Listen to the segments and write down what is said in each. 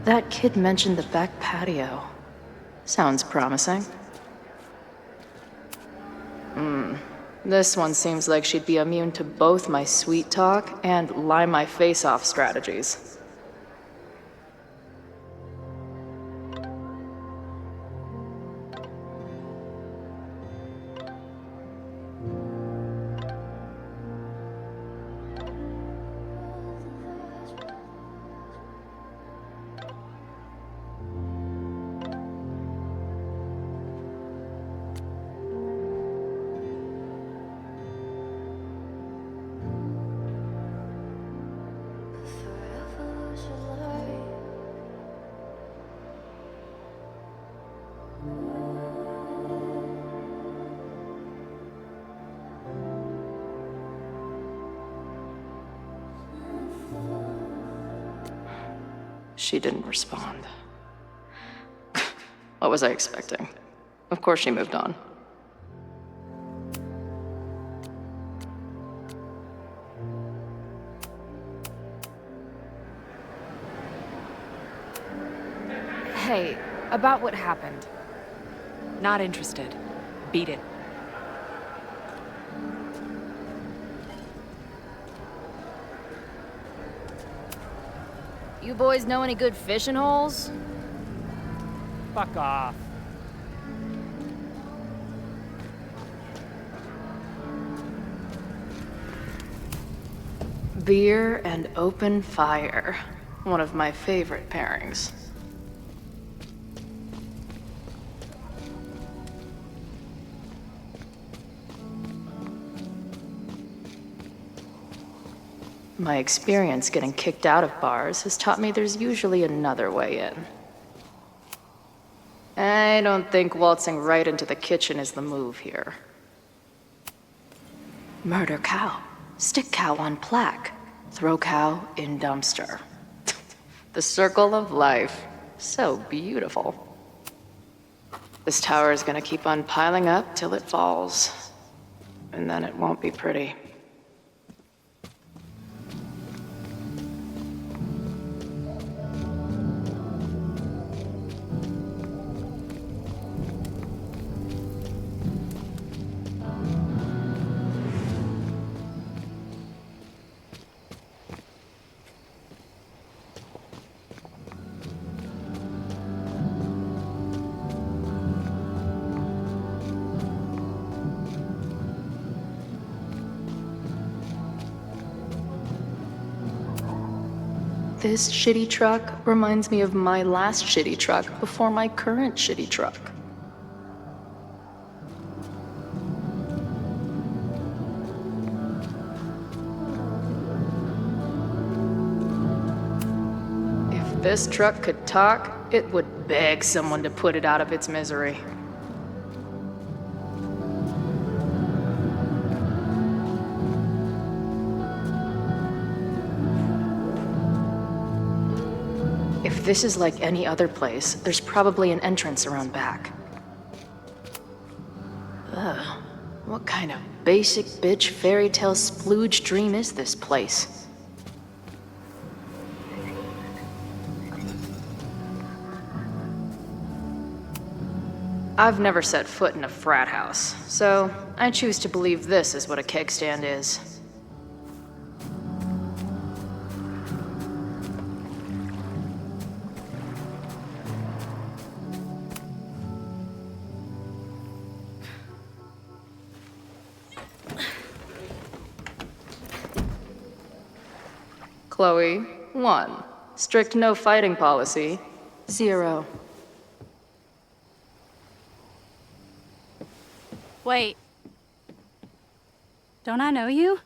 That kid mentioned the back patio. Sounds promising. This one seems like she'd be immune to both my sweet talk and lie my face off strategies. She didn't respond. What was I expecting? Of course she moved on. Hey, about what happened. Not interested. Beat it. You boys know any good fishing holes? Fuck off. Beer and open fire. One of my favorite pairings. My experience getting kicked out of bars has taught me there's usually another way in. I don't think waltzing right into the kitchen is the move here. Murder cow. Stick cow on plaque. Throw cow in dumpster. The circle of life. So beautiful. This tower is gonna keep on piling up till it falls. And then it won't be pretty. This shitty truck reminds me of my last shitty truck before my current shitty truck. If this truck could talk, it would beg someone to put it out of its misery. If this is like any other place, there's probably an entrance around back. Ugh, what kind of basic bitch fairy tale splooge dream is this place? I've never set foot in a frat house, so I choose to believe this is what a keg stand is. Chloe, 1. Strict no fighting policy. 0. Wait. Don't I know you?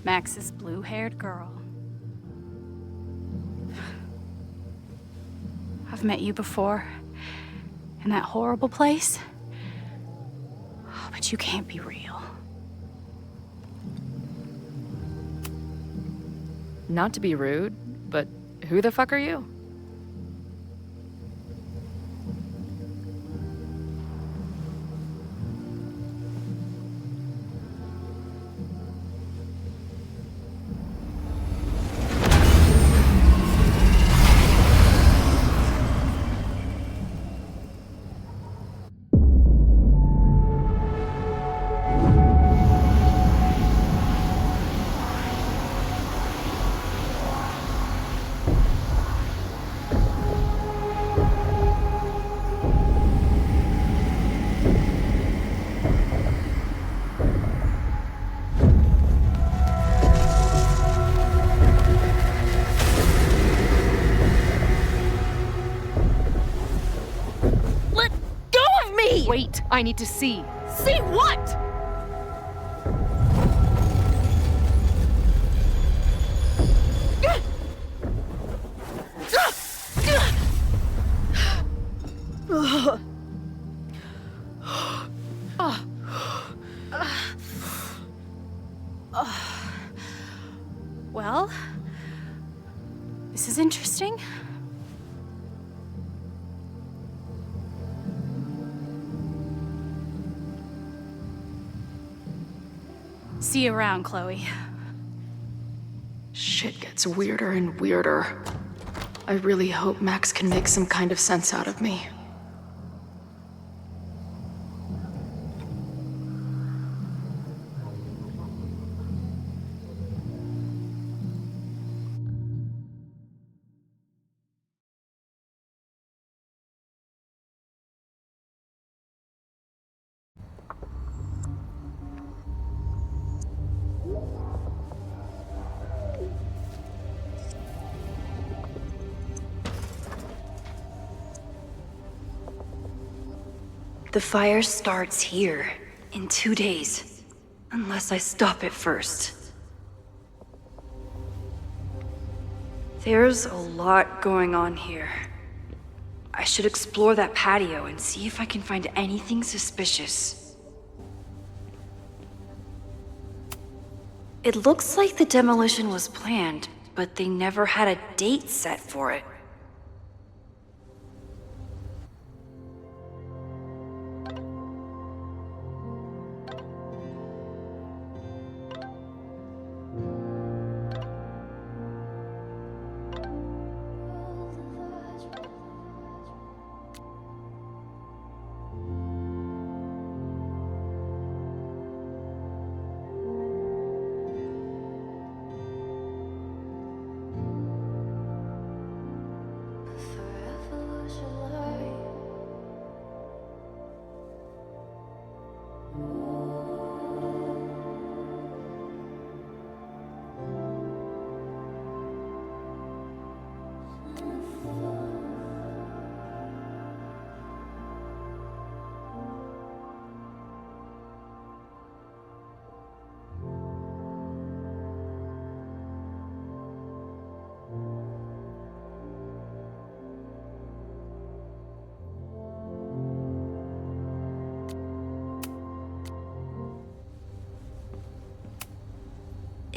Max's blue-haired girl. I've met you before. In that horrible place. But you can't be real. Not to be rude, but who the fuck are you? Wait, I need to see. See what? Well, this is interesting. See you around, Chloe. Shit gets weirder and weirder. I really hope Max can make some kind of sense out of me. The fire starts here, in 2 days. Unless I stop it first. There's a lot going on here. I should explore that patio and see if I can find anything suspicious. It looks like the demolition was planned, but they never had a date set for it.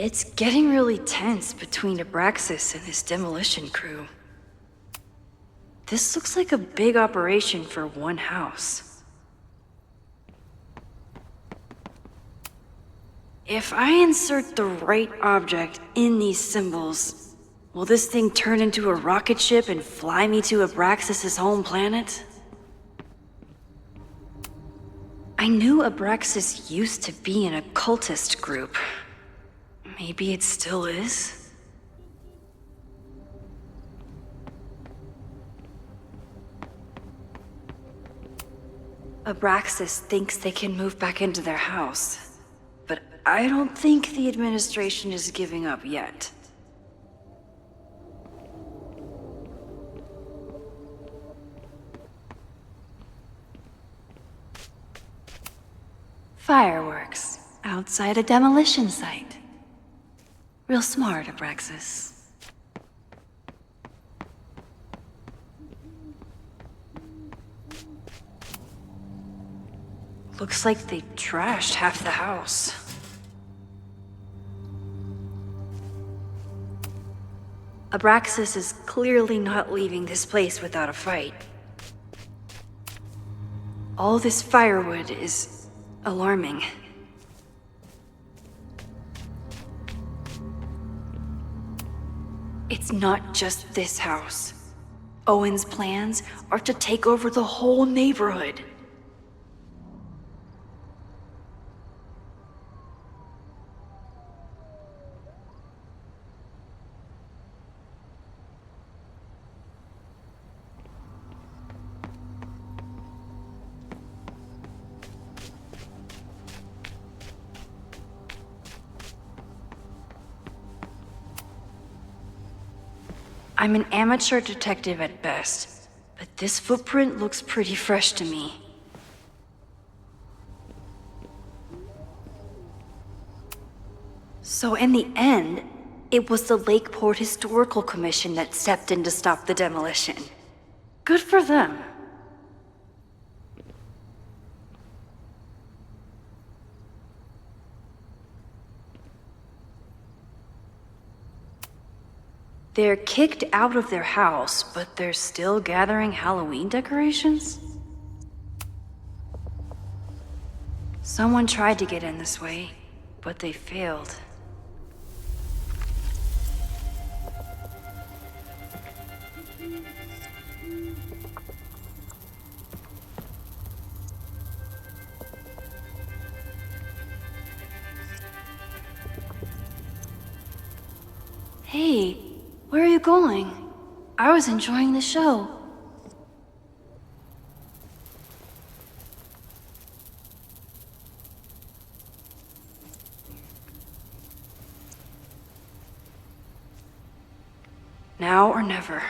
It's getting really tense between Abraxas and this demolition crew. This looks like a big operation for one house. If I insert the right object in these symbols, will this thing turn into a rocket ship and fly me to Abraxas' home planet? I knew Abraxas used to be an occultist group. Maybe it still is? Abraxas thinks they can move back into their house, but I don't think the administration is giving up yet. Fireworks outside a demolition site. Real smart, Abraxas. Looks like they trashed half the house. Abraxas is clearly not leaving this place without a fight. All this firewood is alarming. It's not just this house. Owen's plans are to take over the whole neighborhood. I'm an amateur detective at best, but this footprint looks pretty fresh to me. So in the end, it was the Lakeport Historical Commission that stepped in to stop the demolition. Good for them. They're kicked out of their house, but they're still gathering Halloween decorations? Someone tried to get in this way, but they failed. Hey, where are you going? I was enjoying the show. Now or never.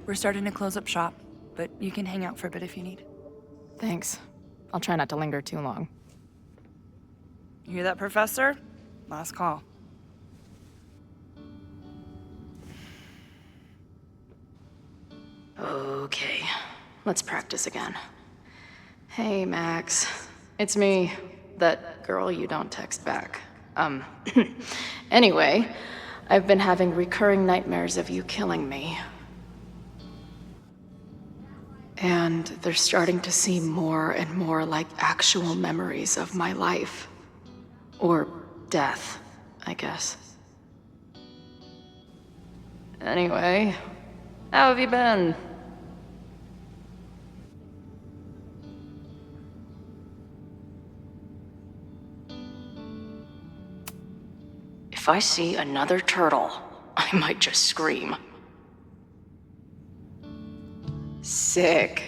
We're starting to close up shop, but you can hang out for a bit if you need. Thanks. I'll try not to linger too long. You hear that, Professor? Last call. Okay, let's practice again. Hey, Max. It's me, that girl you don't text back. Anyway, I've been having recurring nightmares of you killing me. And they're starting to seem more and more like actual memories of my life. Or death, I guess. Anyway, how have you been? If I see another turtle, I might just scream. Sick.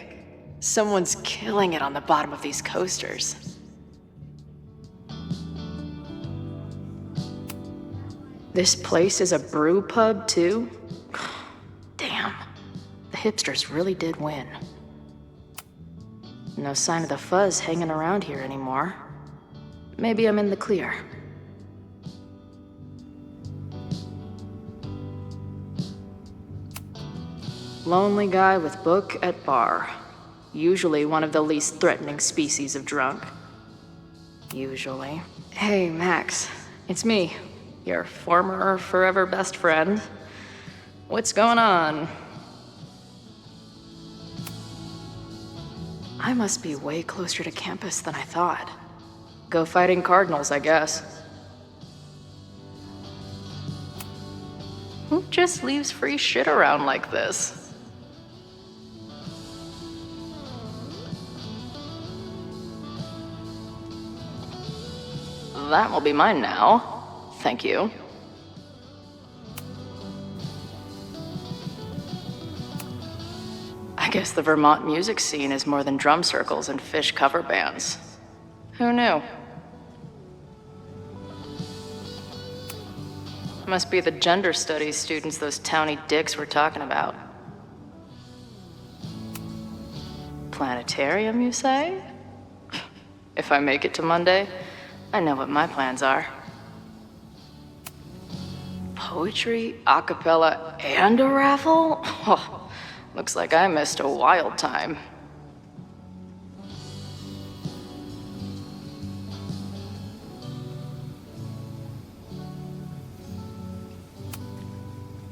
Someone's killing it on the bottom of these coasters. This place is a brew pub, too? Damn. The hipsters really did win. No sign of the fuzz hanging around here anymore. Maybe I'm in the clear. Lonely guy with book at bar. Usually one of the least threatening species of drunk. Usually. Hey, Max. It's me. Your former forever best friend. What's going on? I must be way closer to campus than I thought. Go fighting cardinals, I guess. Who just leaves free shit around like this? That will be mine now. Thank you. I guess the Vermont music scene is more than drum circles and fish cover bands. Who knew? Must be the gender studies students those towny dicks were talking about. Planetarium, you say? If I make it to Monday, I know what my plans are. Poetry, a cappella, and a raffle? Oh, looks like I missed a wild time.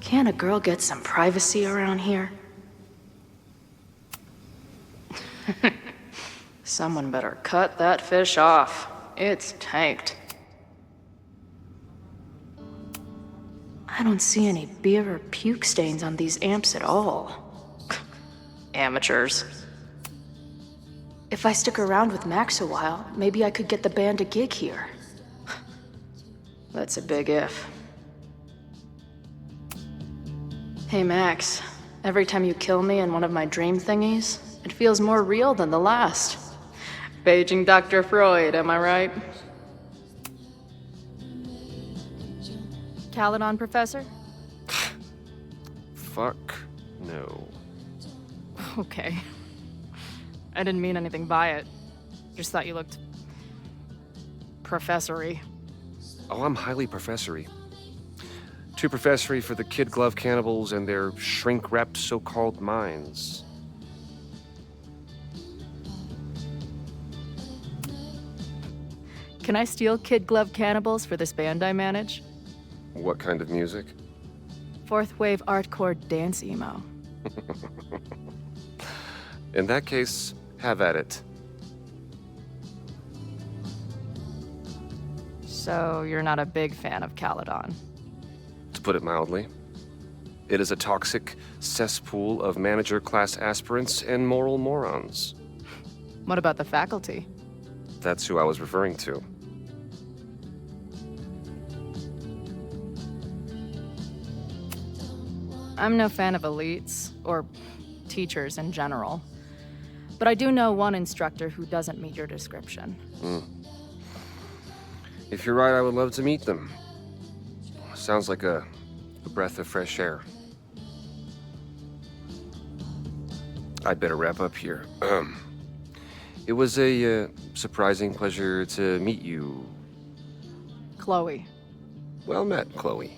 Can't a girl get some privacy around here? Someone better cut that fish off. It's tanked. I don't see any beer or puke stains on these amps at all. Amateurs. If I stick around with Max a while, maybe I could get the band a gig here. That's a big if. Hey Max, every time you kill me in one of my dream thingies, it feels more real than the last. Paging Dr. Freud, am I right? Caledon, Professor? Fuck no. Okay. I didn't mean anything by it. Just thought you looked... professory. Oh, I'm highly professory. Too professory for the kid glove cannibals and their shrink-wrapped so-called minds. Can I steal Kid Glove Cannibals for this band I manage? What kind of music? Fourth wave artcore dance emo. In that case, have at it. So you're not a big fan of Caledon? To put it mildly. It is a toxic cesspool of manager-class aspirants and moral morons. What about the faculty? That's who I was referring to. I'm no fan of elites, or teachers in general. But I do know one instructor who doesn't meet your description. If you're right, I would love to meet them. Sounds like a breath of fresh air. I'd better wrap up here. It was a surprising pleasure to meet you. Chloe. Well met, Chloe.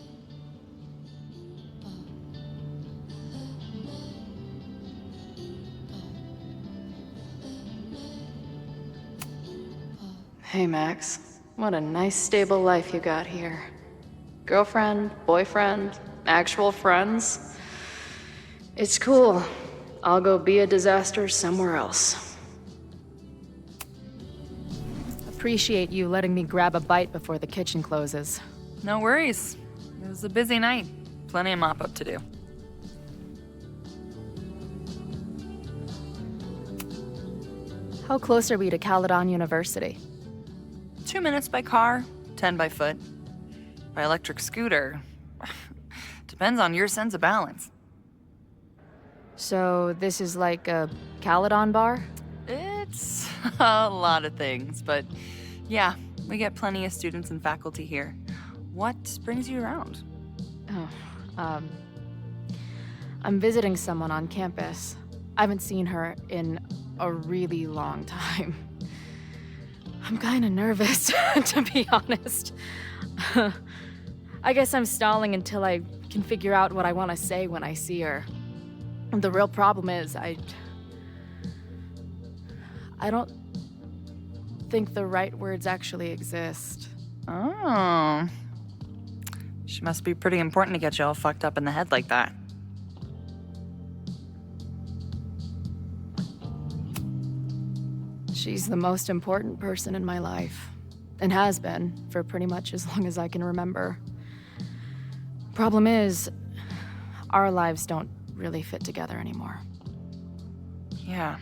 Hey, Max. What a nice, stable life you got here. Girlfriend, boyfriend, actual friends. It's cool. I'll go be a disaster somewhere else. Appreciate you letting me grab a bite before the kitchen closes. No worries. It was a busy night. Plenty of mop-up to do. How close are we to Caledon University? 2 minutes by car, 10 by foot. By electric scooter. Depends on your sense of balance. So this is like a Caledon bar? It's a lot of things, but yeah, we get plenty of students and faculty here. What brings you around? Oh, I'm visiting someone on campus. I haven't seen her in a really long time. I'm kinda nervous, to be honest. I guess I'm stalling until I can figure out what I want to say when I see her. The real problem is, I don't think the right words actually exist. Oh. She must be pretty important to get you all fucked up in the head like that. She's the most important person in my life, and has been for pretty much as long as I can remember. Problem is, our lives don't really fit together anymore. Yeah.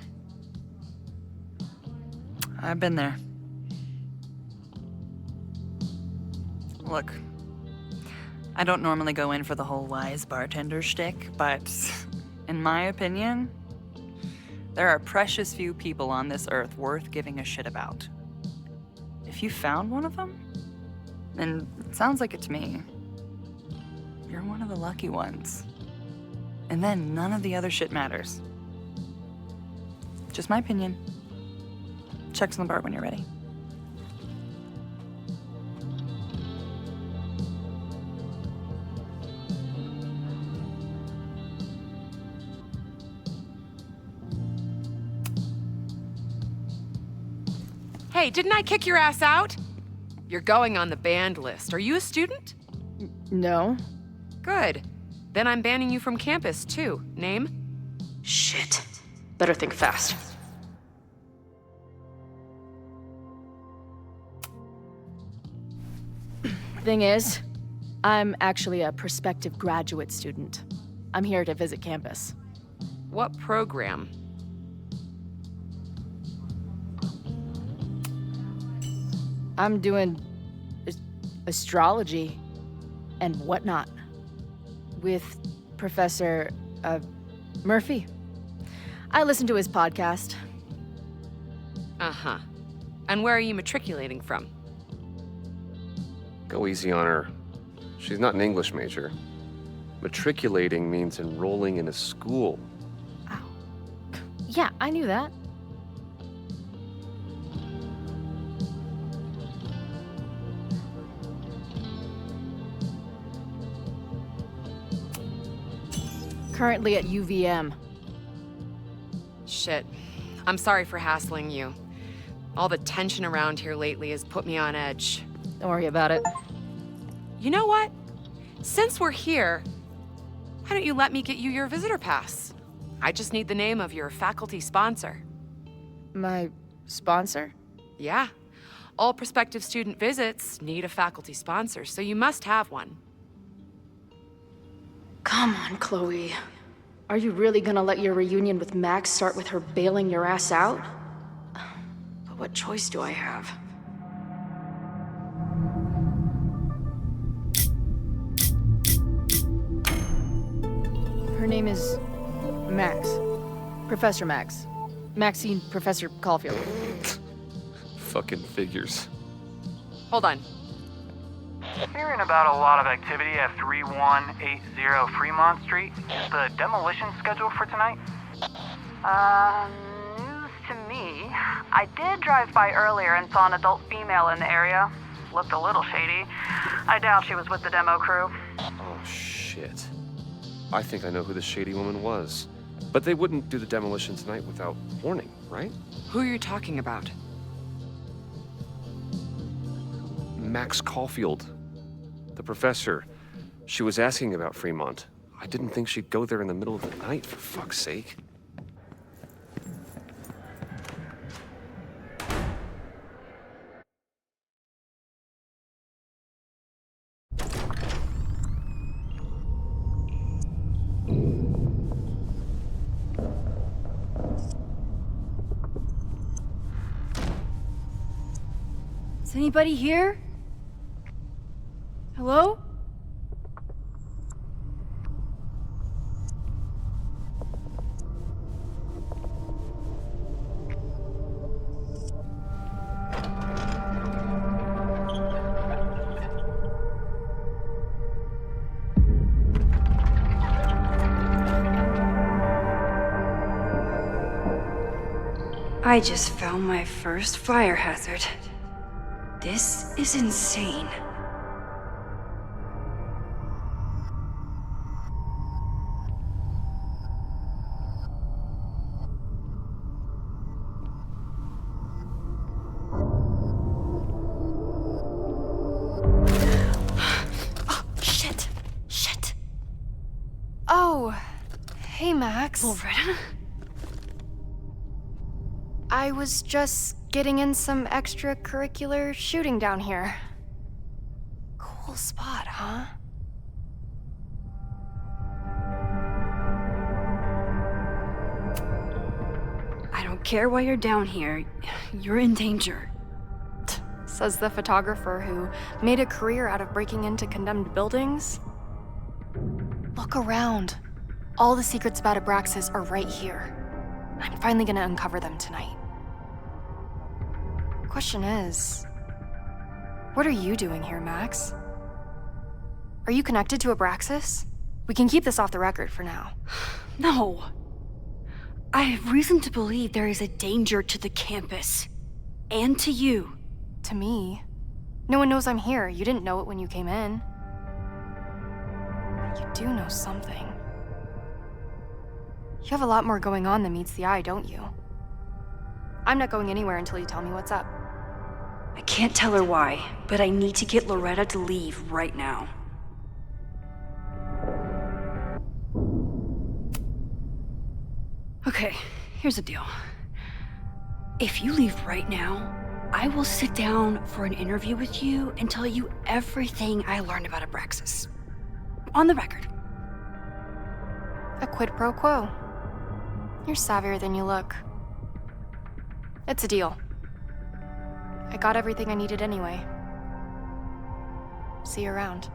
I've been there. Look, I don't normally go in for the whole wise bartender shtick, but in my opinion, there are precious few people on this earth worth giving a shit about. If you found one of them, and it sounds like it to me, you're one of the lucky ones. And then none of the other shit matters. Just my opinion. Checks on the bar when you're ready. Hey, didn't I kick your ass out? You're going on the banned list. Are you a student? No? Good. Then I'm banning you from campus, too. Name? Shit. Better think fast. Thing is, I'm actually a prospective graduate student. I'm here to visit campus. What program? I'm doing astrology and whatnot with Professor Murphy. I listen to his podcast. Uh-huh. And where are you matriculating from? Go easy on her. She's not an English major. Matriculating means enrolling in a school. Yeah, I knew that. Currently at UVM. Shit. I'm sorry for hassling you. All the tension around here lately has put me on edge. Don't worry about it. You know what? Since we're here, why don't you let me get you your visitor pass? I just need the name of your faculty sponsor. My sponsor? Yeah. All prospective student visits need a faculty sponsor, so you must have one. Come on, Chloe. Are you really gonna let your reunion with Max start with her bailing your ass out? But what choice do I have? Her name is Max. Professor Max. Maxine Professor Caulfield. Fucking figures. Hold on. Hearing about a lot of activity at 3180 Fremont Street. Is the demolition scheduled for tonight? News to me. I did drive by earlier and saw an adult female in the area. Looked a little shady. I doubt she was with the demo crew. Oh, shit. I think I know who the shady woman was. But they wouldn't do the demolition tonight without warning, right? Who are you talking about? Max Caulfield. The professor. She was asking about Fremont. I didn't think she'd go there in the middle of the night, for fuck's sake. Is anybody here? Hello? I just found my first fire hazard. This is insane. Shit. Oh, hey, Max. Loretta? I was just getting in some extracurricular shooting down here. Cool spot, huh? I don't care why you're down here. You're in danger. Says the photographer who made a career out of breaking into condemned buildings. Look around. All the secrets about Abraxas are right here. I'm finally gonna uncover them tonight. Question is, what are you doing here, Max? Are you connected to Abraxas? We can keep this off the record for now. No. I have reason to believe there is a danger to the campus. And to you. To me? No one knows I'm here. You didn't know it when you came in. But you do know something. You have a lot more going on than meets the eye, don't you? I'm not going anywhere until you tell me what's up. I can't tell her why, but I need to get Loretta to leave right now. Okay, here's the deal. If you leave right now, I will sit down for an interview with you and tell you everything I learned about Abraxas. On the record. A quid pro quo. You're savvier than you look. It's a deal. I got everything I needed anyway. See you around.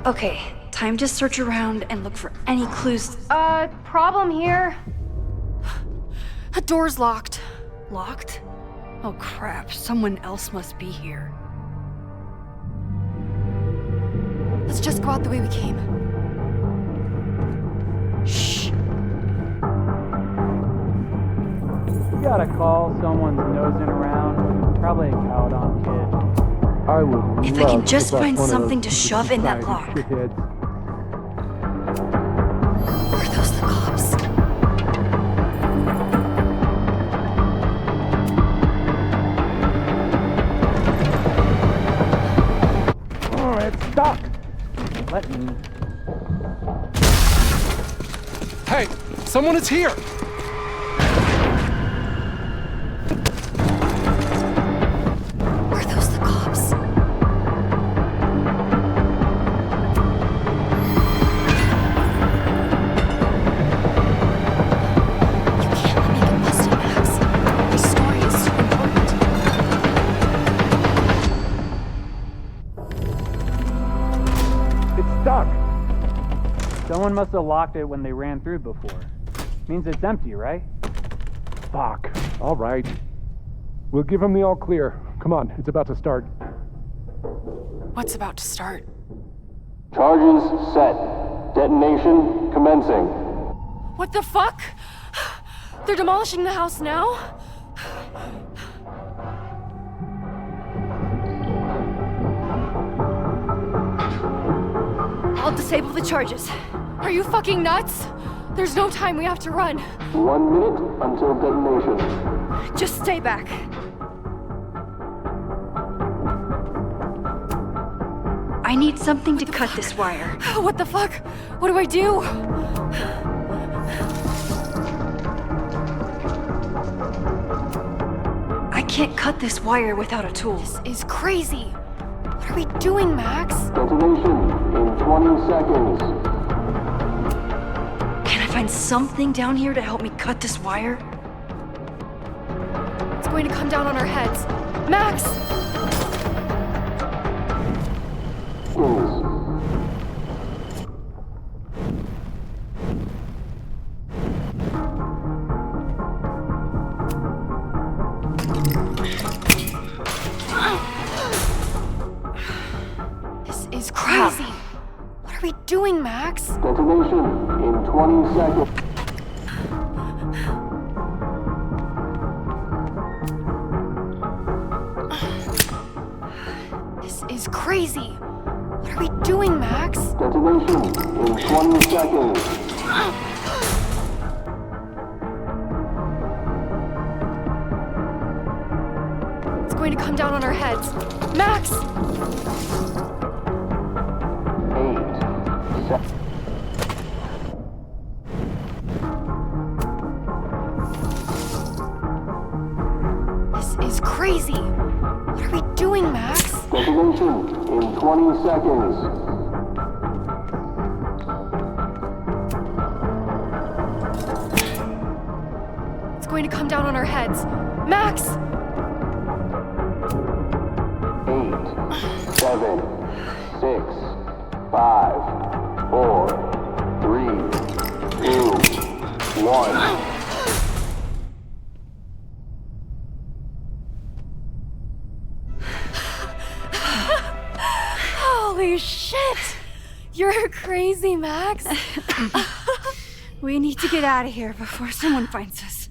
Okay, time to search around and look for any clues. Problem here. The door's locked. Locked? Oh crap, someone else must be here. Let's just go out the way we came. Shh. You gotta call someone's nosing around. Probably a Cowdon kid. I would If I can just find something to shove in that lock. Shitheads. Are those the cops? Oh, it's stuck. Let me. Hey, someone is here! Are those the cops? You can't let me get busted, Max. This story is too important. It's stuck. Someone must have locked it when they ran through before. Means it's empty, right? Fuck. All right. We'll give him the all clear. Come on, it's about to start. What's about to start? Charges set. Detonation commencing. What the fuck? They're demolishing the house now? I'll disable the charges. Are you fucking nuts? There's no time, we have to run. 1 minute until detonation. Just stay back. I need something to cut this wire. What the fuck? What do I do? I can't cut this wire without a tool. This is crazy. What are we doing, Max? Detonation in 20 seconds. Can I find something down here to help me cut this wire? It's going to come down on our heads. Max! Seconds. This is crazy. What are we doing, Max? Detonation in 20 seconds. This is crazy. What are we doing, Max? Detonation in 20 seconds. It's going to come down on our heads. Max! 8 seconds. This is crazy. What are we doing, Max? Detonation in 20 seconds. It's going to come down on our heads. Max! 8, 7, 6, 5, 4, 3, 2, 1. Holy shit! You're crazy, Max. We need to get out of here before someone finds us.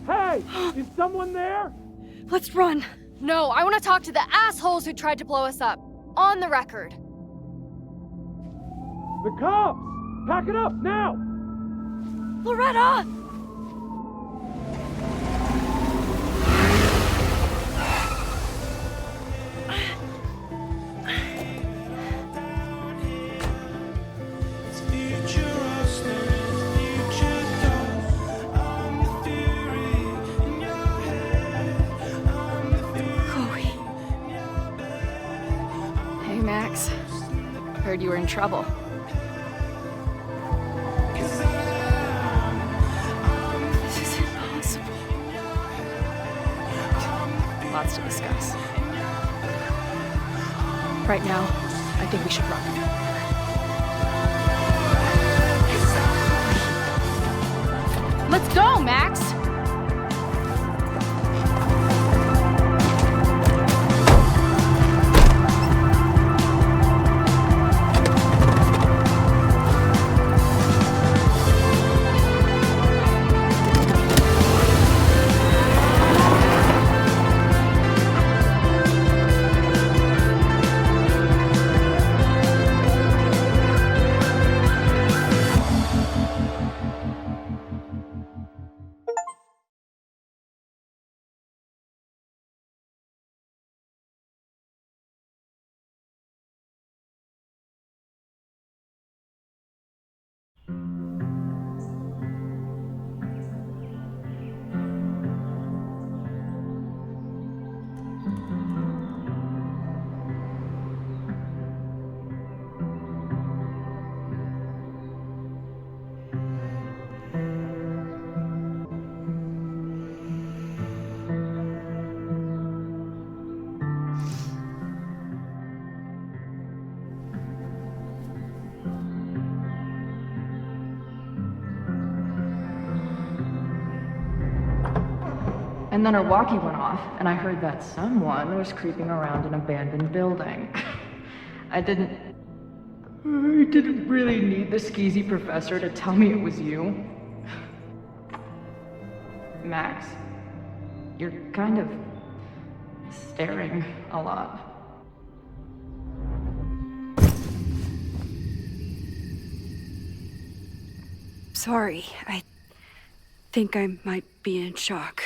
Hey! Is someone there? Let's run. No, I want to talk to the assholes who tried to blow us up. On the record. The cops! Pack it up now! Loretta! Hey, Max. Heard you were in trouble. This is impossible. Lots to discuss. Right now, I think we should run. and then her walkie went off, and I heard that someone was creeping around an abandoned building. I didn't really need the skeezy professor to tell me it was you. Max, you're kind of staring a lot. Sorry, I think I might be in shock.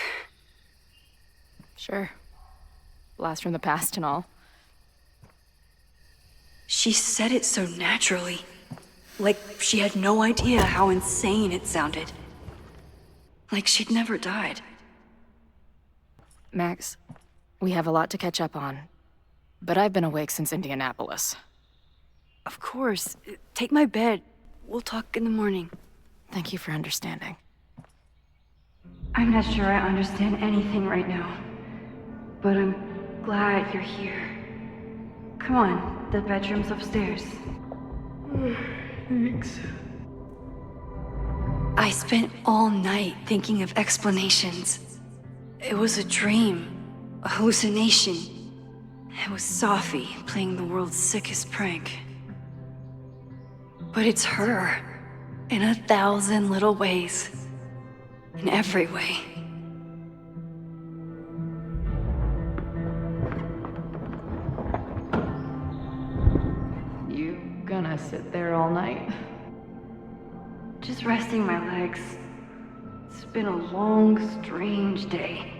Sure. Blast from the past and all. She said it so naturally. Like she had no idea how insane it sounded. Like she'd never died. Max, we have a lot to catch up on. But I've been awake since Indianapolis. Of course. Take my bed. We'll talk in the morning. Thank you for understanding. I'm not sure I understand anything right now. But I'm glad you're here. Come on, the bedroom's upstairs. Thanks. I spent all night thinking of explanations. It was a dream, a hallucination. It was Sophie playing the world's sickest prank. But it's her, in 1,000 little ways. In every way. You gonna sit there all night? Just resting my legs. It's been a long, strange day.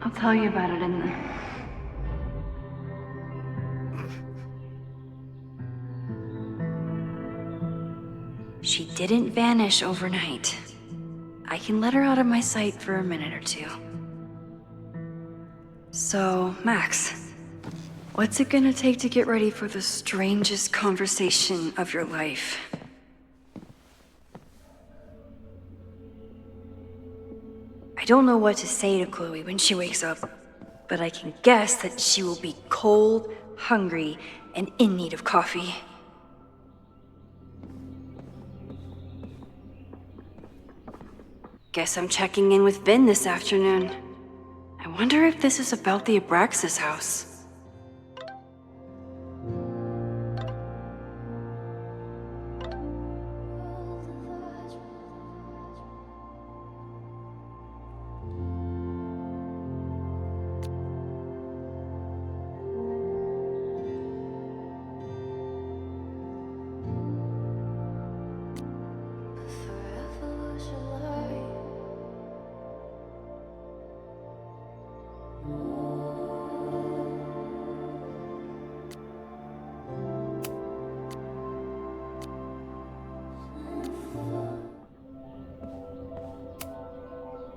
I'll tell you about it in the... She didn't vanish overnight. I can let her out of my sight for a minute or two. So, Max, what's it gonna take to get ready for the strangest conversation of your life? I don't know what to say to Chloe when she wakes up, but I can guess that she will be cold, hungry, and in need of coffee. Guess I'm checking in with Vin this afternoon. I wonder if this is about the Abraxas house.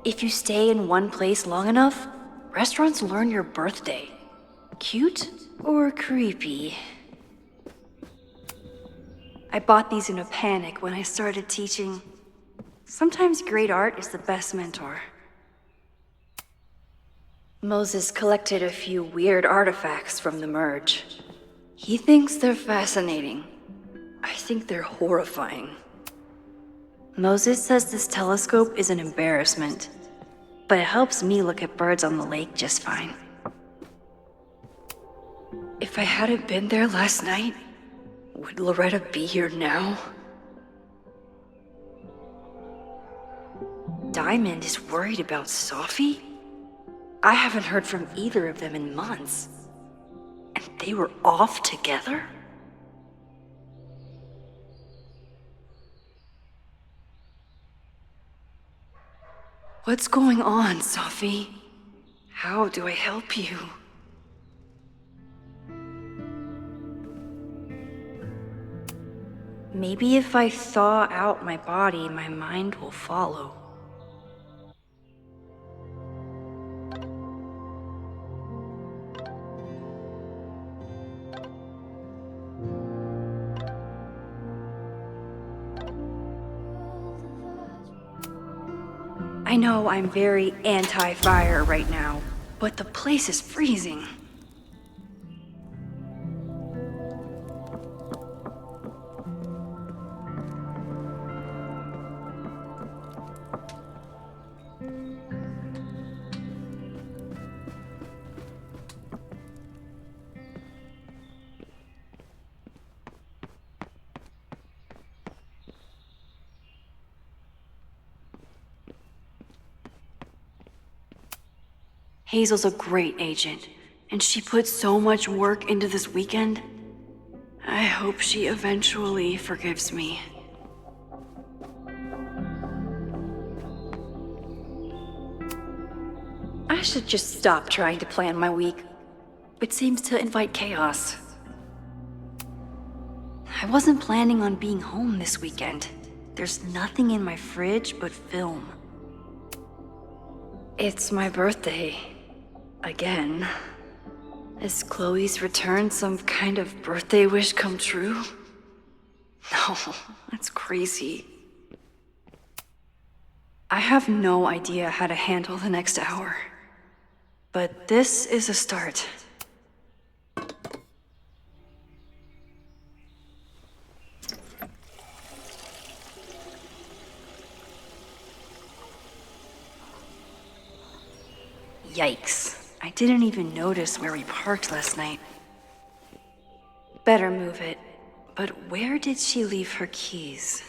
If you stay in one place long enough, restaurants learn your birthday. Cute or creepy? I bought these in a panic when I started teaching. Sometimes great art is the best mentor. Moses collected a few weird artifacts from the merge. He thinks they're fascinating. I think they're horrifying. Moses says this telescope is an embarrassment, but it helps me look at birds on the lake just fine. If I hadn't been there last night, would Loretta be here now? Diamond is worried about Sophie? I haven't heard from either of them in months. And they were off together? What's going on, Sophie? How do I help you? Maybe if I thaw out my body, my mind will follow. I know I'm very anti-fire right now, but the place is freezing. Hazel's a great agent, and she put so much work into this weekend. I hope she eventually forgives me. I should just stop trying to plan my week. It seems to invite chaos. I wasn't planning on being home this weekend. There's nothing in my fridge but film. It's my birthday. Again. Is Chloe's return some kind of birthday wish come true? No, that's crazy. I have no idea how to handle the next hour. But this is a start. Yikes. I didn't even notice where we parked last night. Better move it. But where did she leave her keys?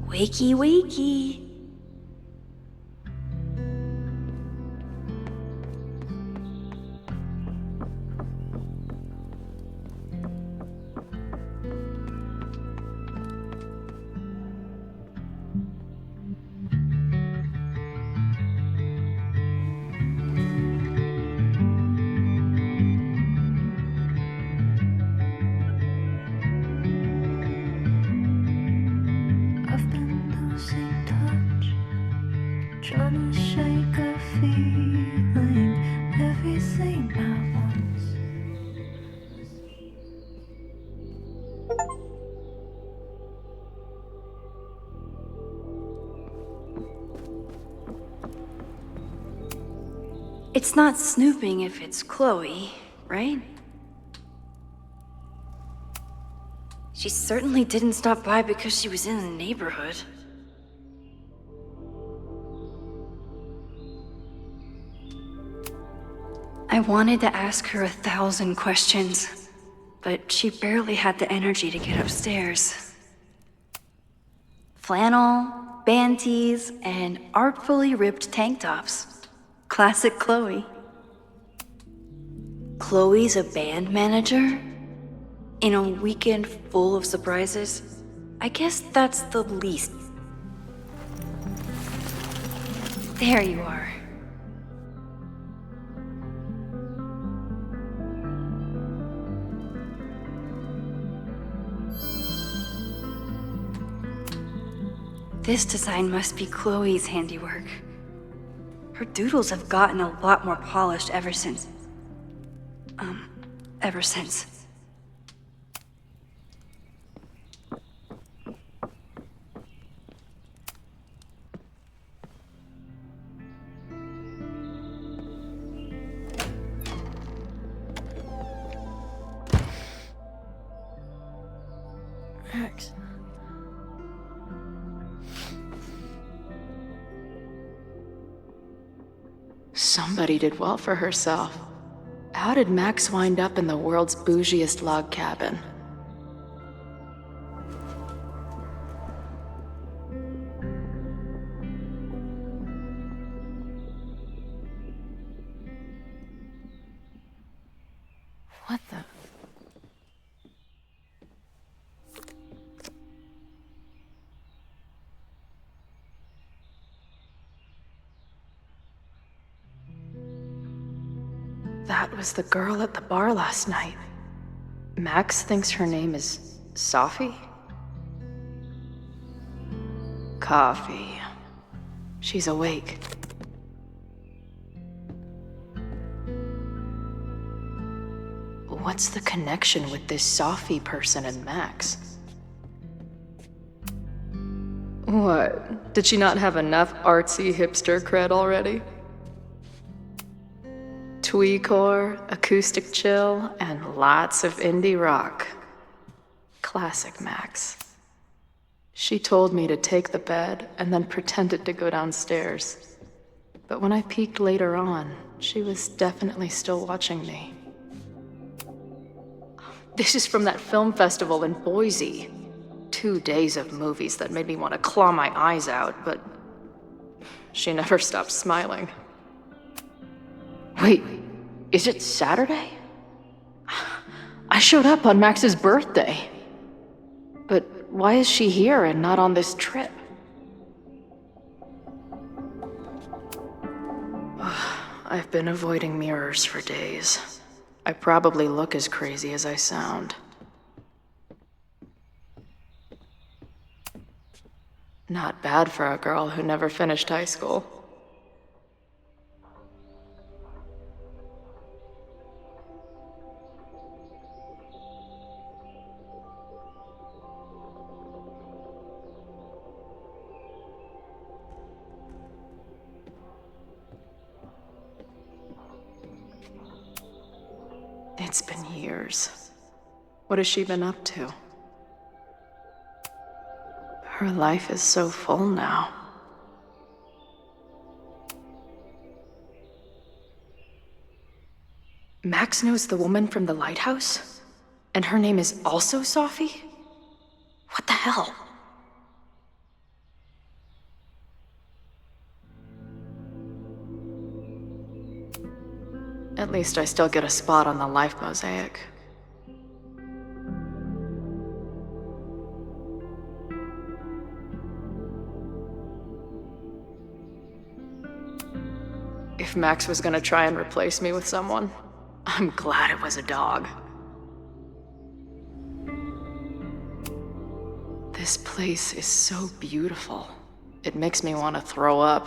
Wakey, wakey. Trying to shake a feeling, everything at once. It's not snooping if it's Chloe, right? She certainly didn't stop by because she was in the neighborhood. I wanted to ask her 1,000 questions, but she barely had the energy to get upstairs. Flannel, band tees, and artfully ripped tank tops. Classic Chloe. Chloe's a band manager? In a weekend full of surprises? I guess that's the least. There you are. This design must be Chloe's handiwork. Her doodles have gotten a lot more polished ever since. Max. Somebody did well for herself. How did Max wind up in the world's bougiest log cabin? What the? That was the girl at the bar last night. Max thinks her name is Sophie? Coffee. She's awake. What's the connection with this Sophie person and Max? What? Did she not have enough artsy hipster cred already? Tweecore, acoustic chill, and lots of indie rock. Classic Max. She told me to take the bed and then pretended to go downstairs. But when I peeked later on, she was definitely still watching me. This is from that film festival in Boise. 2 days of movies that made me want to claw my eyes out, but she never stopped smiling. Wait, is it Saturday? I showed up on Max's birthday. But why is she here and not on this trip? I've been avoiding mirrors for days. I probably look as crazy as I sound. Not bad for a girl who never finished high school. It's been years. What has she been up to? Her life is so full now. Max knows the woman from the lighthouse? And her name is also Sophie? What the hell? At least I still get a spot on the life mosaic. If Max was gonna try and replace me with someone, I'm glad it was a dog. This place is so beautiful. It makes me want to throw up.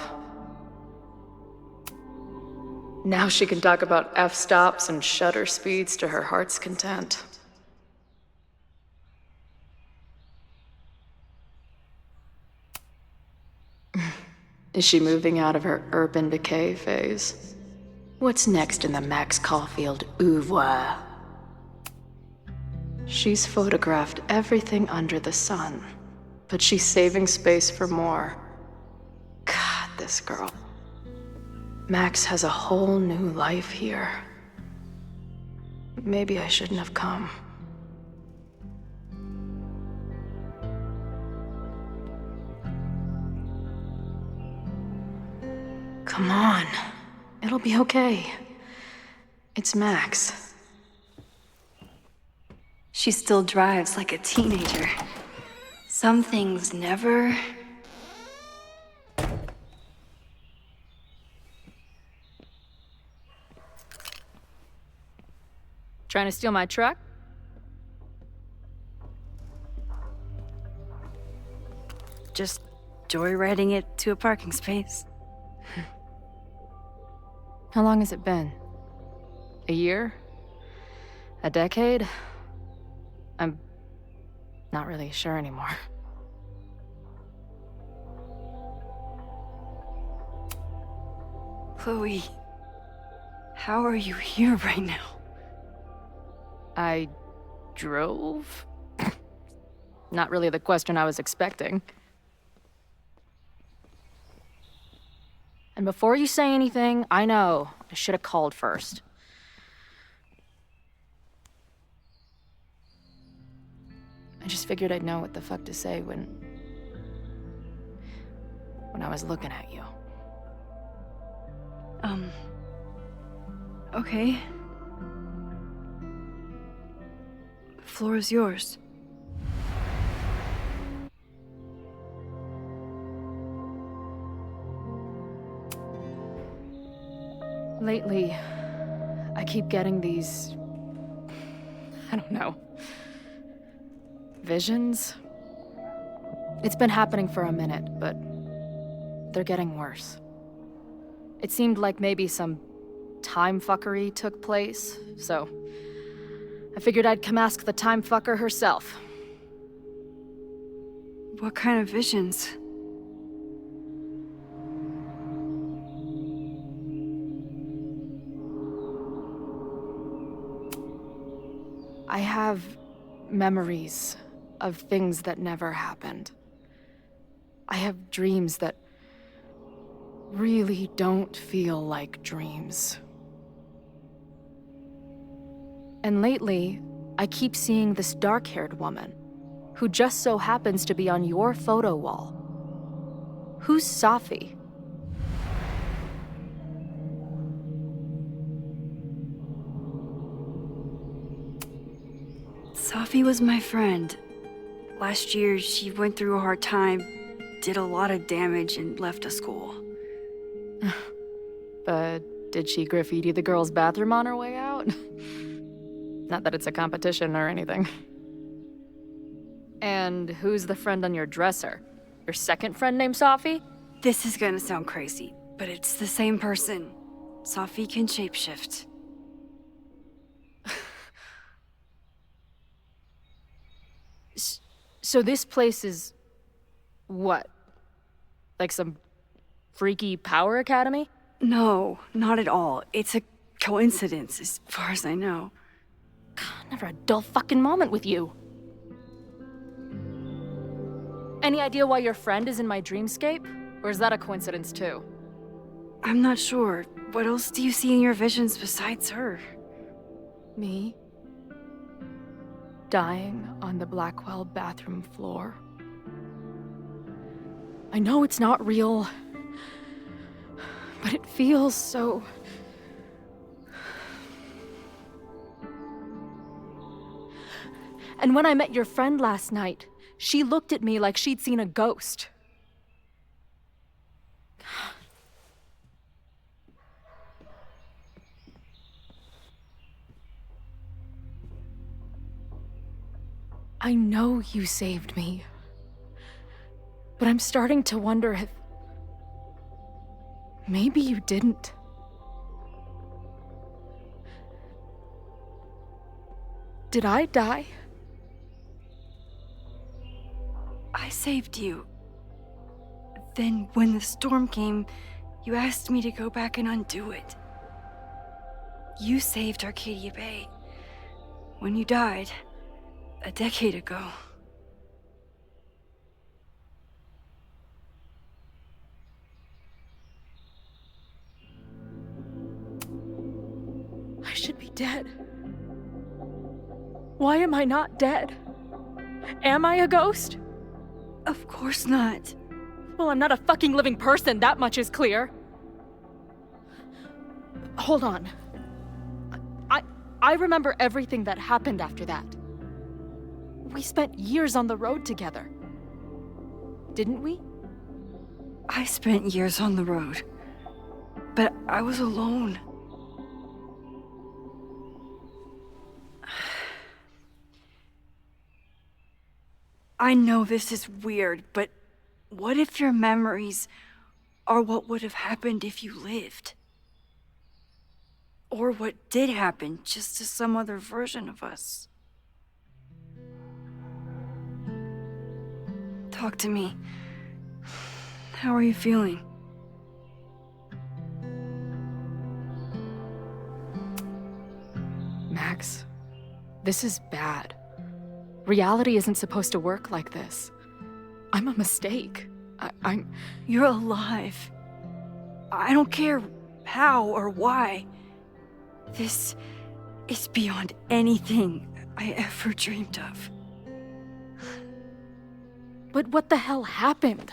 Now she can talk about f-stops and shutter speeds to her heart's content. Is she moving out of her urban decay phase? What's next in the Max Caulfield oeuvre? She's photographed everything under the sun, but she's saving space for more. God, this girl. Max has a whole new life here. Maybe I shouldn't have come. Come on. It'll be okay. It's Max. She still drives like a teenager. Some things never... Trying to steal my truck? Just joyriding it to a parking space. How long has it been? A year? A decade? I'm not really sure anymore. Chloe, how are you here right now? I drove? Not really the question I was expecting. And before you say anything, I know I should have called first. I just figured I'd know what the fuck to say when I was looking at you. Okay. The floor is yours. Lately, I keep getting these... I don't know. Visions? It's been happening for a minute, but they're getting worse. It seemed like maybe some time fuckery took place, so I figured I'd come ask the time fucker herself. What kind of visions? I have memories of things that never happened. I have dreams that really don't feel like dreams. And lately, I keep seeing this dark-haired woman who just so happens to be on your photo wall. Who's Safi? Safi was my friend. Last year, she went through a hard time, did a lot of damage, and left the school. But did she graffiti the girls' bathroom on her way out? Not that it's a competition or anything. And who's the friend on your dresser? Your second friend named Safi? This is gonna sound crazy, but it's the same person. Safi can shapeshift. So this place is... what? Like some freaky power academy? No, not at all. It's a coincidence, as far as I know. God, never a dull fucking moment with you. Any idea why your friend is in my dreamscape? Or is that a coincidence too? I'm not sure. What else do you see in your visions besides her? Me? Dying on the Blackwell bathroom floor. I know it's not real, but it feels so... And when I met your friend last night, she looked at me like she'd seen a ghost. I know you saved me, but I'm starting to wonder if... maybe you didn't. Did I die? I saved you. Then, when the storm came, you asked me to go back and undo it. You saved Arcadia Bay. When you died, a decade ago. I should be dead. Why am I not dead? Am I a ghost? Of course not. Well, I'm not a fucking living person, that much is clear. Hold on. I remember everything that happened after that. We spent years on the road together. Didn't we? I spent years on the road. But I was alone. I know this is weird, but what if your memories are what would have happened if you lived? Or what did happen, just to some other version of us? Talk to me. How are you feeling? Max, this is bad. Reality isn't supposed to work like this. I'm a mistake. I'm... You're alive. I don't care how or why. This is beyond anything I ever dreamed of. But what the hell happened?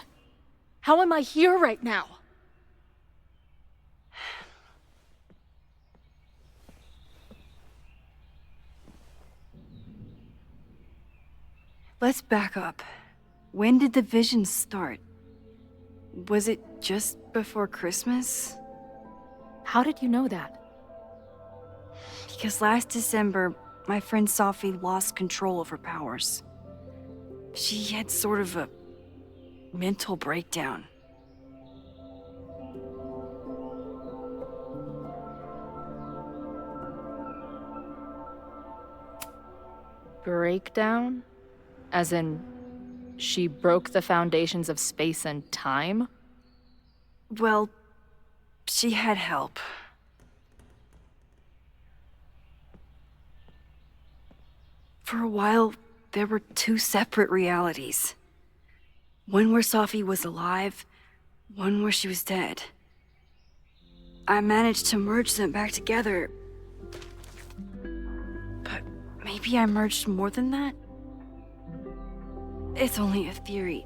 How am I here right now? Let's back up. When did the vision start? Was it just before Christmas? How did you know that? Because last December, my friend Safi lost control of her powers. She had sort of a mental breakdown. Breakdown? As in, she broke the foundations of space and time? Well, she had help. For a while, there were two separate realities. One where Sophie was alive, one where she was dead. I managed to merge them back together. But maybe I merged more than that? It's only a theory.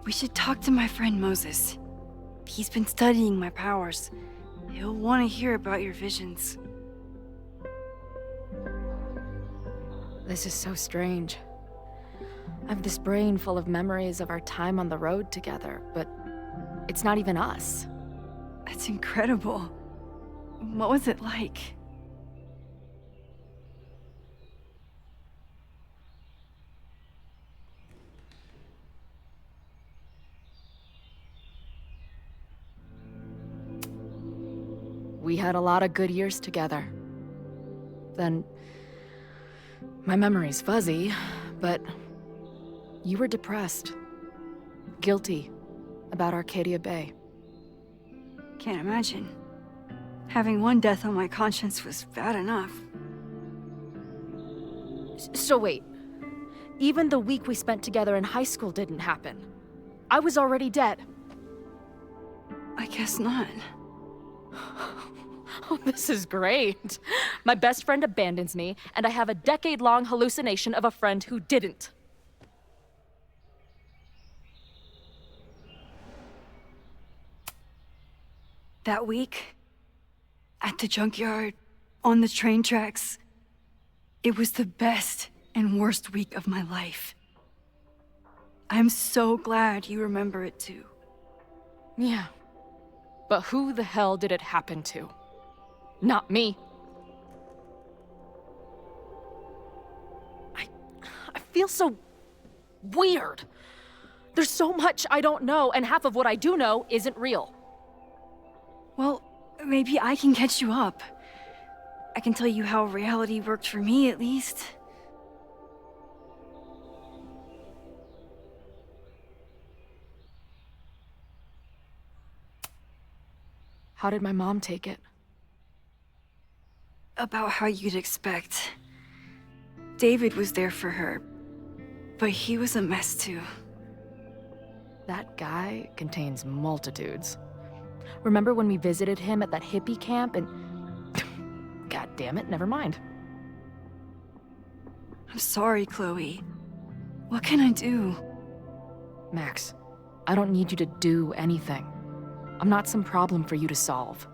We should talk to my friend Moses. He's been studying my powers. He'll want to hear about your visions. This is so strange. I have this brain full of memories of our time on the road together, but it's not even us. That's incredible. What was it like? We had a lot of good years together. Then, my memory's fuzzy, but you were depressed, guilty about Arcadia Bay. Can't imagine. Having one death on my conscience was bad enough. So wait, even the week we spent together in high school didn't happen. I was already dead. I guess not. Oh, this is great. My best friend abandons me, and I have a decade-long hallucination of a friend who didn't. That week, at the junkyard, on the train tracks, it was the best and worst week of my life. I'm so glad you remember it too. Yeah. But who the hell did it happen to? Not me. I feel so weird. There's so much I don't know, and half of what I do know isn't real. Well, maybe I can catch you up. I can tell you how reality worked for me, at least. How did my mom take it? About how you'd expect. David was there for her, but he was a mess too. That guy contains multitudes. Remember when we visited him at that hippie camp and... God damn it, never mind. I'm sorry, Chloe. What can I do? Max, I don't need you to do anything. I'm not some problem for you to solve.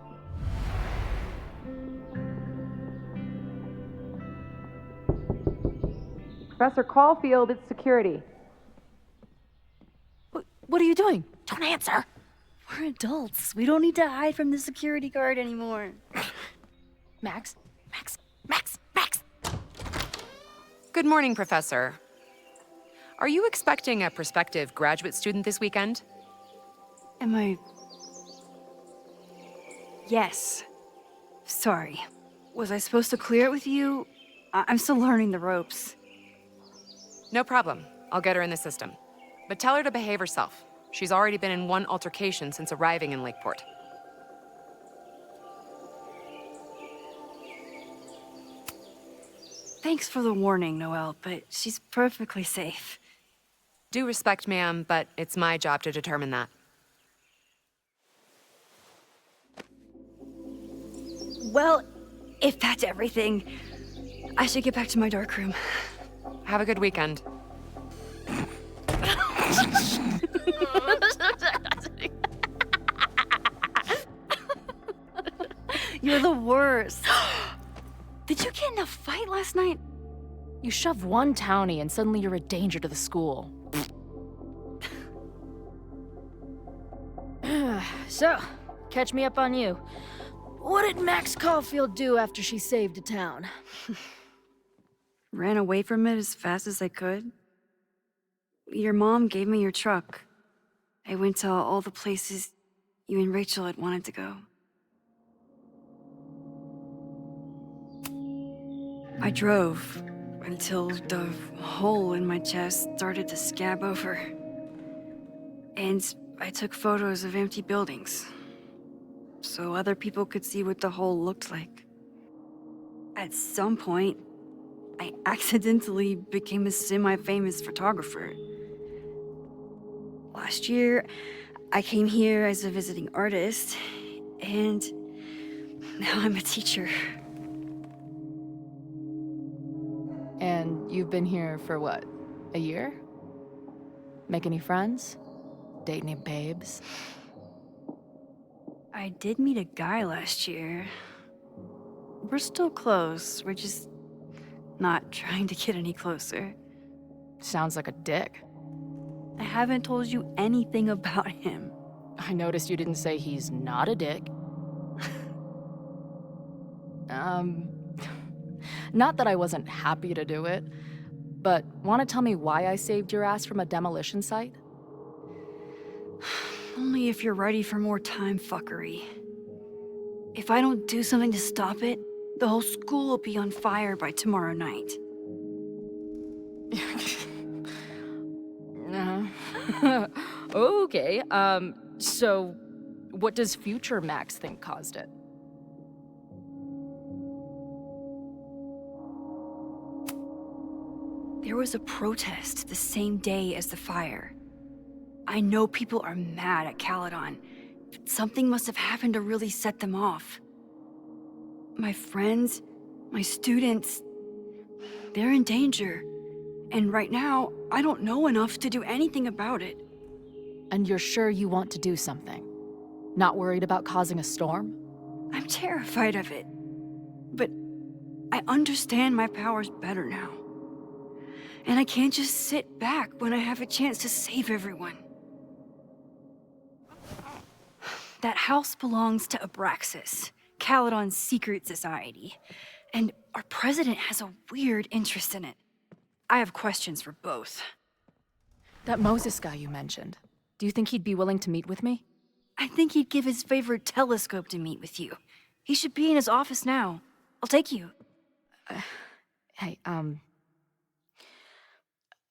Professor Caulfield, it's security. What are you doing? Don't answer! We're adults. We don't need to hide from the security guard anymore. Max? Good morning, Professor. Are you expecting a prospective graduate student this weekend? Am I... Yes. Sorry. Was I supposed to clear it with you? I'm still learning the ropes. No problem. I'll get her in the system. But tell her to behave herself. She's already been in one altercation since arriving in Lakeport. Thanks for the warning, Noelle, but she's perfectly safe. Due respect, ma'am, but it's my job to determine that. Well, if that's everything, I should get back to my dark room. Have a good weekend. You're the worst. Did you get in a fight last night? You shove one townie and suddenly you're a danger to the school. So, catch me up on you. What did Max Caulfield do after she saved a town? Ran away from it as fast as I could. Your mom gave me your truck. I went to all the places you and Rachel had wanted to go. I drove until the hole in my chest started to scab over. And I took photos of empty buildings, so other people could see what the hole looked like. At some point, I accidentally became a semi-famous photographer. Last year, I came here as a visiting artist, and now I'm a teacher. And you've been here for what? A year? Make any friends? Date any babes? I did meet a guy last year. We're still close. We're just not trying to get any closer. Sounds like a dick. I haven't told you anything about him. I noticed you didn't say he's not a dick. Not that I wasn't happy to do it, but want to tell me why I saved your ass from a demolition site? Only if you're ready for more time fuckery. If I don't do something to stop it, the whole school will be on fire by tomorrow night. Okay, so what does future Max think caused it? There was a protest the same day as the fire. I know people are mad at Caledon, but something must have happened to really set them off. My friends, my students, they're in danger. And right now, I don't know enough to do anything about it. And you're sure you want to do something? Not worried about causing a storm? I'm terrified of it. But I understand my powers better now. And I can't just sit back when I have a chance to save everyone. That house belongs to Abraxas, Caledon's secret society. And our president has a weird interest in it. I have questions for both. That Moses guy you mentioned, do you think he'd be willing to meet with me? I think he'd give his favorite telescope to meet with you. He should be in his office now. I'll take you. Hey,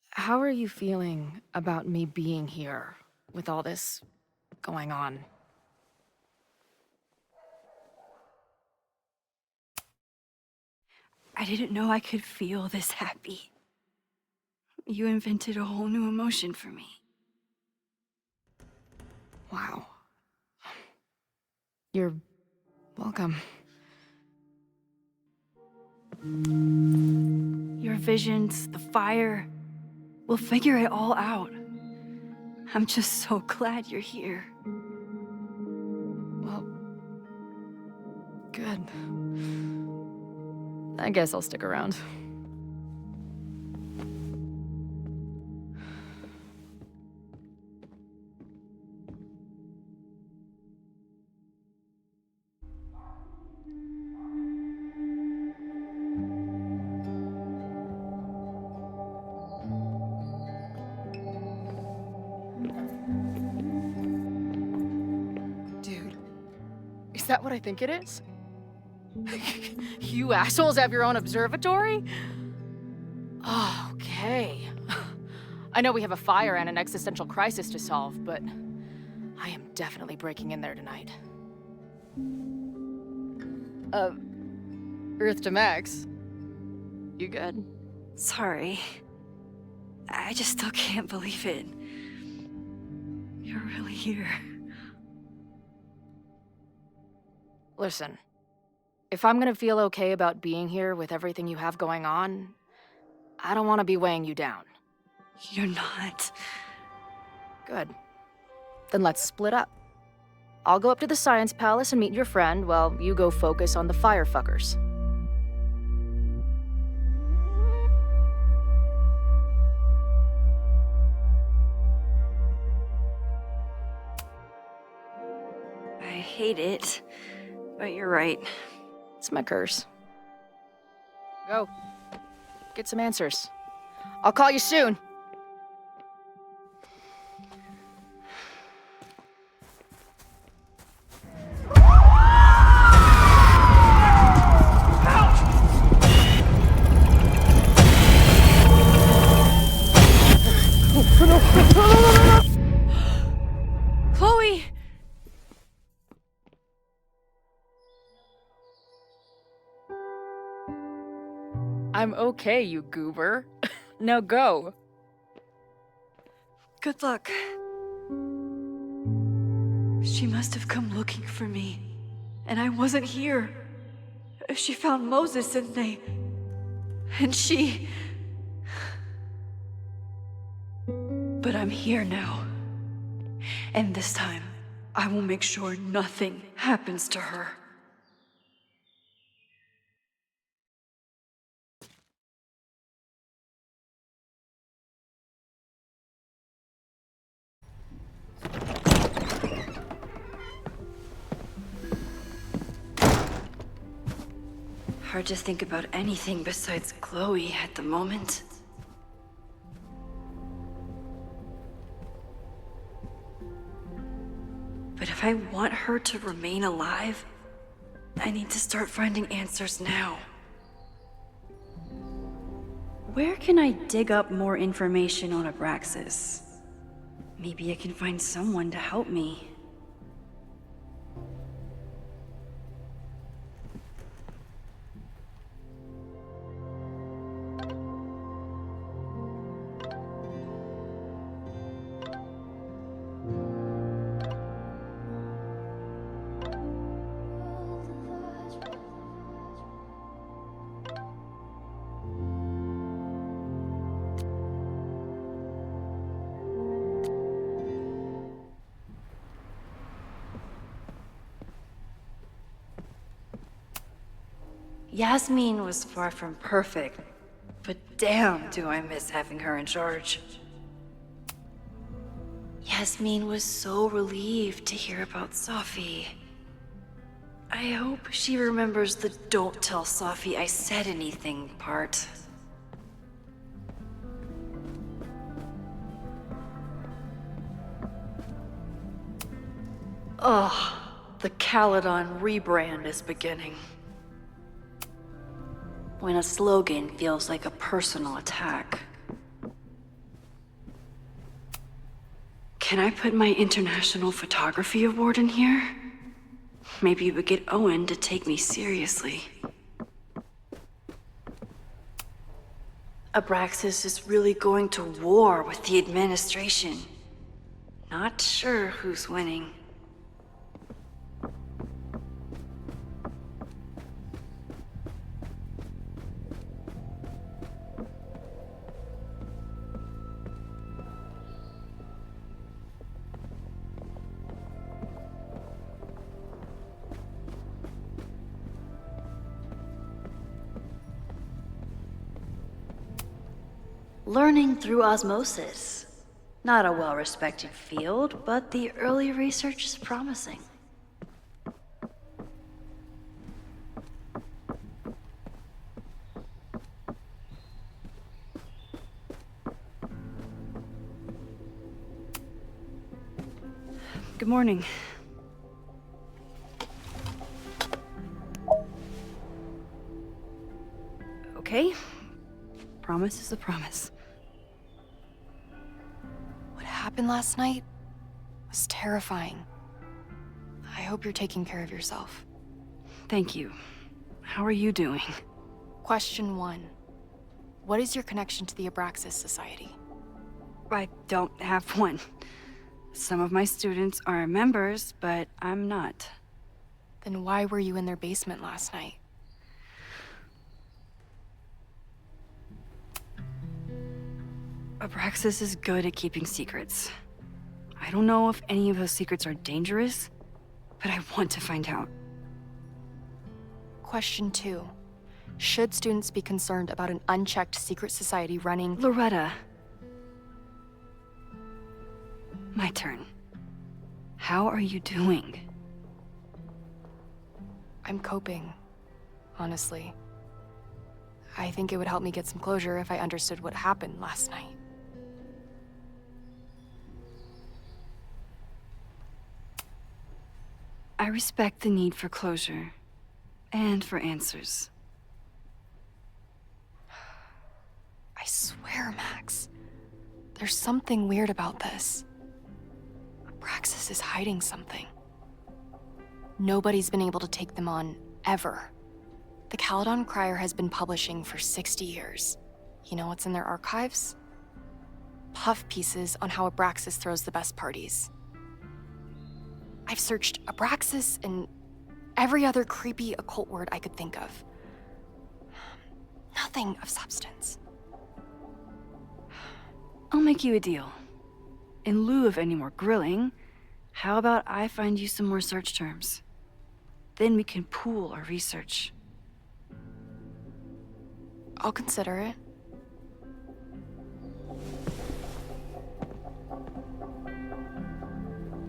how are you feeling about me being here with all this going on? I didn't know I could feel this happy. You invented a whole new emotion for me. Wow. You're welcome. Your visions, the fire, we'll figure it all out. I'm just so glad you're here. Well, good. I guess I'll stick around. Is that what I think it is? You assholes have your own observatory? Oh, okay. I know we have a fire and an existential crisis to solve, but I am definitely breaking in there tonight. Earth to Max. You good? Sorry. I just still can't believe it. You're really here. Listen, if I'm gonna feel okay about being here with everything you have going on, I don't want to be weighing you down. You're not. Good. Then let's split up. I'll go up to the Science Palace and meet your friend while you go focus on the firefuckers. I hate it, but you're right. It's my curse. Go. Get some answers. I'll call you soon. Chloe! I'm okay, you goober. Now go. Good luck. She must have come looking for me, and I wasn't here. She found Moses and she... But I'm here now. And this time, I will make sure nothing happens to her. Hard to think about anything besides Chloe at the moment. But if I want her to remain alive, I need to start finding answers now. Where can I dig up more information on Abraxas? Maybe I can find someone to help me. Yasmin was far from perfect, but damn do I miss having her in charge. Yasmin was so relieved to hear about Safi. I hope she remembers the "don't tell Safi I said anything" part. Ugh, the Caledon rebrand is beginning. When a slogan feels like a personal attack. Can I put my International Photography Award in here? Maybe it would get Owen to take me seriously. Abraxas is really going to war with the administration. Not sure who's winning. Learning through osmosis. Not a well-respected field, but the early research is promising. Good morning. Okay. Promise is a promise. What happened last night was terrifying. I hope you're taking care of yourself. Thank you. How are you doing? Question 1. What is your connection to the Abraxas Society? I don't have one. Some of my students are members, but I'm not. Then why were you in their basement last night? Abraxas is good at keeping secrets. I don't know if any of those secrets are dangerous, but I want to find out. Question 2. Should students be concerned about an unchecked secret society running... Loretta. My turn. How are you doing? I'm coping, honestly. I think it would help me get some closure if I understood what happened last night. I respect the need for closure, and for answers. I swear, Max, there's something weird about this. Abraxas is hiding something. Nobody's been able to take them on, ever. The Caledon Crier has been publishing for 60 years. You know what's in their archives? Puff pieces on how Abraxas throws the best parties. I've searched Abraxas and every other creepy occult word I could think of. Nothing of substance. I'll make you a deal. In lieu of any more grilling, how about I find you some more search terms? Then we can pool our research. I'll consider it.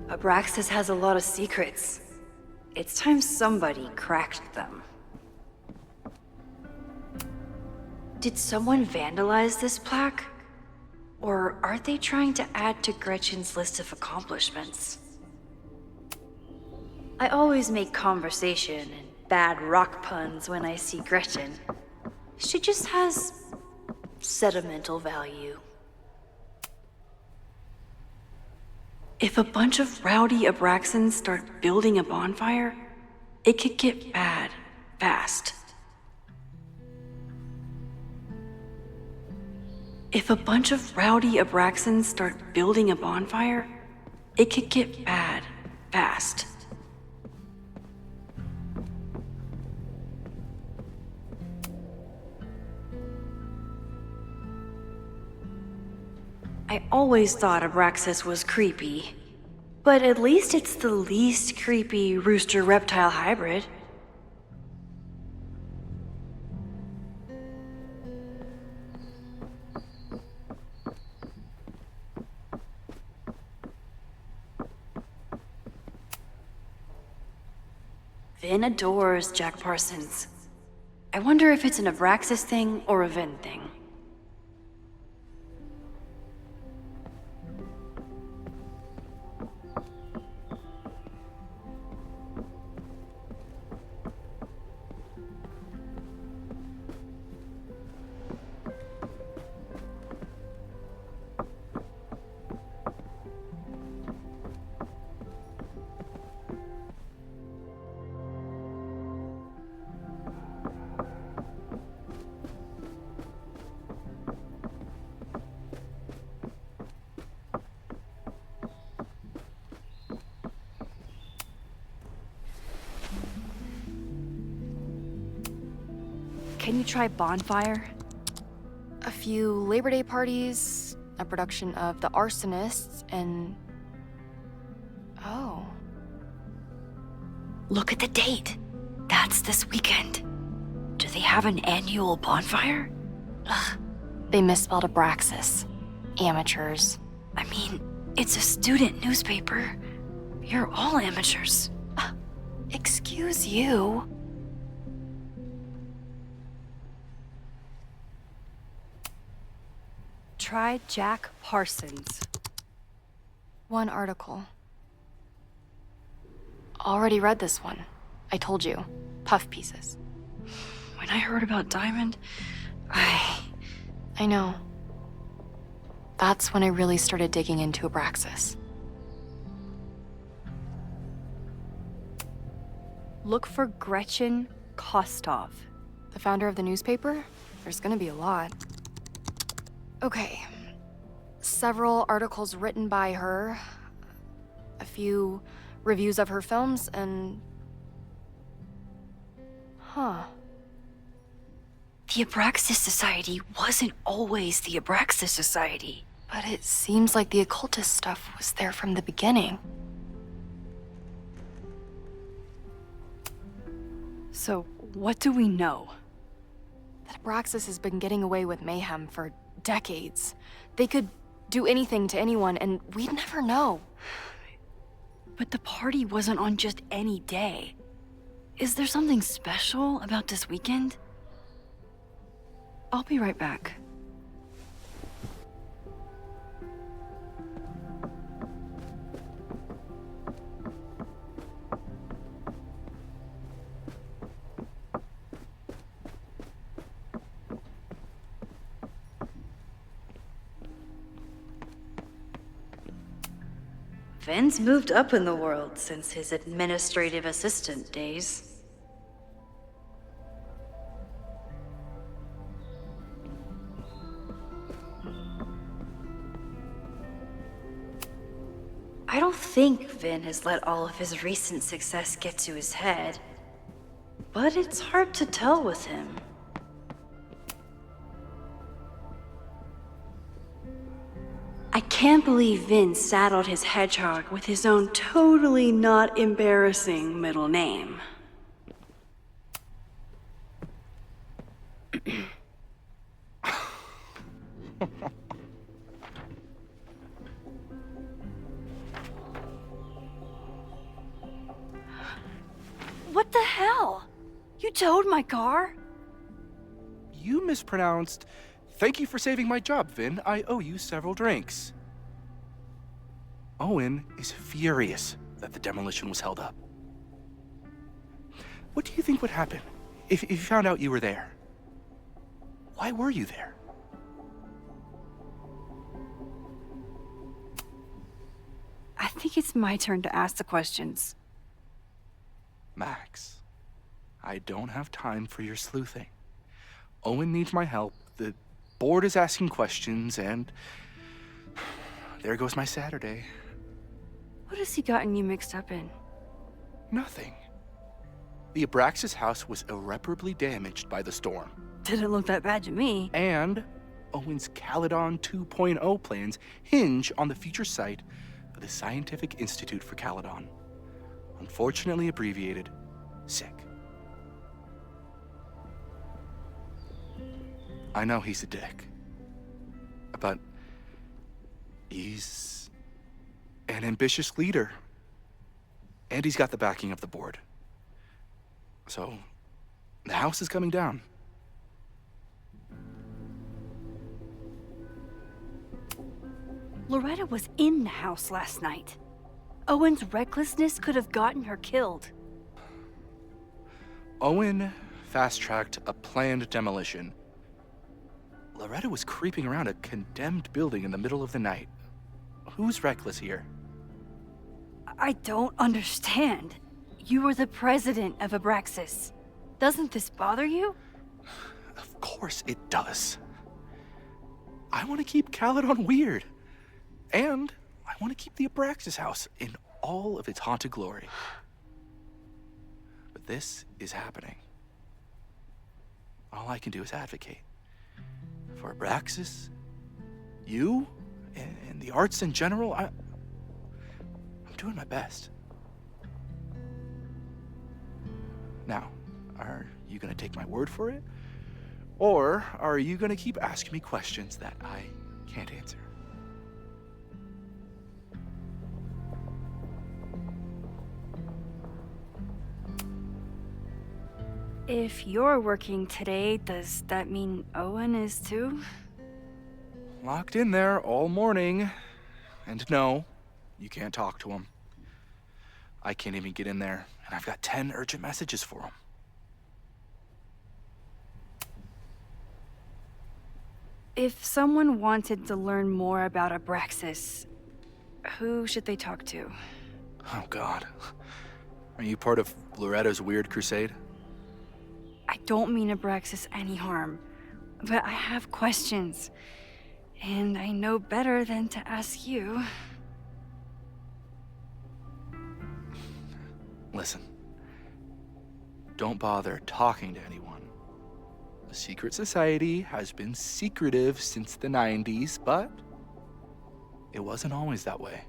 Abraxas has a lot of secrets. It's time somebody cracked them. Did someone vandalize this plaque? Or are they trying to add to Gretchen's list of accomplishments? I always make conversation and bad rock puns when I see Gretchen. She just has sentimental value. If a bunch of rowdy Abraxans start building a bonfire, it could get bad fast. If a bunch of rowdy Abraxans start building a bonfire, it could get bad fast. I always thought Abraxas was creepy, but at least it's the least creepy rooster-reptile hybrid. Vin adores Jack Parsons. I wonder if it's an Abraxas thing or a Vin thing. Can you try Bonfire? A few Labor Day parties, a production of The Arsonists, and... Oh. Look at the date. That's this weekend. Do they have an annual bonfire? Ugh. They misspelled Abraxas. Amateurs. I mean, it's a student newspaper. You're all amateurs. Excuse you. Try Jack Parsons. One article. Already read this one. I told you. Puff pieces. When I heard about Diamond, I know. That's when I really started digging into Abraxas. Look for Gretchen Kostov. The founder of the newspaper? There's gonna be a lot. Okay. Several articles written by her, a few reviews of her films, and... Huh. The Abraxas Society wasn't always the Abraxas Society. But it seems like the occultist stuff was there from the beginning. So, what do we know? That Abraxas has been getting away with mayhem for decades. They could do anything to anyone, and we'd never know. But the party wasn't on just any day. Is there something special about this weekend? I'll be right back. Vin's moved up in the world since his administrative assistant days. I don't think Vin has let all of his recent success get to his head. But it's hard to tell with him. I can't believe Vin saddled his hedgehog with his own totally not embarrassing middle name. What the hell? You towed my car? You mispronounced. Thank you for saving my job, Vin. I owe you several drinks. Owen is furious that the demolition was held up. What do you think would happen if he found out you were there? Why were you there? I think it's my turn to ask the questions. Max, I don't have time for your sleuthing. Owen needs my help. The board is asking questions, and there goes my Saturday. What has he gotten you mixed up in? Nothing. The Abraxas house was irreparably damaged by the storm. Didn't look that bad to me. And Owen's Caledon 2.0 plans hinge on the future site of the Scientific Institute for Caledon. Unfortunately abbreviated, SICK. I know he's a dick, but he's an ambitious leader, and he's got the backing of the board. So, the house is coming down. Loretta was in the house last night. Owen's recklessness could have gotten her killed. Owen fast-tracked a planned demolition. Loretta was creeping around a condemned building in the middle of the night. Who's reckless here? I don't understand. You were the president of Abraxas. Doesn't this bother you? Of course it does. I want to keep Caledon weird. And I want to keep the Abraxas house in all of its haunted glory. But this is happening. All I can do is advocate. For Abraxas, you, and the arts in general, I'm doing my best. Now, are you gonna take my word for it? Or are you gonna keep asking me questions that I can't answer? If you're working today, does that mean Owen is too? Locked in there all morning. And no, you can't talk to him. I can't even get in there, and I've got 10 urgent messages for him. If someone wanted to learn more about Abraxas, who should they talk to? Oh, God. Are you part of Loretta's weird crusade? I don't mean Abraxas any harm, but I have questions, and I know better than to ask you. Listen, don't bother talking to anyone. The secret society has been secretive since the 90s, but it wasn't always that way.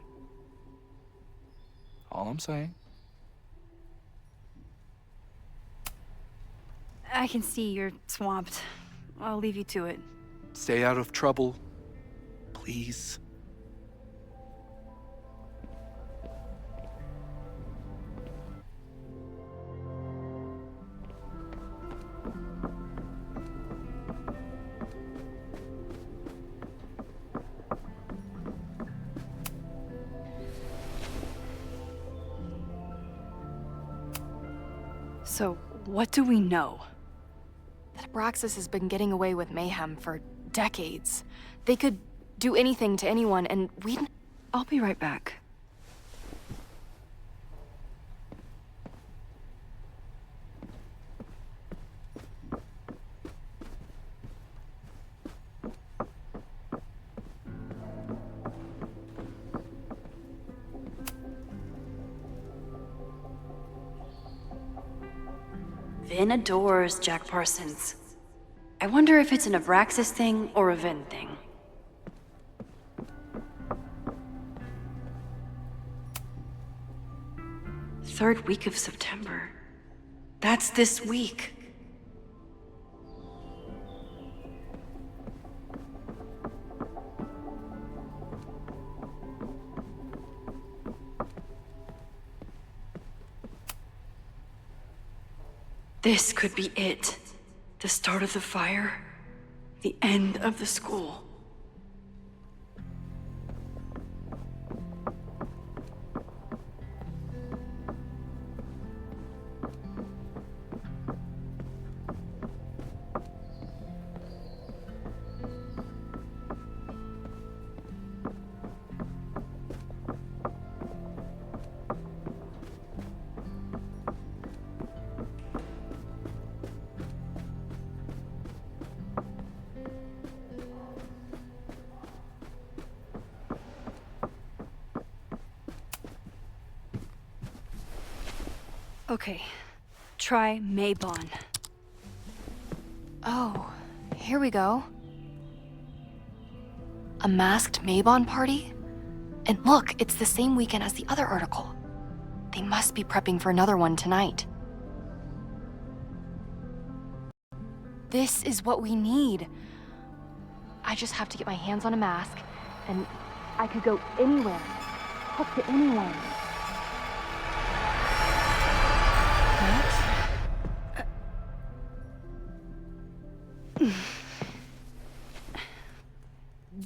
All I'm saying. I can see you're swamped. I'll leave you to it. Stay out of trouble, please. So, what do we know? That Abraxas has been getting away with mayhem for decades. They could do anything to anyone, and we'd... I'll be right back. Vin adores Jack Parsons. I wonder if it's an Abraxas thing or a Vin thing. Third week of September. That's this week. This could be it. The start of the fire. The end of the school. Okay, try Maybon. Oh, here we go. A masked Maybon party? And look, it's the same weekend as the other article. They must be prepping for another one tonight. This is what we need. I just have to get my hands on a mask, and I could go anywhere, talk to anyone.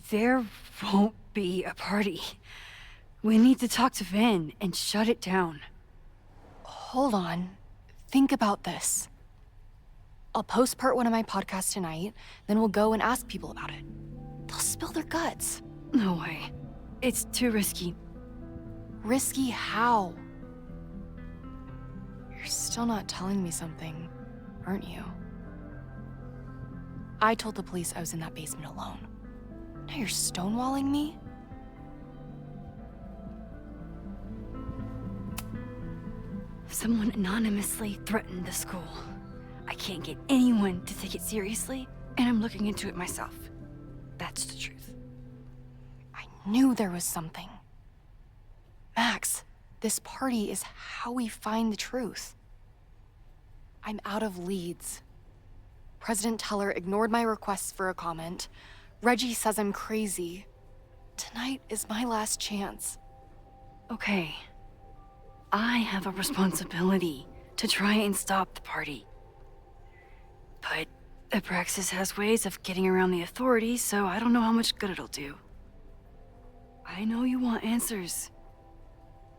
There won't be a party. We need to talk to Vin and shut it down. Hold on. Think about this. I'll postpart one of my podcasts tonight, then we'll go and ask people about it. They'll spill their guts. No way. It's too risky. Risky how? You're still not telling me something, aren't you? I told the police I was in that basement alone. Now you're stonewalling me? Someone anonymously threatened the school. I can't get anyone to take it seriously, and I'm looking into it myself. That's the truth. I knew there was something. Max, this party is how we find the truth. I'm out of leads. President Teller ignored my requests for a comment. Reggie says I'm crazy. Tonight is my last chance. Okay. I have a responsibility to try and stop the party. But Abraxas has ways of getting around the authorities, so I don't know how much good it'll do. I know you want answers.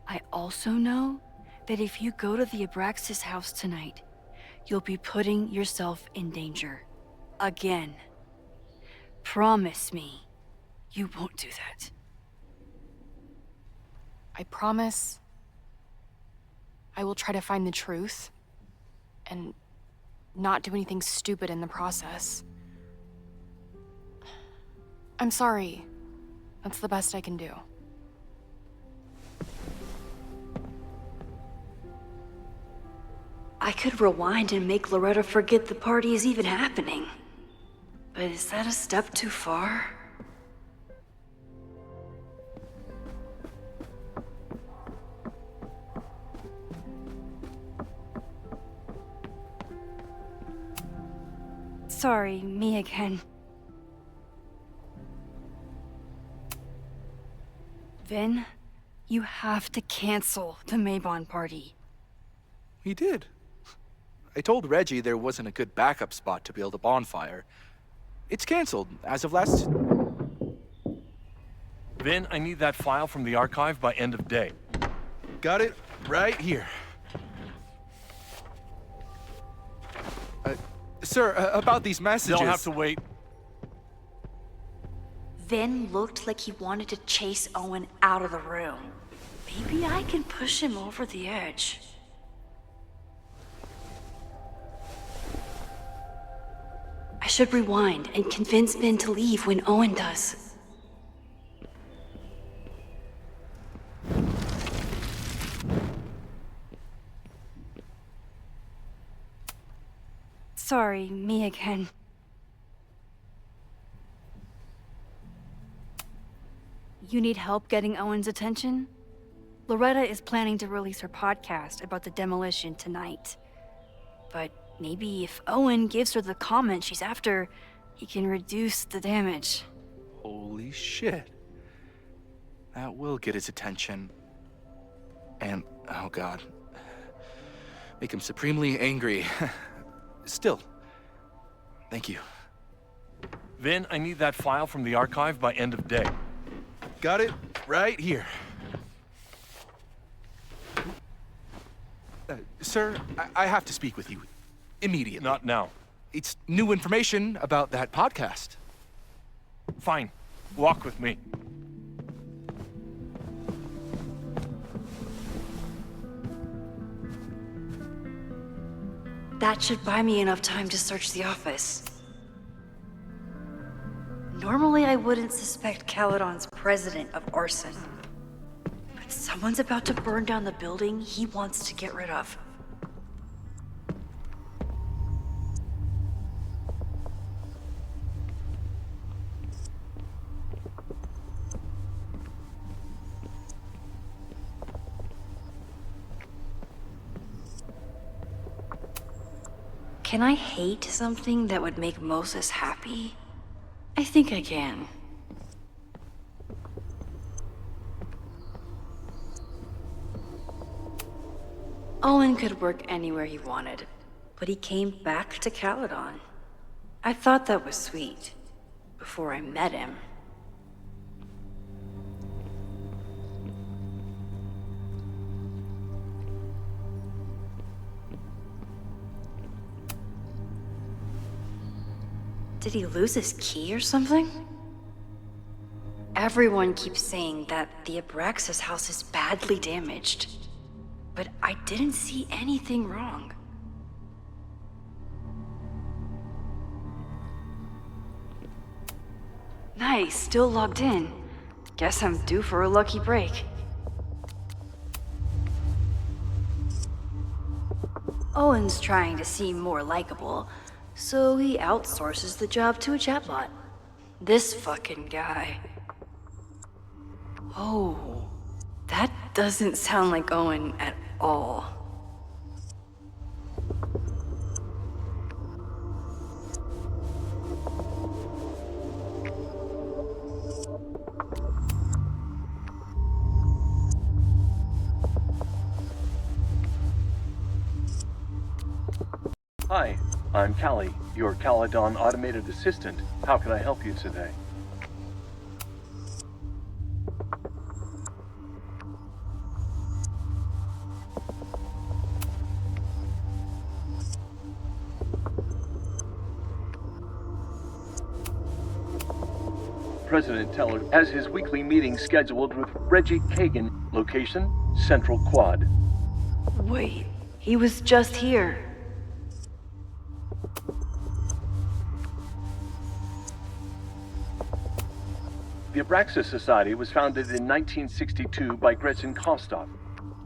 I also know that if you go to the Abraxas house tonight, you'll be putting yourself in danger. Again. Promise me you won't do that. I promise I will try to find the truth and not do anything stupid in the process. I'm sorry. That's the best I can do. I could rewind and make Loretta forget the party is even happening. But is that a step too far? Sorry, me again. Vin, you have to cancel the Maybon party. He did. I told Reggie there wasn't a good backup spot to build a bonfire. It's canceled as of last... Vin, I need that file from the archive by end of day. Got it right here. Sir, about these messages... They'll have to wait. Vin looked like he wanted to chase Owen out of the room. Maybe I can push him over the edge. I should rewind and convince Vin to leave when Owen does. Sorry, me again. You need help getting Owen's attention? Loretta is planning to release her podcast about the demolition tonight. But maybe if Owen gives her the comment she's after, he can reduce the damage. Holy shit. That will get his attention. And, oh god, make him supremely angry. Still, thank you. Vin, I need that file from the archive by end of day. Got it right here. Sir, I have to speak with you immediately. Not now. It's new information about that podcast. Fine. Walk with me. That should buy me enough time to search the office. Normally, I wouldn't suspect Caledon's president of arson. But someone's about to burn down the building he wants to get rid of. Can I hate something that would make Moses happy? I think I can. Owen could work anywhere he wanted, but he came back to Caledon. I thought that was sweet, before I met him. Did he lose his key or something? Everyone keeps saying that the Abraxas house is badly damaged, but I didn't see anything wrong. Nice, still logged in. Guess I'm due for a lucky break. Owen's trying to seem more likable, so he outsources the job to a chatbot. This fucking guy. Oh, that doesn't sound like Owen at all. Hi, I'm Callie, your Caledon automated assistant. How can I help you today? President Teller has his weekly meeting scheduled with Reggie Kagan, location Central Quad. Wait, he was just here. The Abraxas Society was founded in 1962 by Gretchen Kostov.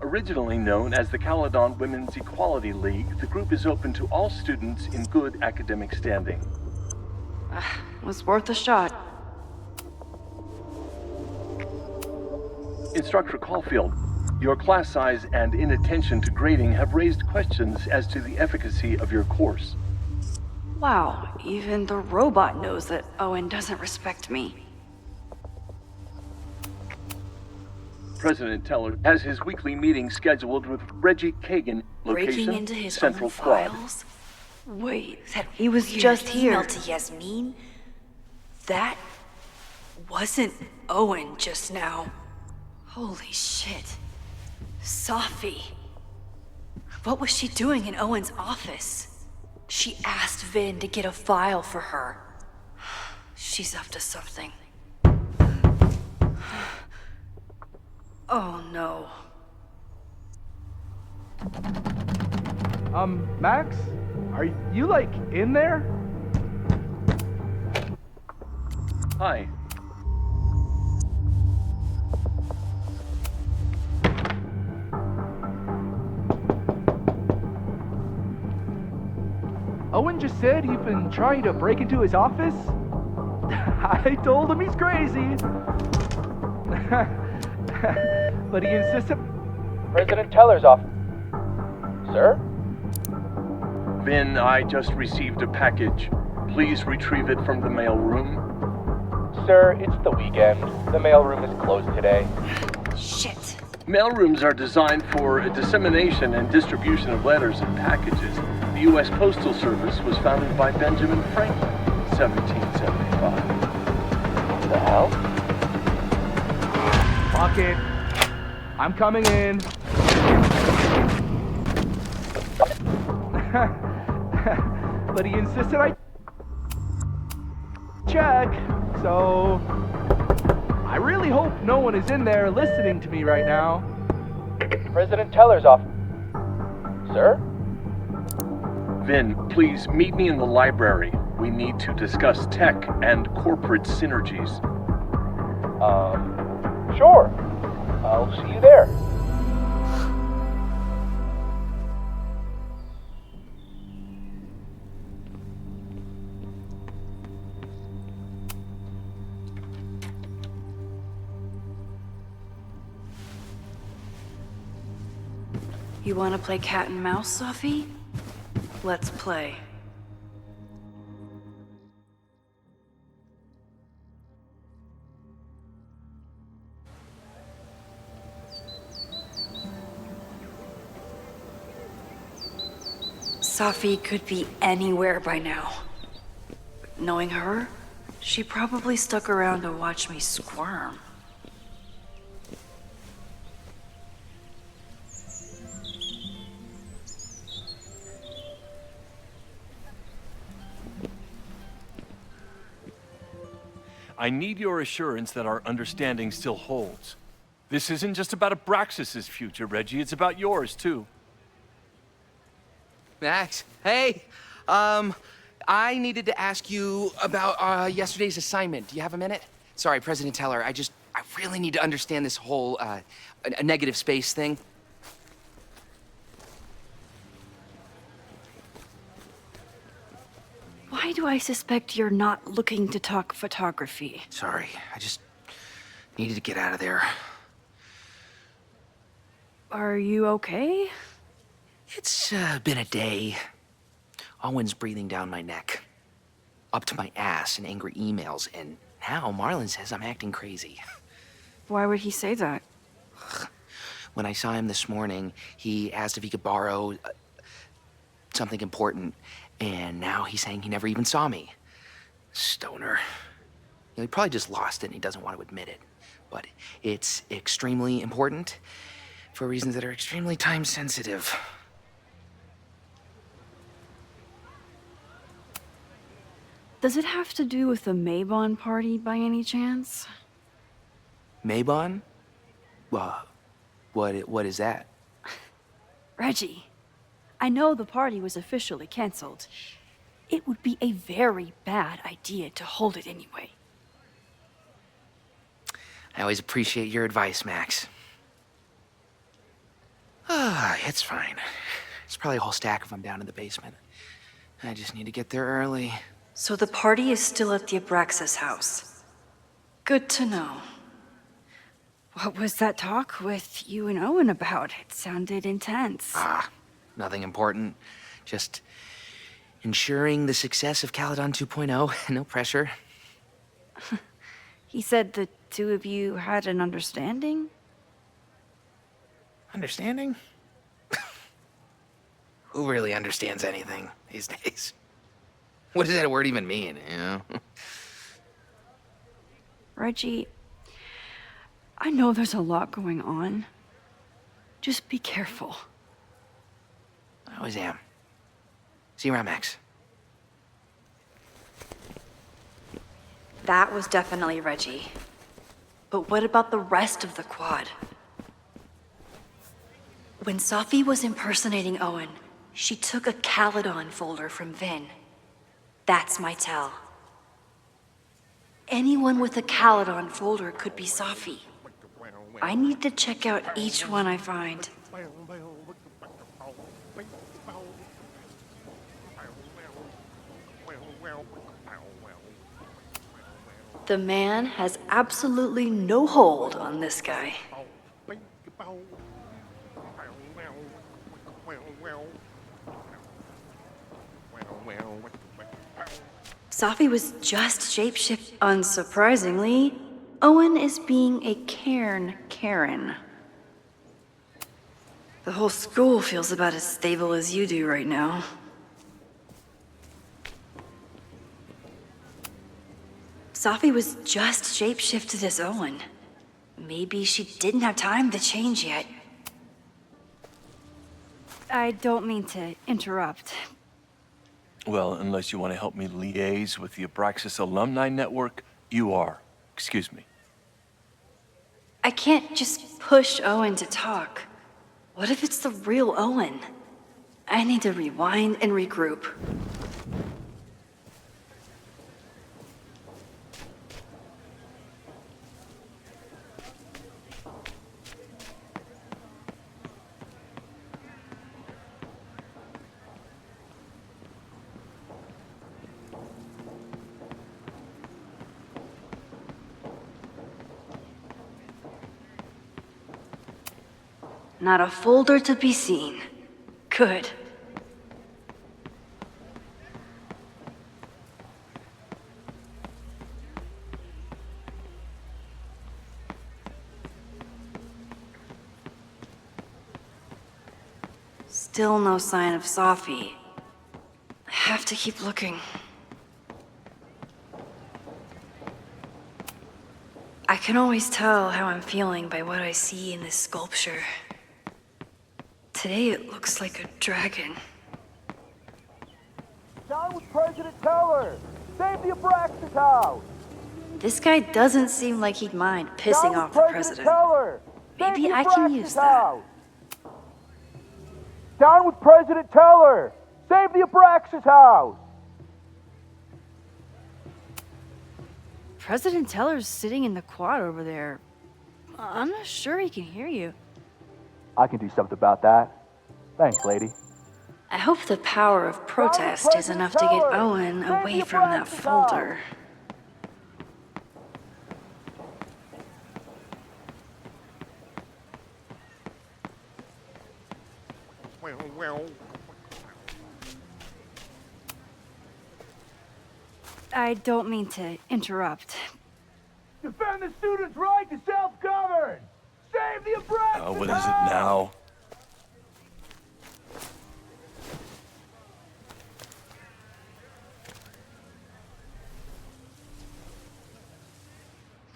Originally known as the Caledon Women's Equality League, the group is open to all students in good academic standing. Was worth a shot. Instructor Caulfield, your class size and inattention to grading have raised questions as to the efficacy of your course. Wow, even the robot knows that Owen doesn't respect me. President Teller has his weekly meeting scheduled with Reggie Kagan, location Breaking into his Central own Quad. files? Wait, he was just here. Email to Yasmin? That wasn't Owen just now. Holy shit. Safi. What was she doing in Owen's office? She asked Vin to get a file for her. She's up to something. Oh no. Max? Are you, like, in there? Hi. Owen just said you've been trying to break into his office? I told him he's crazy. But he insisted. President Teller's office. Sir? Vin, I just received a package. Please retrieve it from the mailroom. Sir, it's the weekend. The mailroom is closed today. Shit. Mailrooms are designed for dissemination and distribution of letters and packages. The U.S. Postal Service was founded by Benjamin Franklin, 1775. What the hell? Fuck it. I'm coming in. But he insisted I check, so I really hope no one is in there listening to me right now. President Teller's office. Sir? Vin, please meet me in the library. We need to discuss tech and corporate synergies. Sure. I'll see you there. You want to play cat and mouse, Sophie? Let's play. Sophie could be anywhere by now. Knowing her, she probably stuck around to watch me squirm. I need your assurance that our understanding still holds. This isn't just about Abraxas's future, Reggie. It's about yours, too. Max, hey. I needed to ask you about yesterday's assignment. Do you have a minute? Sorry, President Teller, I really need to understand this whole a negative space thing. Why do I suspect you're not looking to talk photography? Sorry, I just needed to get out of there. Are you okay? It's been a day. Owen's breathing down my neck, up to my ass in angry emails, and now Marlon says I'm acting crazy. Why would he say that? When I saw him this morning, he asked if he could borrow something important, and now he's saying he never even saw me. Stoner. He probably just lost it and he doesn't want to admit it. But it's extremely important for reasons that are extremely time sensitive. Does it have to do with the Maybon party by any chance? Maybon? What is that? Reggie, I know the party was officially canceled. It would be a very bad idea to hold it anyway. I always appreciate your advice, Max. It's fine. It's probably a whole stack of them down in the basement. I just need to get there early. So the party is still at the Abraxas house. Good to know. What was that talk with you and Owen about? It sounded intense. Nothing important. Just ensuring the success of Caledon 2.0. No pressure. He said the two of you had an understanding? Understanding? Who really understands anything these days? What does that word even mean, you know? Reggie, I know there's a lot going on. Just be careful. I always am. See you around, Max. That was definitely Reggie. But what about the rest of the quad? When Sophie was impersonating Owen, she took a Caledon folder from Vin. That's my tell. Anyone with a Caledon folder could be Sophie. I need to check out each one I find. The man has absolutely no hold on this guy. Safi was just shapeshift. Unsurprisingly, Owen is being a cairn Karen. The whole school feels about as stable as you do right now. Safi was just shapeshifted as Owen. Maybe she didn't have time to change yet. I don't mean to interrupt. Well, unless you want to help me liaise with the Abraxas Alumni Network, you are. Excuse me. I can't just push Owen to talk. What if it's the real Owen? I need to rewind and regroup. Not a folder to be seen. Good. Still no sign of Safi. I have to keep looking. I can always tell how I'm feeling by what I see in this sculpture. Today it looks like a dragon. Down with President Teller! Save the Abraxas house! This guy doesn't seem like he'd mind pissing off the president. Teller! Maybe I can use that. Down with President Teller! Save the Abraxas house! President Teller's sitting in the quad over there. I'm not sure he can hear you. I can do something about that. Thanks, lady. I hope the power of protest is enough to get Owen away from that folder. I don't mean to interrupt. Defend the students' right to self-govern! Save the Abraxas What is it now?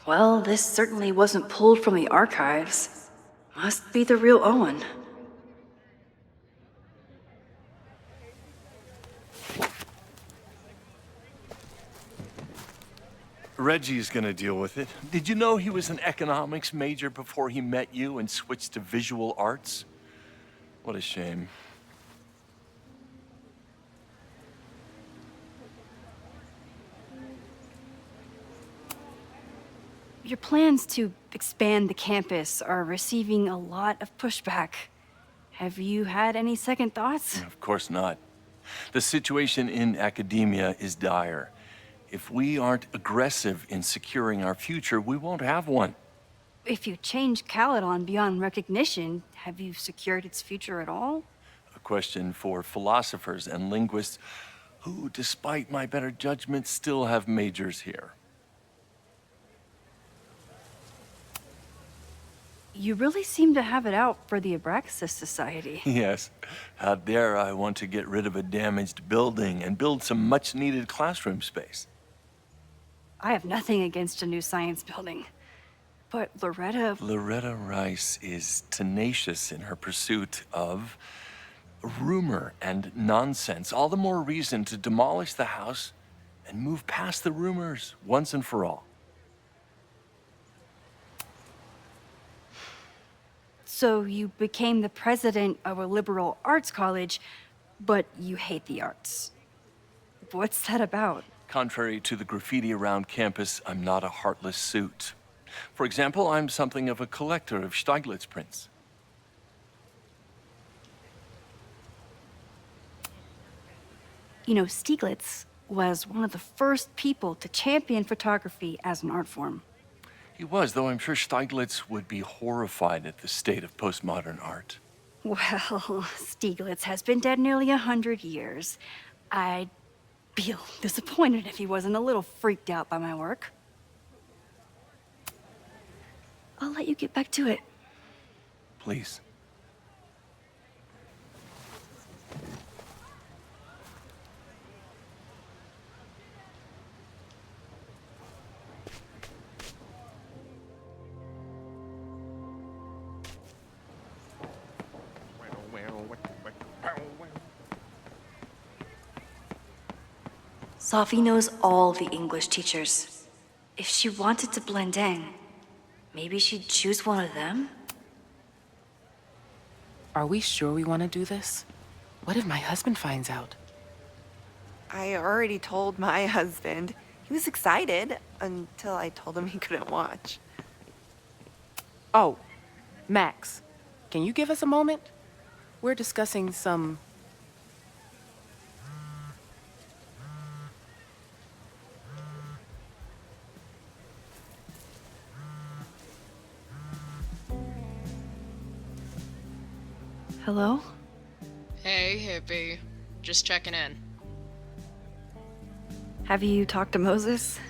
Well, this certainly wasn't pulled from the archives. Must be the real Owen. Reggie's gonna deal with it. Did you know he was an economics major before he met you and switched to visual arts? What a shame. Your plans to expand the campus are receiving a lot of pushback. Have you had any second thoughts? Of course not. The situation in academia is dire. If we aren't aggressive in securing our future, we won't have one. If you change Caledon beyond recognition, have you secured its future at all? A question for philosophers and linguists who, despite my better judgment, still have majors here. You really seem to have it out for the Abraxas Society. Yes. How dare I want to get rid of a damaged building and build some much-needed classroom space. I have nothing against a new science building. But Loretta Rice is tenacious in her pursuit of rumor and nonsense. All the more reason to demolish the house and move past the rumors once and for all. So you became the president of a liberal arts college, but you hate the arts. What's that about? Contrary to the graffiti around campus, I'm not a heartless suit. For example, I'm something of a collector of Stieglitz prints. You know, Stieglitz was one of the first people to champion photography as an art form. He was, though I'm sure Stieglitz would be horrified at the state of postmodern art. Well, Stieglitz has been dead nearly 100 years. I'd feel disappointed if he wasn't a little freaked out by my work. I'll let you get back to it. Please. Sophie knows all the English teachers. If she wanted to blend in, maybe she'd choose one of them? Are we sure we want to do this? What if my husband finds out? I already told my husband. He was excited until I told him he couldn't watch. Oh, Max, can you give us a moment? We're discussing some... Hello? Hey, hippie. Just checking in. Have you talked to Moses?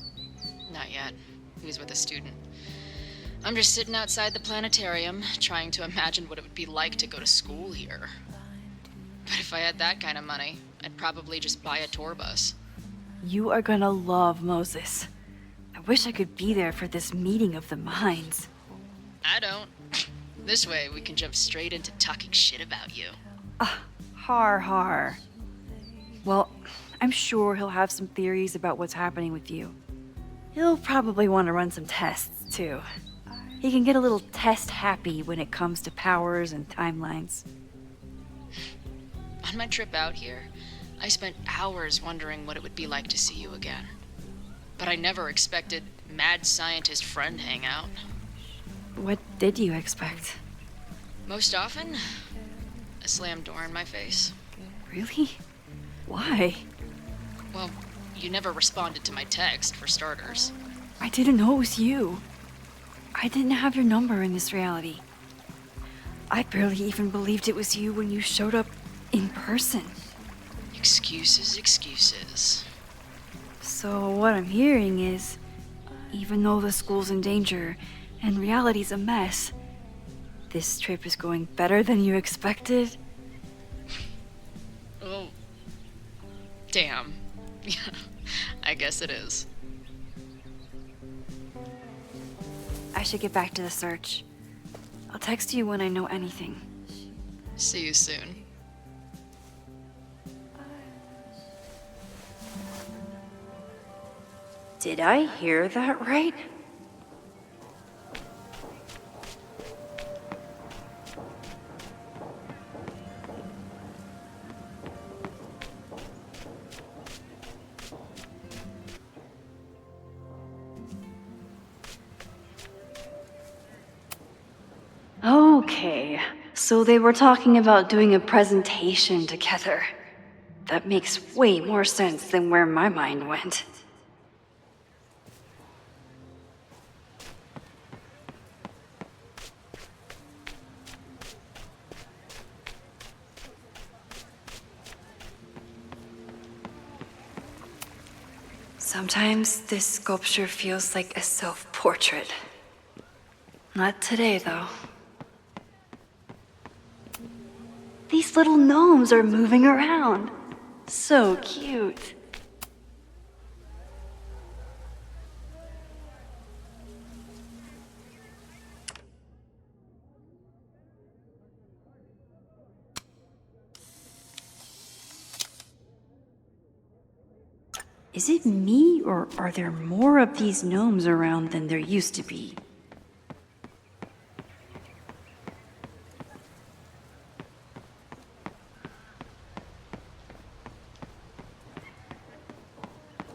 Not yet. He was with a student. I'm just sitting outside the planetarium, trying to imagine what it would be like to go to school here. But if I had that kind of money, I'd probably just buy a tour bus. You are gonna love Moses. I wish I could be there for this meeting of the minds. I don't. This way, we can jump straight into talking shit about you. Har. Well, I'm sure he'll have some theories about what's happening with you. He'll probably want to run some tests, too. He can get a little test happy when it comes to powers and timelines. On my trip out here, I spent hours wondering what it would be like to see you again. But I never expected mad scientist friend hangout. What did you expect? Most often, a slammed door in my face. Really? Why? Well, you never responded to my text, for starters. I didn't know it was you. I didn't have your number in this reality. I barely even believed it was you when you showed up in person. Excuses. So what I'm hearing is, even though the school's in danger and reality's a mess, this trip is going better than you expected? Oh. Damn. Yeah, I guess it is. I should get back to the search. I'll text you when I know anything. See you soon. Did I hear that right? Okay, so they were talking about doing a presentation together. That makes way more sense than where my mind went. Sometimes this sculpture feels like a self-portrait. Not today, though. These little gnomes are moving around. So cute. Is it me, or are there more of these gnomes around than there used to be?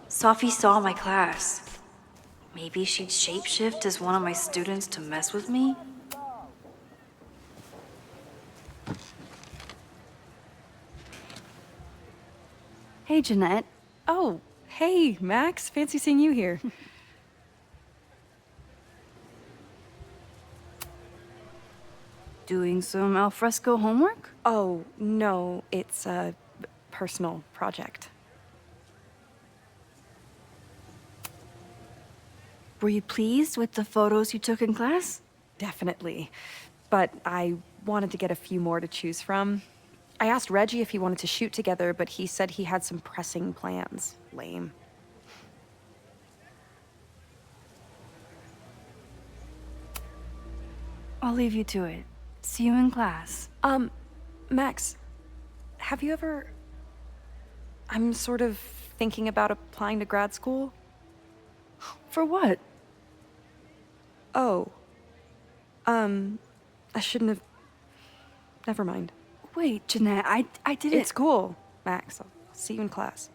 Sophie saw my class. Maybe she'd shapeshift as one of my students to mess with me? Hey, Jeanette. Oh, hey, Max. Fancy seeing you here. Doing some alfresco homework? Oh, no, it's a personal project. Were you pleased with the photos you took in class? Definitely. But I wanted to get a few more to choose from. I asked Reggie if he wanted to shoot together, but he said he had some pressing plans. Lame. I'll leave you to it. See you in class. Max, have you ever... I'm sort of thinking about applying to grad school. For what? Oh. I shouldn't have... Never mind. Wait, Jeanette, I didn't... It's cool, Max. I'll see you in class.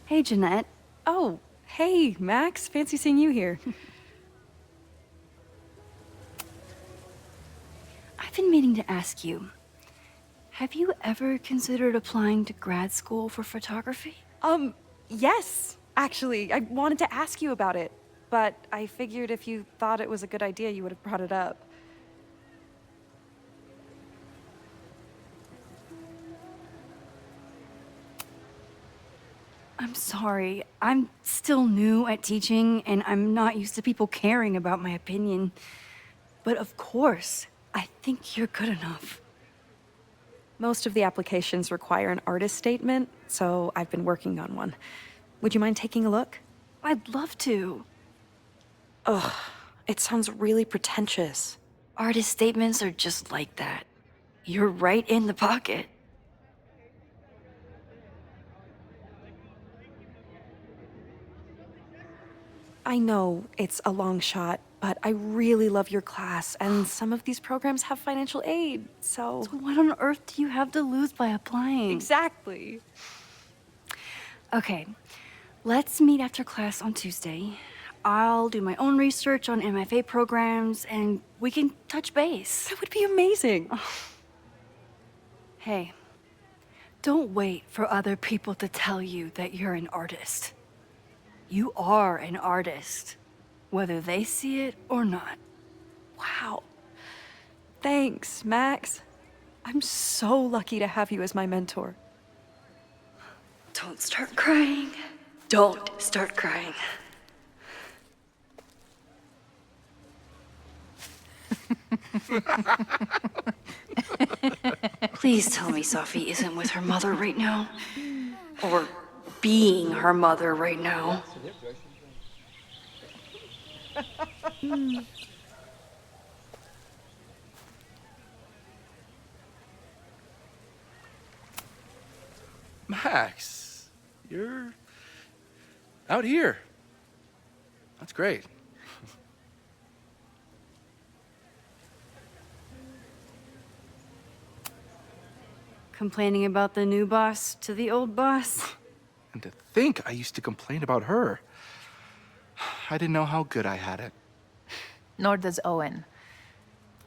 Hey, Jeanette. Oh, hey, Max. Fancy seeing you here. I've been meaning to ask you, have you ever considered applying to grad school for photography? Yes. Actually, I wanted to ask you about it, but I figured if you thought it was a good idea, you would have brought it up. I'm sorry. I'm still new at teaching, and I'm not used to people caring about my opinion. But of course, I think you're good enough. Most of the applications require an artist statement, so I've been working on one. Would you mind taking a look? I'd love to. Ugh, it sounds really pretentious. Artist statements are just like that. You're right in the pocket. I know it's a long shot, but I really love your class, and some of these programs have financial aid, so... So what on earth do you have to lose by applying? Exactly. Okay, let's meet after class on Tuesday. I'll do my own research on MFA programs, and we can touch base. That would be amazing. Hey, don't wait for other people to tell you that you're an artist. You are an artist, whether they see it or not. Wow. Thanks, Max. I'm so lucky to have you as my mentor. Don't start crying. Don't start crying. Please tell me Safi isn't with her mother right now. Or being her mother right now. Max, you're out here. That's great. Complaining about the new boss to the old boss? And to think I used to complain about her. I didn't know how good I had it. Nor does Owen.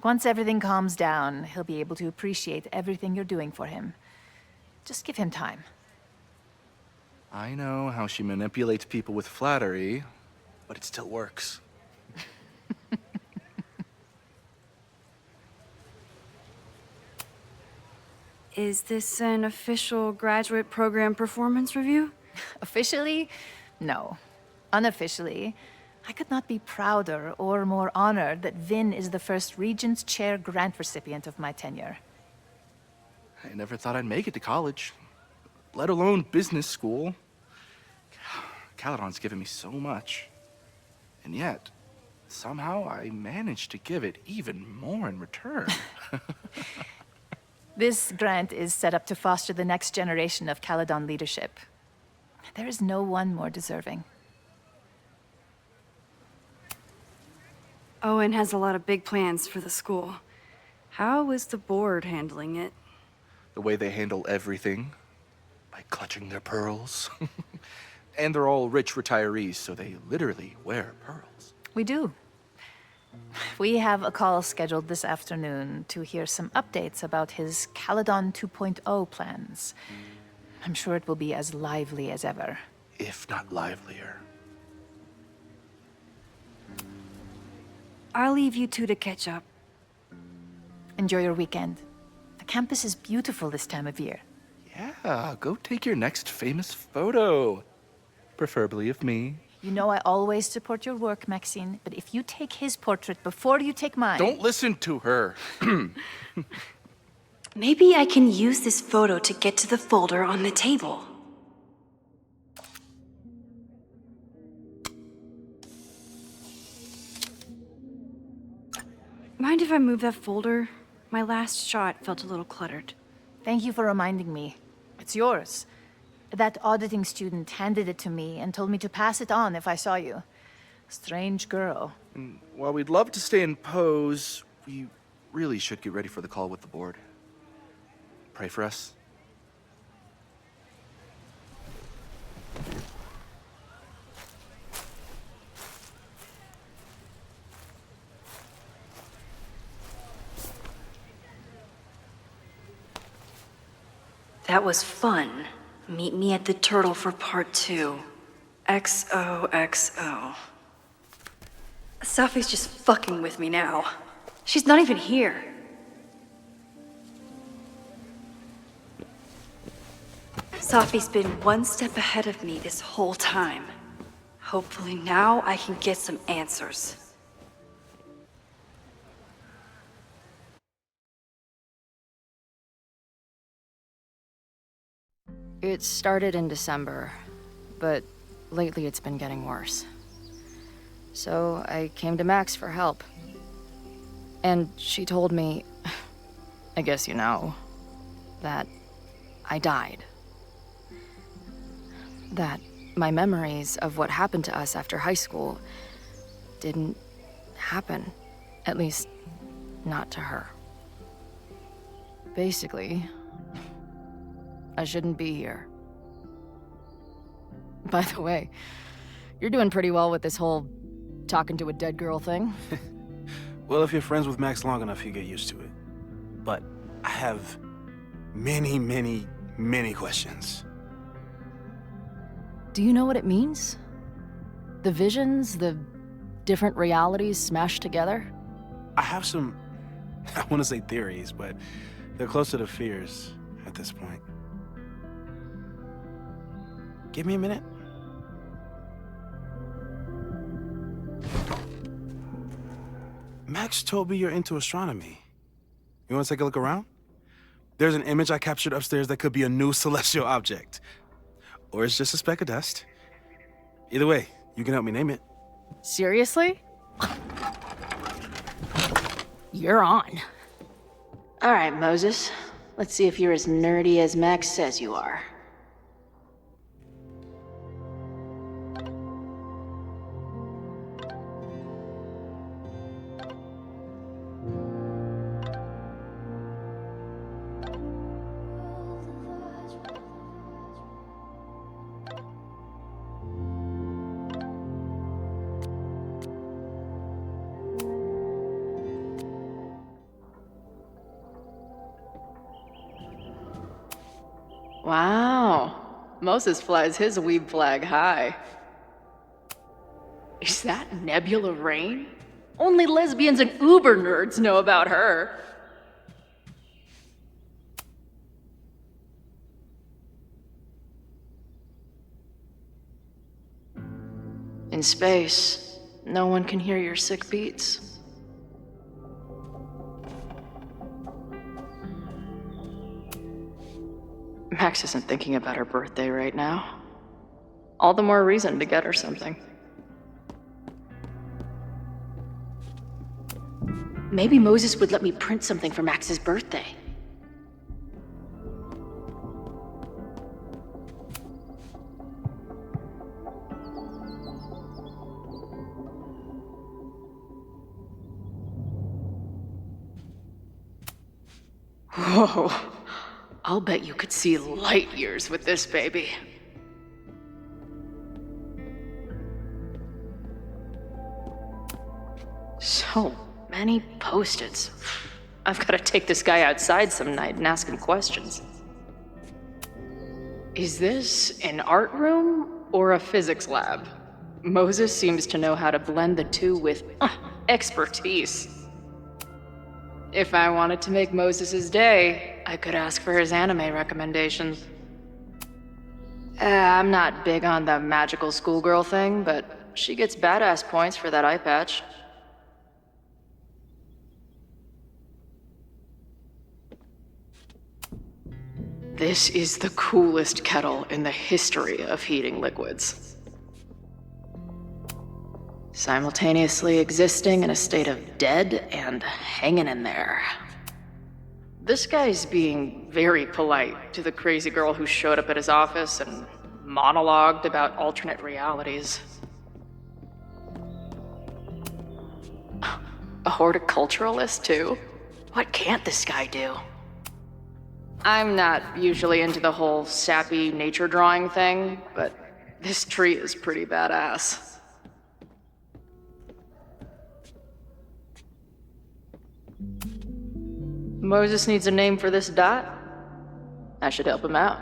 Once everything calms down, he'll be able to appreciate everything you're doing for him. Just give him time. I know how she manipulates people with flattery, but it still works. Is this an official graduate program performance review? Officially? No. Unofficially, I could not be prouder or more honored that Vin is the first Regents Chair grant recipient of my tenure. I never thought I'd make it to college, let alone business school. Caledon's given me so much. And yet, somehow I managed to give it even more in return. This grant is set up to foster the next generation of Caledon leadership. There is no one more deserving. Owen has a lot of big plans for the school. How is the board handling it? The way they handle everything, by clutching their pearls. And they're all rich retirees, so they literally wear pearls. We do. We have a call scheduled this afternoon to hear some updates about his Caledon 2.0 plans. I'm sure it will be as lively as ever. If not livelier. I'll leave you two to catch up. Enjoy your weekend. The campus is beautiful this time of year. Yeah, go take your next famous photo. Preferably of me. You know I always support your work, Maxine, but if you take his portrait before you take mine... Don't listen to her. Maybe I can use this photo to get to the folder on the table. Mind if I move that folder? My last shot felt a little cluttered. Thank you for reminding me. It's yours. That auditing student handed it to me and told me to pass it on if I saw you. Strange girl. While we'd love to stay in pose, we really should get ready for the call with the board. Pray for us. That was fun. Meet me at the Turtle for part 2. XOXO. Safi's just fucking with me now. She's not even here. Safi's been one step ahead of me this whole time. Hopefully now I can get some answers. It started in December, but lately it's been getting worse. So I came to Max for help. And she told me, I guess you know, that I died. That my memories of what happened to us after high school didn't happen. At least, not to her. Basically, I shouldn't be here. By the way, you're doing pretty well with this whole talking to a dead girl thing. Well, if you're friends with Max long enough, you get used to it. But I have many, many, many questions. Do you know what it means? The visions, the different realities smashed together? I have some, I want to say theories, but they're closer to fears at this point. Give me a minute. Max told me you're into astronomy. You want to take a look around? There's an image I captured upstairs that could be a new celestial object. Or it's just a speck of dust. Either way, you can help me name it. Seriously? You're on. All right, Moses. Let's see if you're as nerdy as Max says you are. Wow. Moses flies his weeb flag high. Is that Nebula Rain? Only lesbians and uber nerds know about her. In space, no one can hear your sick beats. Max isn't thinking about her birthday right now. All the more reason to get her something. Maybe Moses would let me print something for Max's birthday. Whoa. I'll bet you could see light years with this baby. So many Post-its. I've got to take this guy outside some night and ask him questions. Is this an art room or a physics lab? Moses seems to know how to blend the two with expertise. If I wanted to make Moses' day, I could ask for his anime recommendations. I'm not big on the magical schoolgirl thing, but she gets badass points for that eye patch. This is the coolest kettle in the history of heating liquids. Simultaneously existing in a state of dead and hanging in there. This guy's being very polite to the crazy girl who showed up at his office and monologued about alternate realities. A horticulturalist, too? What can't this guy do? I'm not usually into the whole sappy nature drawing thing, but this tree is pretty badass. Moses needs a name for this dot. I should help him out.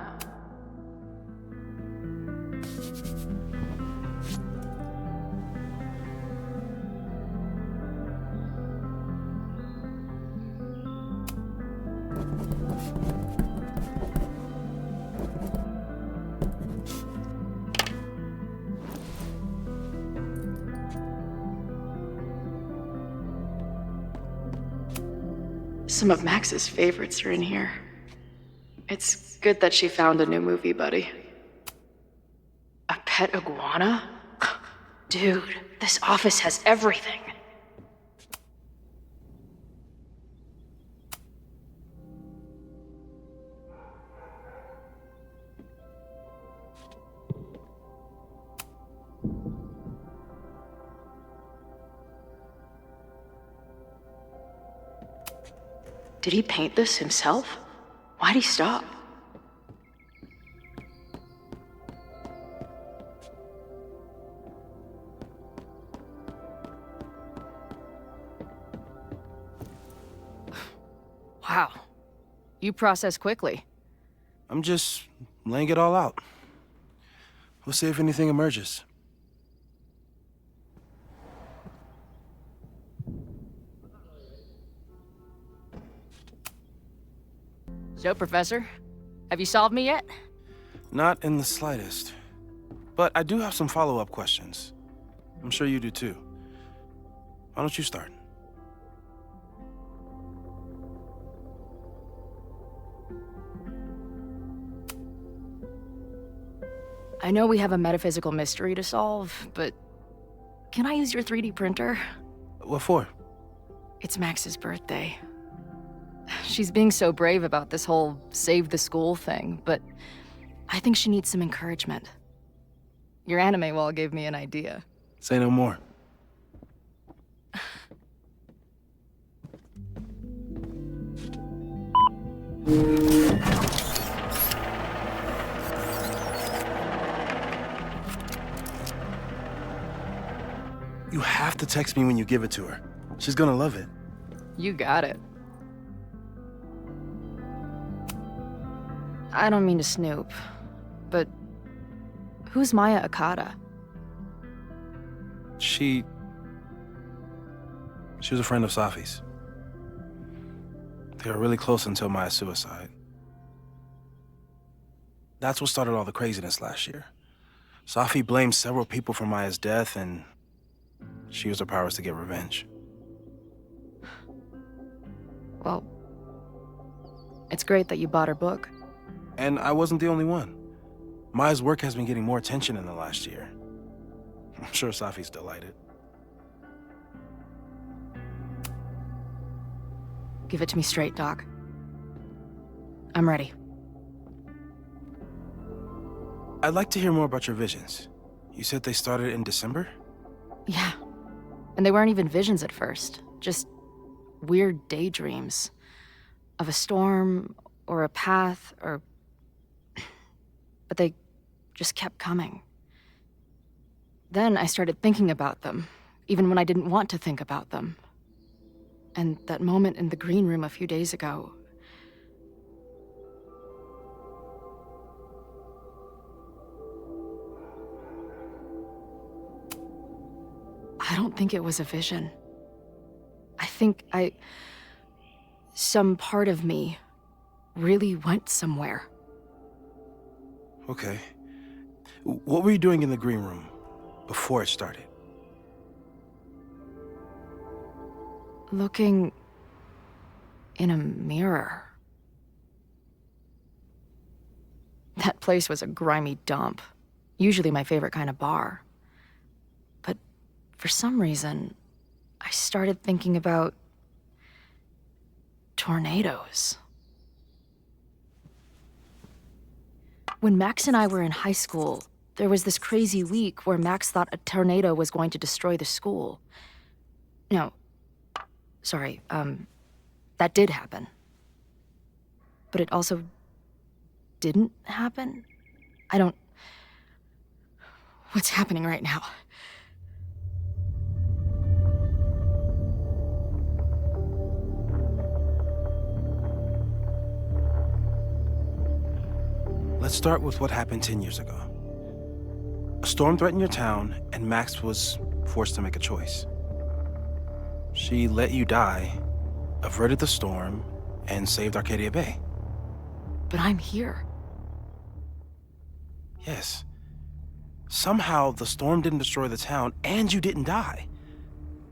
Some of Max's favorites are in here. It's good that she found a new movie buddy. A pet iguana? Dude, this office has everything. Did he paint this himself? Why'd he stop? Wow. You process quickly. I'm just laying it all out. We'll see if anything emerges. So, Professor, have you solved me yet? Not in the slightest. But I do have some follow-up questions. I'm sure you do too. Why don't you start? I know we have a metaphysical mystery to solve, but can I use your 3D printer? What for? It's Max's birthday. She's being so brave about this whole save the school thing, but I think she needs some encouragement. Your anime wall gave me an idea. Say no more. You have to text me when you give it to her. She's gonna love it. You got it. I don't mean to snoop, but who's Maya Akata? She was a friend of Safi's. They were really close until Maya's suicide. That's what started all the craziness last year. Safi blamed several people for Maya's death, and she used her powers to get revenge. Well, it's great that you bought her book. And I wasn't the only one. Maya's work has been getting more attention in the last year. I'm sure Safi's delighted. Give it to me straight, Doc. I'm ready. I'd like to hear more about your visions. You said they started in December? Yeah. And they weren't even visions at first. Just weird daydreams. Of a storm, or a path, or... But they just kept coming. Then I started thinking about them, even when I didn't want to think about them. And that moment in the green room a few days ago... I don't think it was a vision. I think some part of me really went somewhere. Okay. What were you doing in the green room before it started? Looking in a mirror. That place was a grimy dump. Usually my favorite kind of bar. But for some reason, I started thinking about tornadoes. When Max and I were in high school, there was this crazy week where Max thought a tornado was going to destroy the school. No, sorry, that did happen. But it also didn't happen? What's happening right now? Let's start with what happened 10 years ago. A storm threatened your town, and Max was forced to make a choice. She let you die, averted the storm, and saved Arcadia Bay. But I'm here. Yes. Somehow, the storm didn't destroy the town, and you didn't die.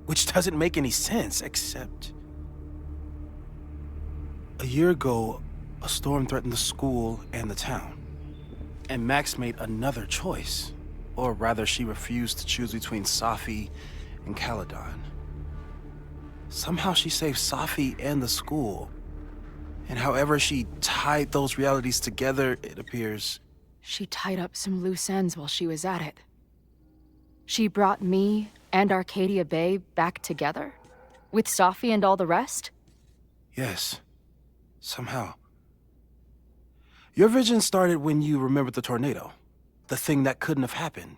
Which doesn't make any sense, except... A year ago, a storm threatened the school and the town. And Max made another choice. Or rather, she refused to choose between Safi and Caledon. Somehow she saved Safi and the school. And however she tied those realities together, it appears... She tied up some loose ends while she was at it. She brought me and Arcadia Bay back together? With Safi and all the rest? Yes. Somehow. Your vision started when you remembered the tornado. The thing that couldn't have happened,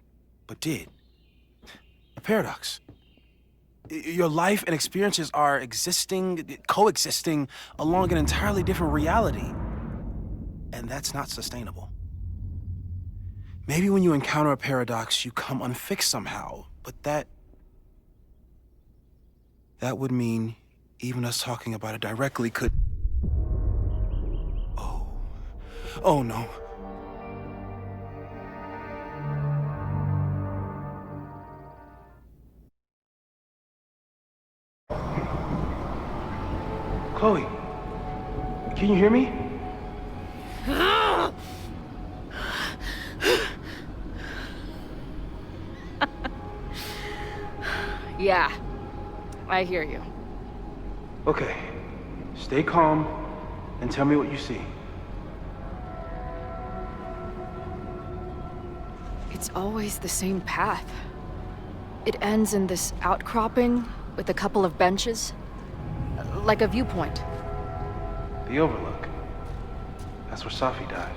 but did. A paradox. Your life and experiences are coexisting along an entirely different reality. And that's not sustainable. Maybe when you encounter a paradox, you come unfixed somehow, but that would mean even us talking about it directly could... Oh no. Chloe, can you hear me? Yeah, I hear you. Okay, stay calm and tell me what you see. It's always the same path. It ends in this outcropping with a couple of benches. Like a viewpoint. The Overlook. That's where Safi died.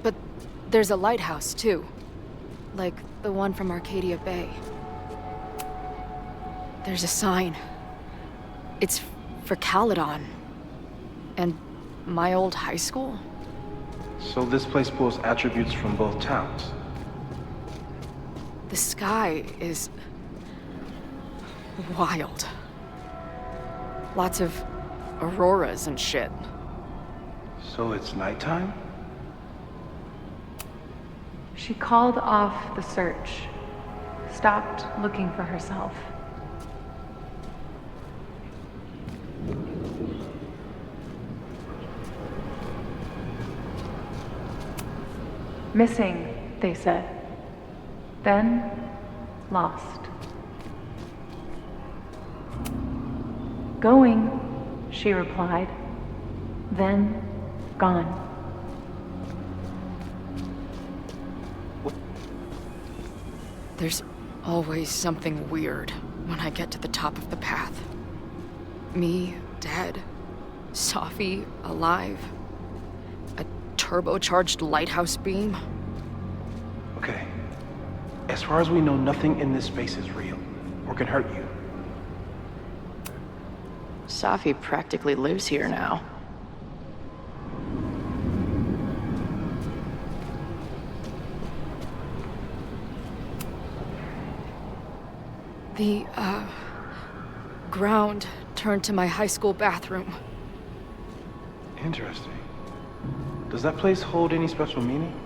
But there's a lighthouse, too. Like the one from Arcadia Bay. There's a sign. It's for Caledon. And my old high school? So this place pulls attributes from both towns. The sky is... wild. Lots of auroras and shit. So it's nighttime? She called off the search, stopped looking for herself. Missing, they said. Then, lost. Going, she replied. Then, gone. There's always something weird when I get to the top of the path. Me, dead. Safi, alive. A turbocharged lighthouse beam. Okay. As far as we know, nothing in this space is real or can hurt you. Safi practically lives here now. The, ground turned to my high school bathroom. Interesting. Does that place hold any special meaning?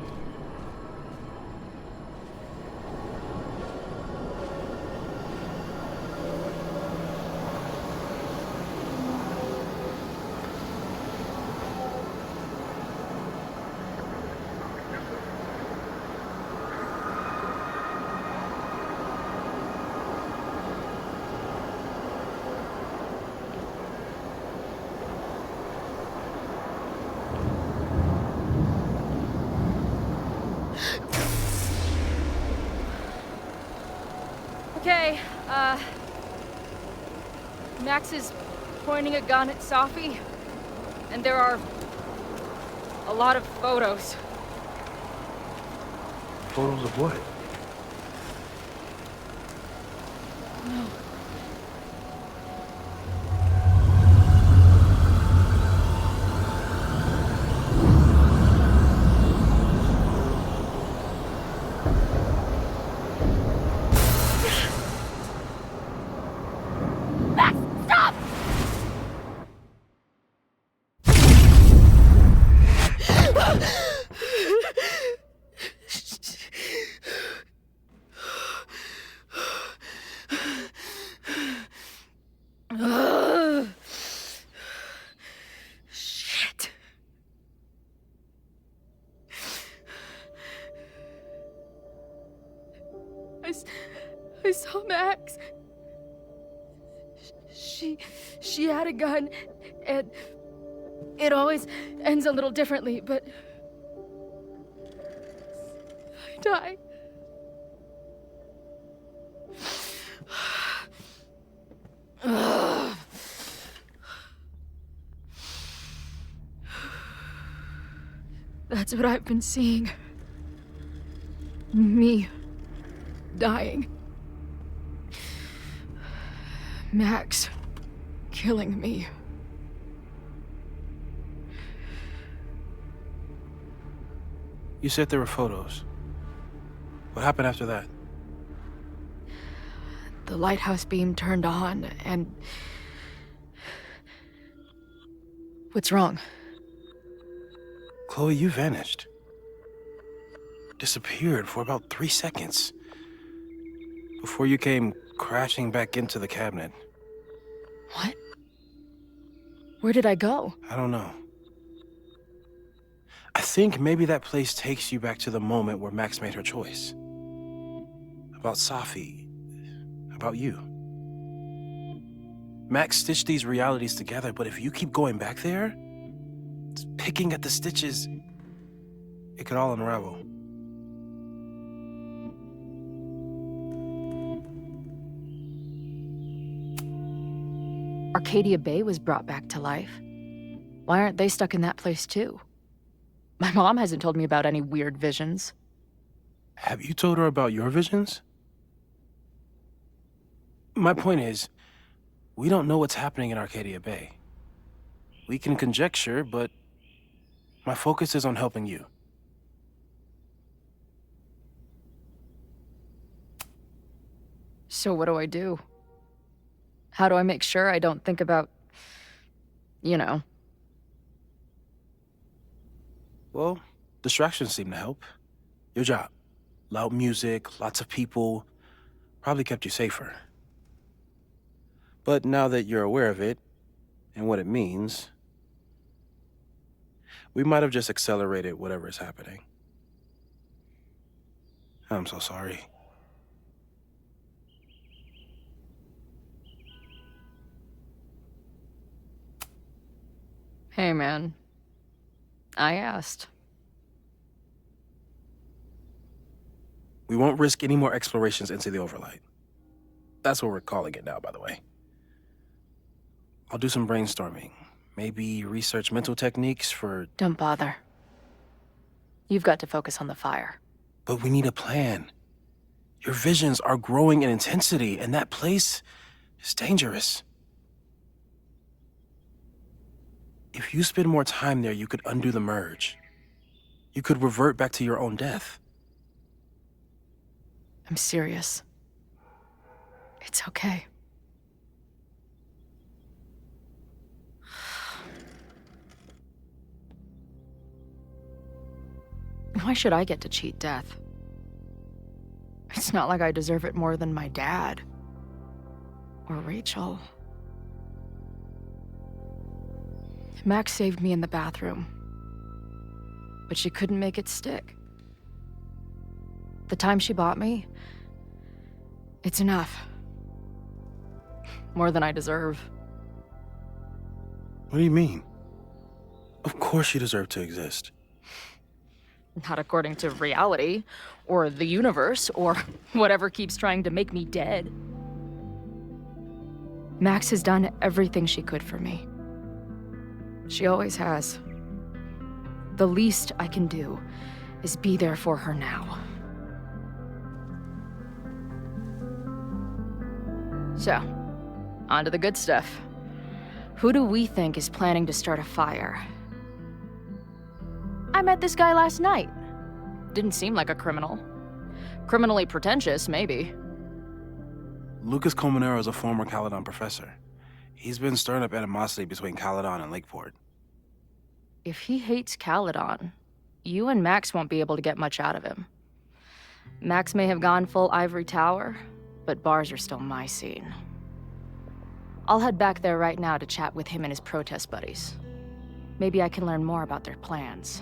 Okay, Max is pointing a gun at Safi, and there are a lot of photos. Photos of what? No. Shit. I saw Max. She had a gun, and it always ends a little differently, but I died. Ugh. That's what I've been seeing. Me dying. Max killing me. You said there were photos. What happened after that? The lighthouse beam turned on, and... What's wrong? Chloe, you vanished. Disappeared for about 3 seconds. Before you came crashing back into the cabinet. What? Where did I go? I don't know. I think maybe that place takes you back to the moment where Max made her choice. About Safi. About you. Max stitched these realities together, but if you keep going back there, picking at the stitches, it could all unravel. Arcadia Bay was brought back to life. Why aren't they stuck in that place too? My mom hasn't told me about any weird visions. Have you told her about your visions? My point is, we don't know what's happening in Arcadia Bay. We can conjecture, but my focus is on helping you. So what do I do? How do I make sure I don't think about, you know? Well, distractions seem to help. Your job. Loud music, lots of people, probably kept you safer. But now that you're aware of it, and what it means, we might have just accelerated whatever is happening. I'm so sorry. Hey, man. I asked. We won't risk any more explorations into the Overlight. That's what we're calling it now, by the way. I'll do some brainstorming. Maybe research mental techniques for... Don't bother. You've got to focus on the fire. But we need a plan. Your visions are growing in intensity, and that place is dangerous. If you spend more time there, you could undo the merge. You could revert back to your own death. I'm serious. It's okay. Why should I get to cheat death? It's not like I deserve it more than my dad. Or Rachel. Max saved me in the bathroom. But she couldn't make it stick. The time she bought me, it's enough. More than I deserve. What do you mean? Of course you deserve to exist. Not according to reality, or the universe, or whatever keeps trying to make me dead. Max has done everything she could for me. She always has. The least I can do is be there for her now. So, on to the good stuff. Who do we think is planning to start a fire? I met this guy last night. Didn't seem like a criminal. Criminally pretentious, maybe. Lucas Colmenero is a former Caledon professor. He's been stirring up animosity between Caledon and Lakeport. If he hates Caledon, you and Max won't be able to get much out of him. Max may have gone full ivory tower, but bars are still my scene. I'll head back there right now to chat with him and his protest buddies. Maybe I can learn more about their plans.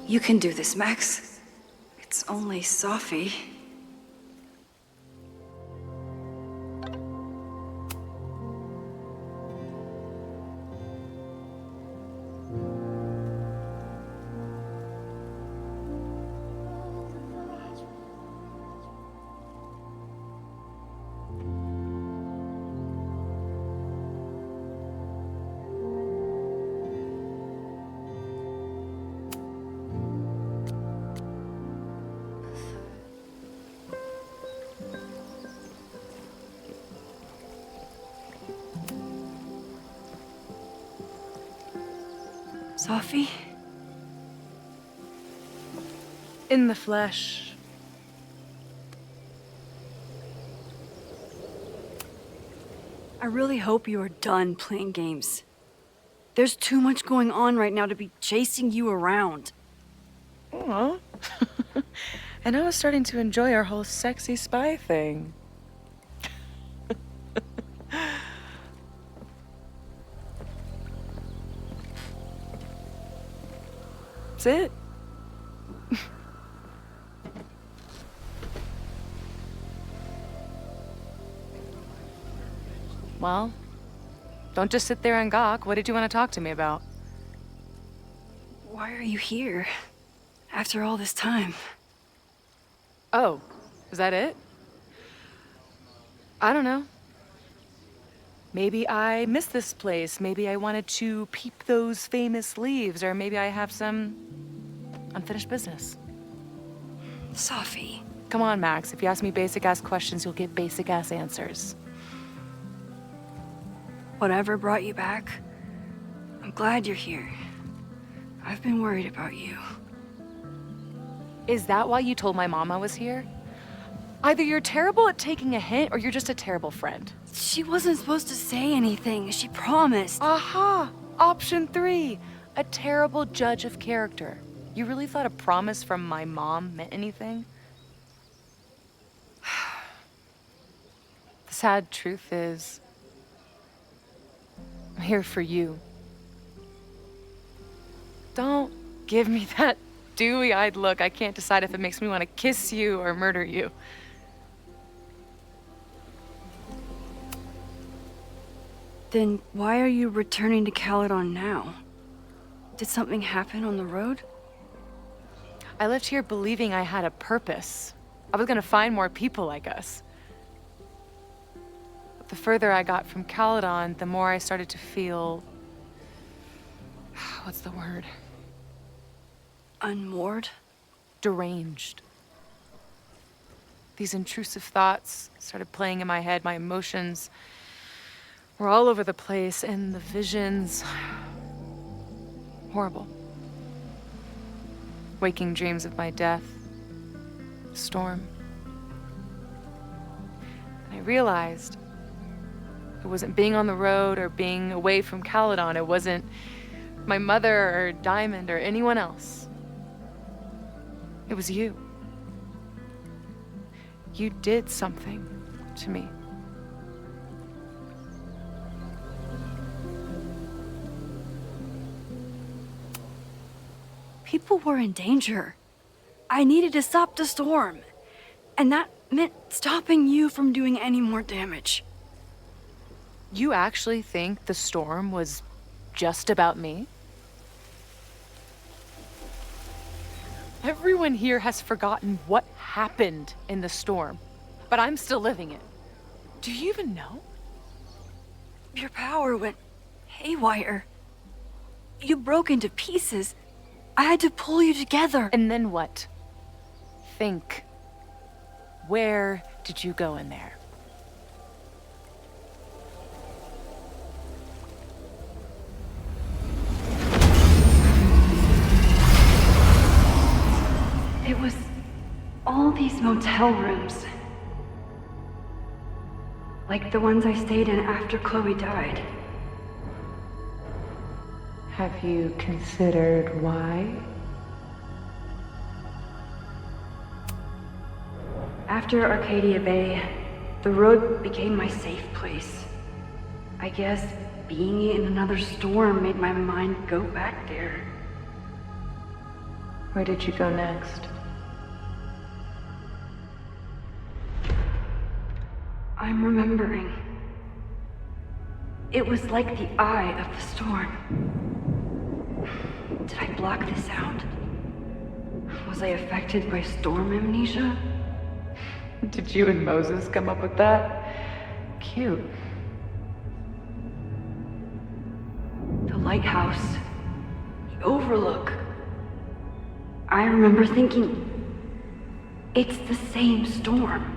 You can do this, Max. It's only Sophie. Sophie? In the flesh. I really hope you are done playing games. There's too much going on right now to be chasing you around. Aw. And I was starting to enjoy our whole sexy spy thing. That's it. Well, don't just sit there and gawk. What did you want to talk to me about? Why are you here? After all this time? Oh, is that it? I don't know. Maybe I miss this place. Maybe I wanted to peep those famous leaves, or maybe I have some unfinished business. Sophie. Come on, Max. If you ask me basic-ass questions, you'll get basic-ass answers. Whatever brought you back, I'm glad you're here. I've been worried about you. Is that why you told my mom I was here? Either you're terrible at taking a hint, or you're just a terrible friend. She wasn't supposed to say anything. She promised. Aha! Option 3. A terrible judge of character. You really thought a promise from my mom meant anything? The sad truth is, I'm here for you. Don't give me that dewy-eyed look. I can't decide if it makes me want to kiss you or murder you. Then why are you returning to Caledon now? Did something happen on the road? I left here believing I had a purpose. I was gonna find more people like us. But the further I got from Caledon, the more I started to feel... what's the word? Unmoored? Deranged. These intrusive thoughts started playing in my head. My emotions were all over the place, and the visions... horrible. Waking dreams of my death. Storm. And I realized it wasn't being on the road or being away from Caledon. It wasn't my mother or Diamond or anyone else. It was you. You did something to me. People were in danger. I needed to stop the storm. And that meant stopping you from doing any more damage. You actually think the storm was just about me? Everyone here has forgotten what happened in the storm, but I'm still living it. Do you even know? Your power went haywire. You broke into pieces. I had to pull you together. And then what? Think. Where did you go in there? It was all these motel rooms. Like the ones I stayed in after Chloe died. Have you considered why? After Arcadia Bay, the road became my safe place. I guess being in another storm made my mind go back there. Where did you go next? I'm remembering. It was like the eye of the storm. Did I block the sound? Was I affected by storm amnesia? Did you and Moses come up with that? Cute. The lighthouse. The overlook. I remember thinking, it's the same storm.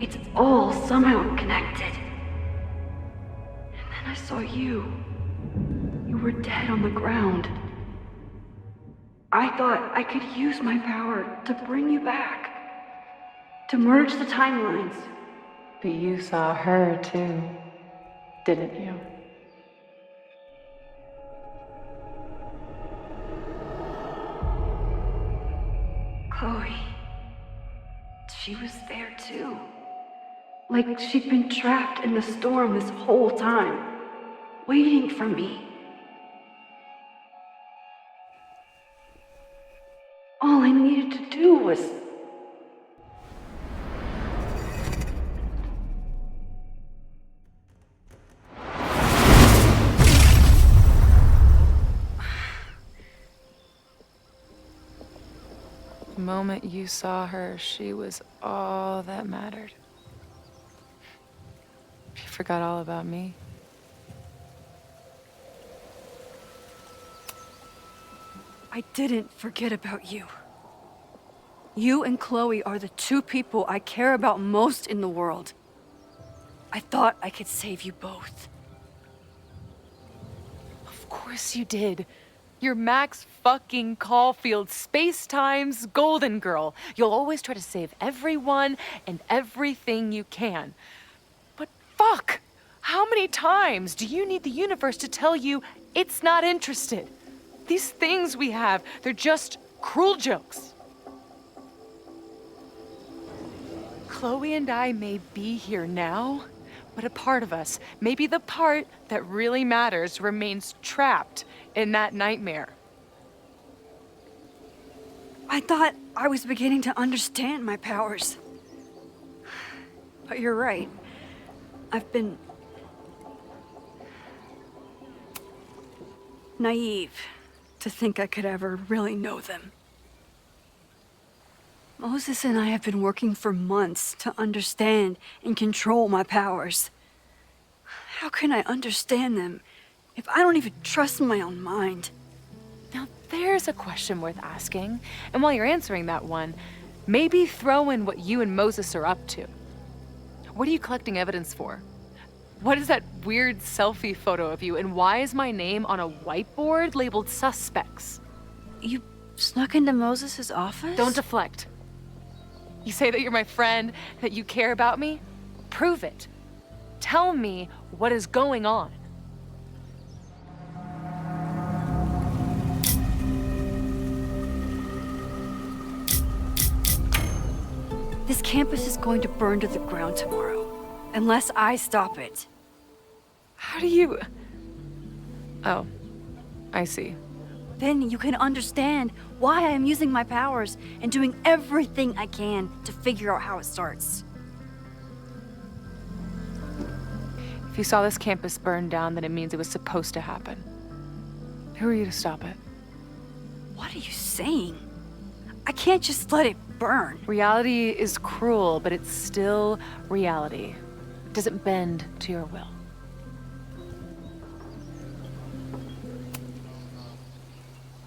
It's all somehow connected. And then I saw you. You were dead on the ground. I thought I could use my power to bring you back. To merge the timelines. But you saw her too, didn't you? Chloe. She was there too. Like she'd been trapped in the storm this whole time, waiting for me. All I needed to do was... The moment you saw her, she was all that mattered. You forgot all about me. I didn't forget about you. You and Chloe are the two people I care about most in the world. I thought I could save you both. Of course you did. You're Max fucking Caulfield, Space-Time's golden girl. You'll always try to save everyone and everything you can. But fuck! How many times do you need the universe to tell you it's not interested? These things we have, they're just cruel jokes. Chloe and I may be here now, but a part of us, maybe the part that really matters, remains trapped in that nightmare. I thought I was beginning to understand my powers. But you're right. I've been naive to think I could ever really know them. Moses and I have been working for months to understand and control my powers. How can I understand them if I don't even trust my own mind? Now, there's a question worth asking. And while you're answering that one, maybe throw in what you and Moses are up to. What are you collecting evidence for? What is that weird selfie photo of you? And why is my name on a whiteboard labeled suspects? You snuck into Moses' office? Don't deflect. You say that you're my friend, that you care about me? Prove it. Tell me what is going on. This campus is going to burn to the ground tomorrow, unless I stop it. How do you... Oh, I see. Then you can understand why I am using my powers and doing everything I can to figure out how it starts. If you saw this campus burn down, then it means it was supposed to happen. Who are you to stop it? What are you saying? I can't just let it burn. Reality is cruel, but it's still reality. It doesn't bend to your will.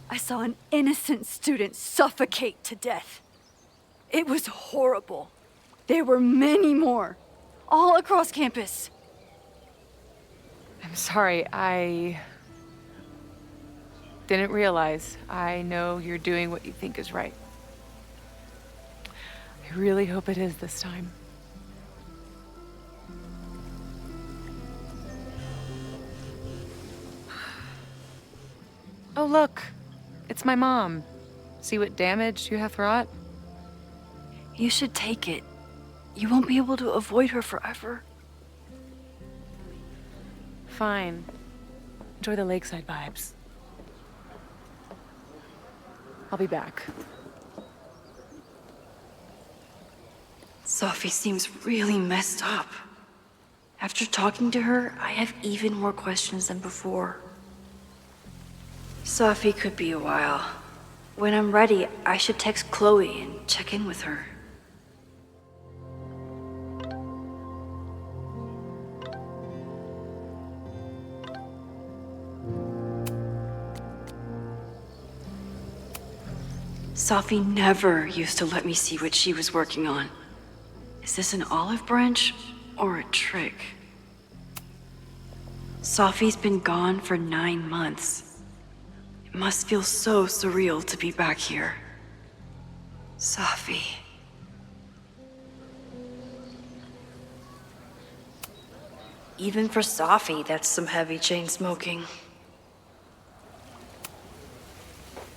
I saw an innocent student suffocate to death. It was horrible. There were many more, all across campus. I'm sorry, I didn't realize. I know you're doing what you think is right. I really hope it is this time. Oh, look. It's my mom. See what damage you have wrought? You should take it. You won't be able to avoid her forever. Fine. Enjoy the lakeside vibes. I'll be back. Sophie seems really messed up. After talking to her, I have even more questions than before. Sophie could be a while. When I'm ready, I should text Chloe and check in with her. Sophie never used to let me see what she was working on. Is this an olive branch or a trick? Sophie's been gone for 9 months. It must feel so surreal to be back here. Sophie. Even for Sophie, that's some heavy chain smoking.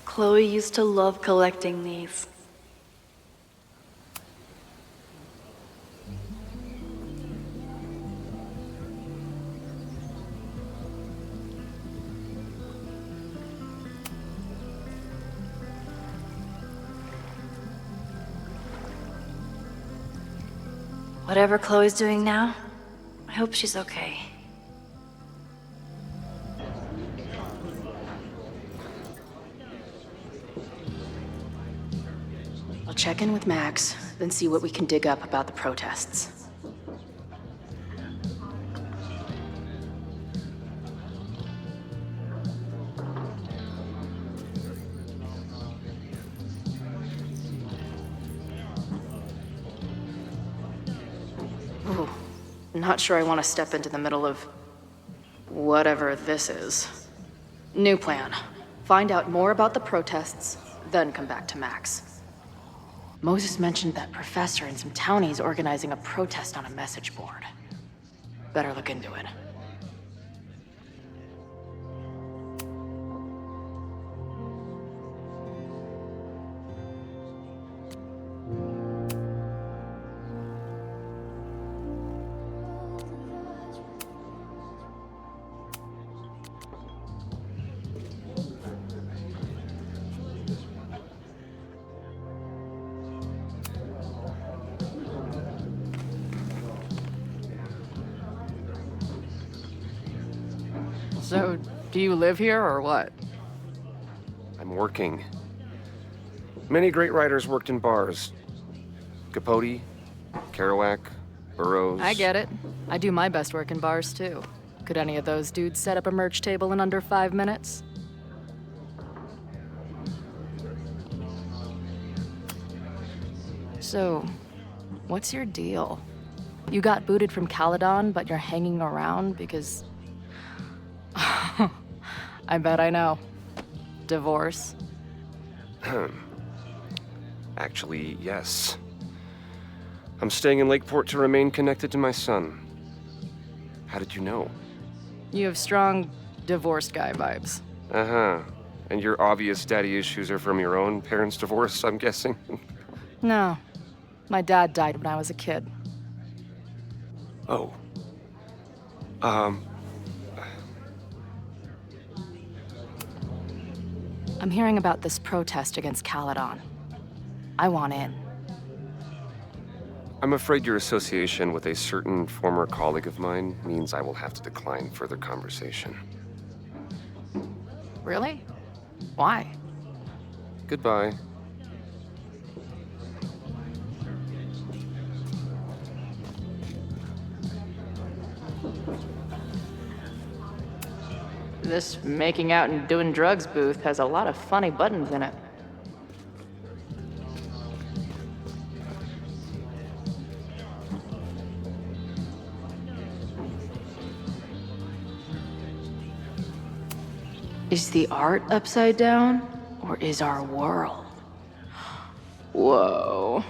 Chloe used to love collecting these. Whatever Chloe's doing now, I hope she's okay. I'll check in with Max, then see what we can dig up about the protests. Ooh, not sure I want to step into the middle of whatever this is. New plan. Find out more about the protests, then come back to Max. Moses mentioned that professor and some townies organizing a protest on a message board. Better look into it. So, do you live here or what? I'm working. Many great writers worked in bars. Capote, Kerouac, Burroughs. I get it. I do my best work in bars too. Could any of those dudes set up a merch table in under 5 minutes? So, what's your deal? You got booted from Caledon, but you're hanging around because... I bet I know. Divorce? Actually, yes. I'm staying in Lakeport to remain connected to my son. How did you know? You have strong divorced guy vibes. Uh-huh. And your obvious daddy issues are from your own parents' divorce, I'm guessing? No. My dad died when I was a kid. Oh. I'm hearing about this protest against Caledon. I want in. I'm afraid your association with a certain former colleague of mine means I will have to decline further conversation. Really? Why? Goodbye. This making out and doing drugs booth has a lot of funny buttons in it. Is the art upside down, or is our world? Whoa.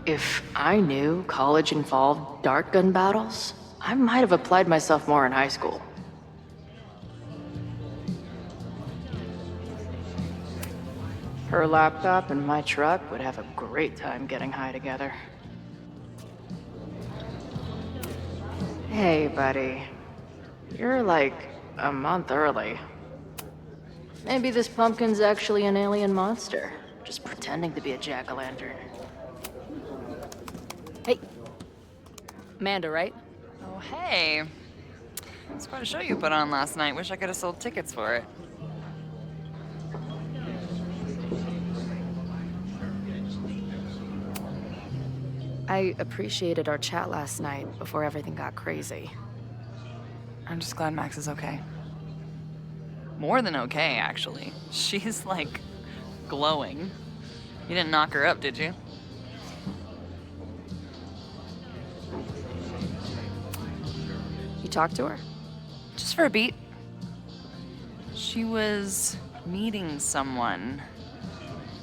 If I knew college involved dart gun battles, I might have applied myself more in high school. Her laptop and my truck would have a great time getting high together. Hey, buddy. You're like a month early. Maybe this pumpkin's actually an alien monster, just pretending to be a jack-o'-lantern. Hey. Amanda, right? Oh, hey. It's quite a show you put on last night. Wish I could have sold tickets for it. I appreciated our chat last night before everything got crazy. I'm just glad Max is okay. More than okay, actually. She's, like, glowing. You didn't knock her up, did you? You talked to her? Just for a beat. She was meeting someone.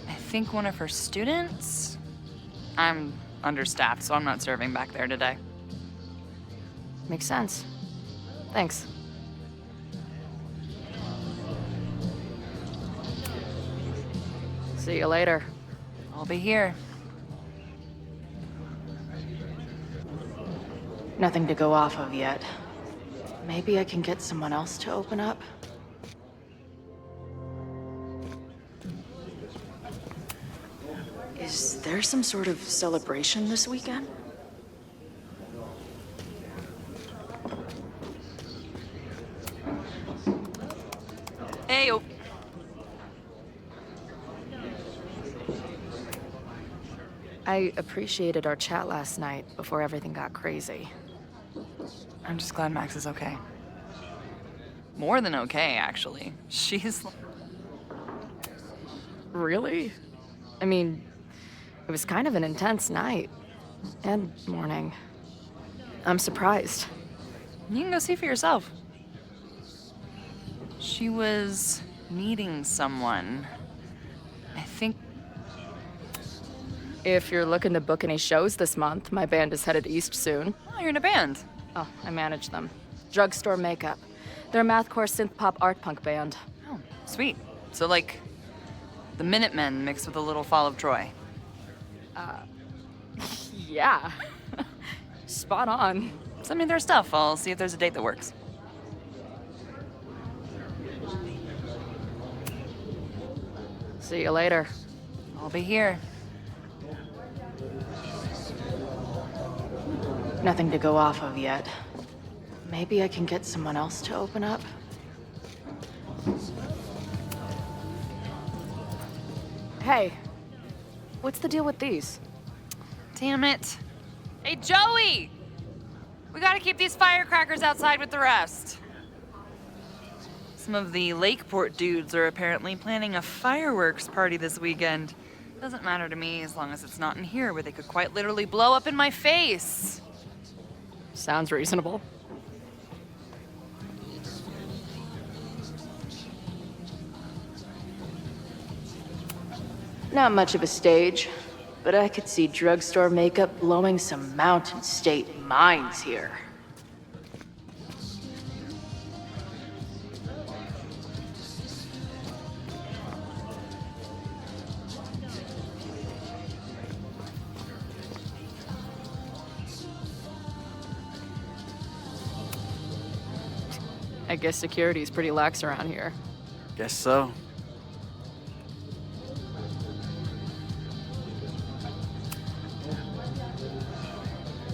I think one of her students? I'm understaffed, so I'm not serving back there today. Makes sense. Thanks. See you later. I'll be here. Nothing to go off of yet. Maybe I can get someone else to open up? Is there some sort of celebration this weekend? Hey-o. I appreciated our chat last night before everything got crazy. I'm just glad Max is okay. More than okay, actually. She's... Really? I mean, it was kind of an intense night. And morning. I'm surprised. You can go see for yourself. She was meeting someone. I think... If you're looking to book any shows this month, my band is headed east soon. Oh, you're in a band. Oh, I manage them. Drugstore Makeup. They're a mathcore synth-pop art punk band. Oh, sweet. So, like, the Minutemen mixed with a little Fall of Troy. Yeah. Spot on. Send me their stuff. I'll see if there's a date that works. See you later. I'll be here. Nothing to go off of yet. Maybe I can get someone else to open up? Hey, what's the deal with these? Damn it. Hey, Joey! We gotta keep these firecrackers outside with the rest. Some of the Lakeport dudes are apparently planning a fireworks party this weekend. Doesn't matter to me as long as it's not in here where they could quite literally blow up in my face. Sounds reasonable. Not much of a stage, but I could see drugstore makeup blowing some Mountain State minds here. I guess security's pretty lax around here. Guess so.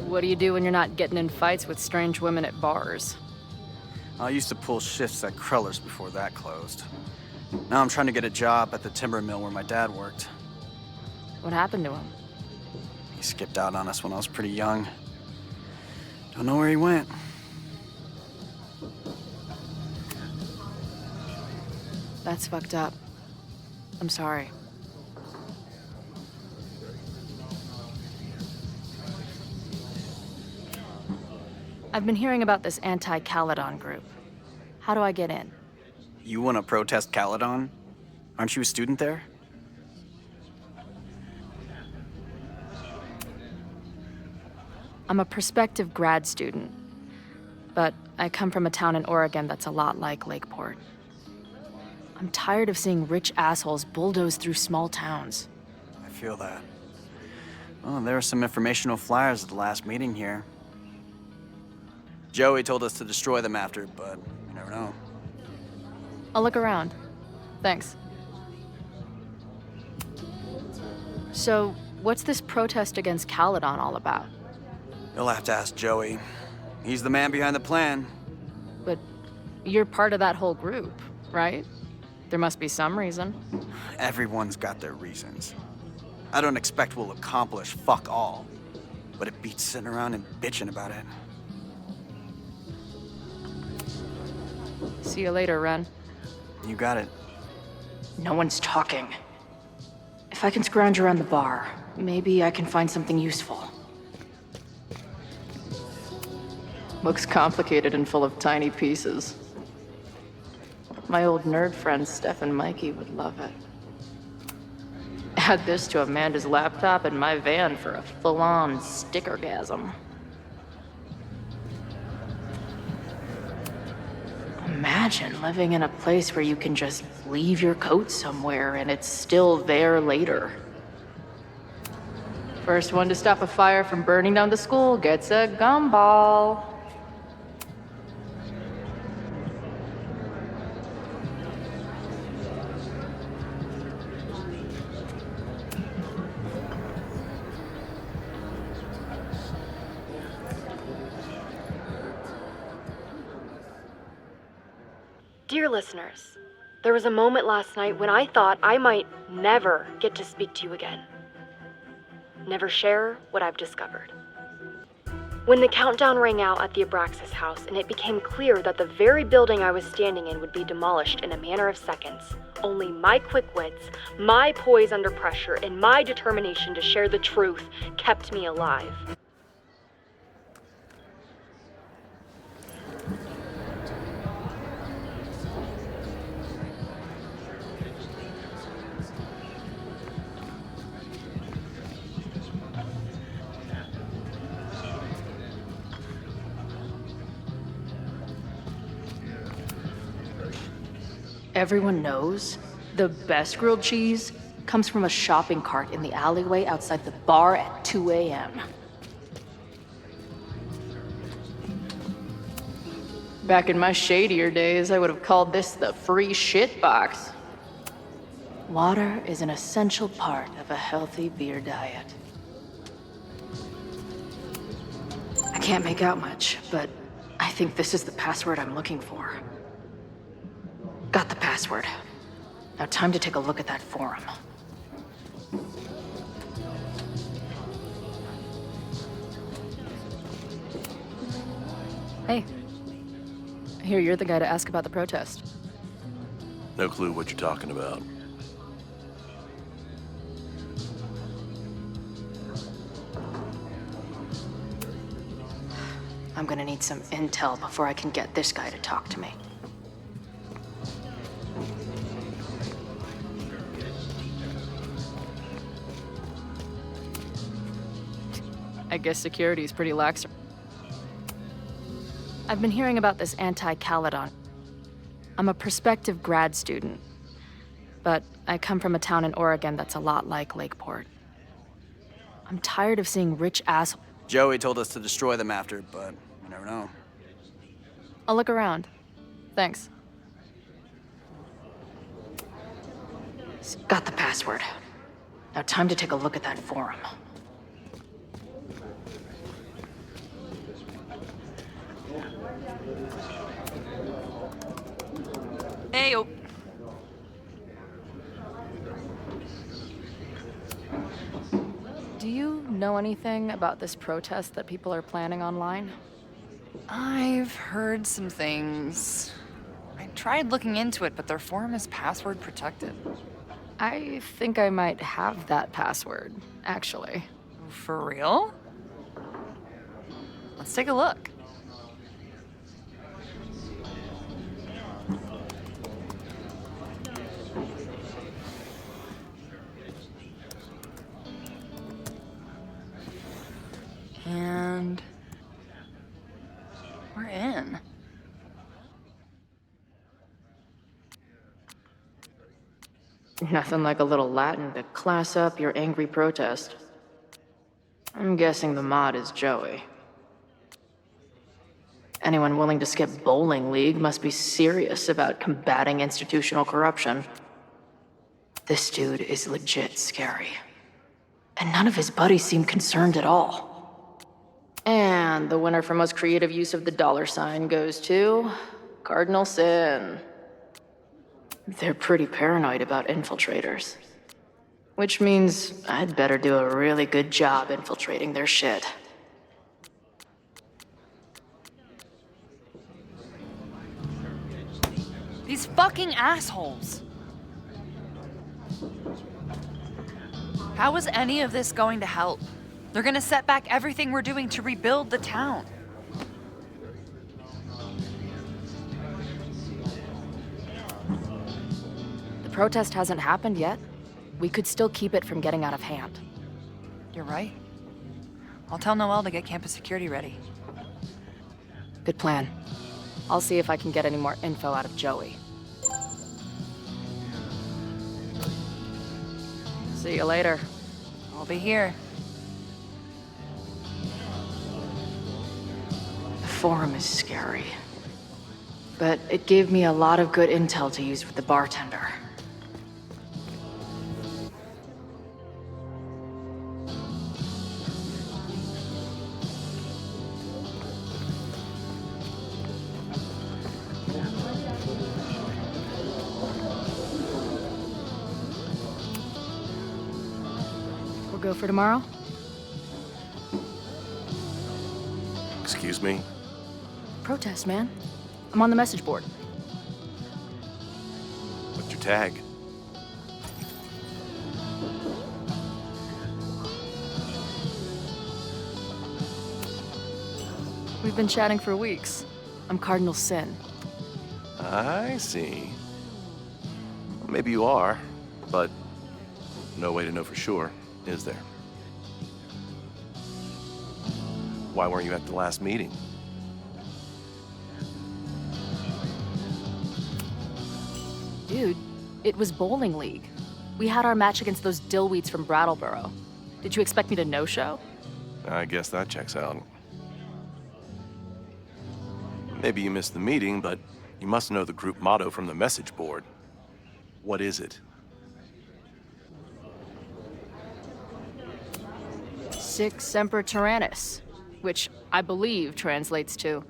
What do you do when you're not getting in fights with strange women at bars? I used to pull shifts at Kruller's before that closed. Now I'm trying to get a job at the timber mill where my dad worked. What happened to him? He skipped out on us when I was pretty young. Don't know where he went. That's fucked up. I'm sorry. I've been hearing about this anti-Caledon group. How do I get in? You want to protest Caledon? Aren't you a student there? I'm a prospective grad student, but I come from a town in Oregon that's a lot like Lakeport. I'm tired of seeing rich assholes bulldoze through small towns. I feel that. Well, there were some informational flyers at the last meeting here. Joey told us to destroy them after, but you never know. I'll look around. Thanks. So, what's this protest against Caledon all about? You'll have to ask Joey. He's the man behind the plan. But you're part of that whole group, right? There must be some reason. Everyone's got their reasons. I don't expect we'll accomplish fuck all, but it beats sitting around and bitching about it. See you later, Ren. You got it. No one's talking. If I can scrounge around the bar, maybe I can find something useful. Looks complicated and full of tiny pieces. My old nerd friend Steph and Mikey would love it. Add this to Amanda's laptop and my van for a full-on stickergasm. Imagine living in a place where you can just leave your coat somewhere and it's still there later. First one to stop a fire from burning down the school gets a gumball. Dear listeners, there was a moment last night when I thought I might never get to speak to you again. Never share what I've discovered. When the countdown rang out at the Abraxas house and it became clear that the very building I was standing in would be demolished in a matter of seconds, only my quick wits, my poise under pressure, and my determination to share the truth kept me alive. Everyone knows the best grilled cheese comes from a shopping cart in the alleyway outside the bar at 2 a.m. Back in my shadier days, I would have called this the free shit box. Water is an essential part of a healthy beer diet. I can't make out much, but I think this is the password I'm looking for. Got the password. Now time to take a look at that forum. Hey. I hear you're the guy to ask about the protest. No clue what you're talking about. I'm gonna need some intel before I can get this guy to talk to me. I guess security is pretty lax. I've been hearing about this anti-Caledon. I'm a prospective grad student, but I come from a town in Oregon that's a lot like Lakeport. I'm tired of seeing rich assholes. Joey told us to destroy them after, but you never know. I'll look around. Thanks. Got the password. Now time to take a look at that forum. Hey, oh. Do you know anything about this protest that people are planning online? I've heard some things. I tried looking into it, but their forum is password protected. I think I might have that password, actually. For real? Let's take a look. And we're in. Nothing like a little Latin to class up your angry protest. I'm guessing the mod is Joey. Anyone willing to skip bowling league must be serious about combating institutional corruption. This dude is legit scary. And none of his buddies seem concerned at all. And the winner for most creative use of the $sign goes to Cardinal Sin. They're pretty paranoid about infiltrators. Which means I'd better do a really good job infiltrating their shit. These fucking assholes. How is any of this going to help? They're gonna set back everything we're doing to rebuild the town. The protest hasn't happened yet. We could still keep it from getting out of hand. You're right. I'll tell Noelle to get campus security ready. Good plan. I'll see if I can get any more info out of Joey. See you later. I'll be here. The forum is scary. But it gave me a lot of good intel to use with the bartender. We'll go for tomorrow? Excuse me? Protest, man. I'm on the message board. What's your tag? We've been chatting for weeks. I'm Cardinal Sin. I see. Well, maybe you are, but no way to know for sure, is there? Why weren't you at the last meeting? Dude, it was bowling league. We had our match against those dillweeds from Brattleboro. Did you expect me to no-show? I guess that checks out. Maybe you missed the meeting, but you must know the group motto from the message board. What is it? Sic Semper Tyrannis, which I believe translates to,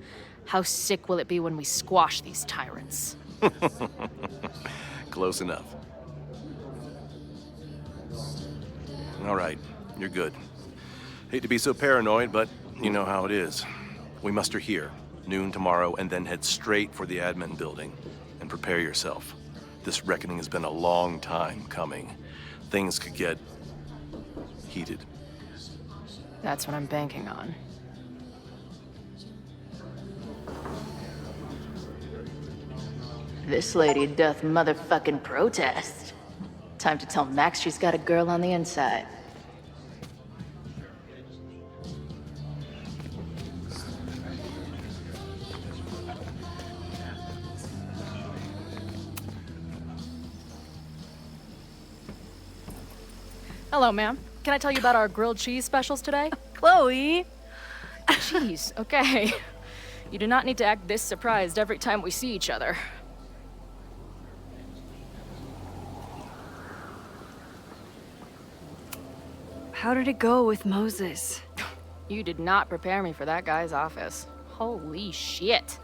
How sick will it be when we squash these tyrants? Close enough. All right, you're good. Hate to be so paranoid, but you know how it is. We muster here, noon tomorrow, and then head straight for the admin building. And prepare yourself. This reckoning has been a long time coming. Things could get heated. That's what I'm banking on. This lady doth motherfucking protest. Time to tell Max she's got a girl on the inside. Hello, ma'am. Can I tell you about our grilled cheese specials today? Chloe! Jeez, okay. You do not need to act this surprised every time we see each other. How did it go with Moses? You did not prepare me for that guy's office. Holy shit.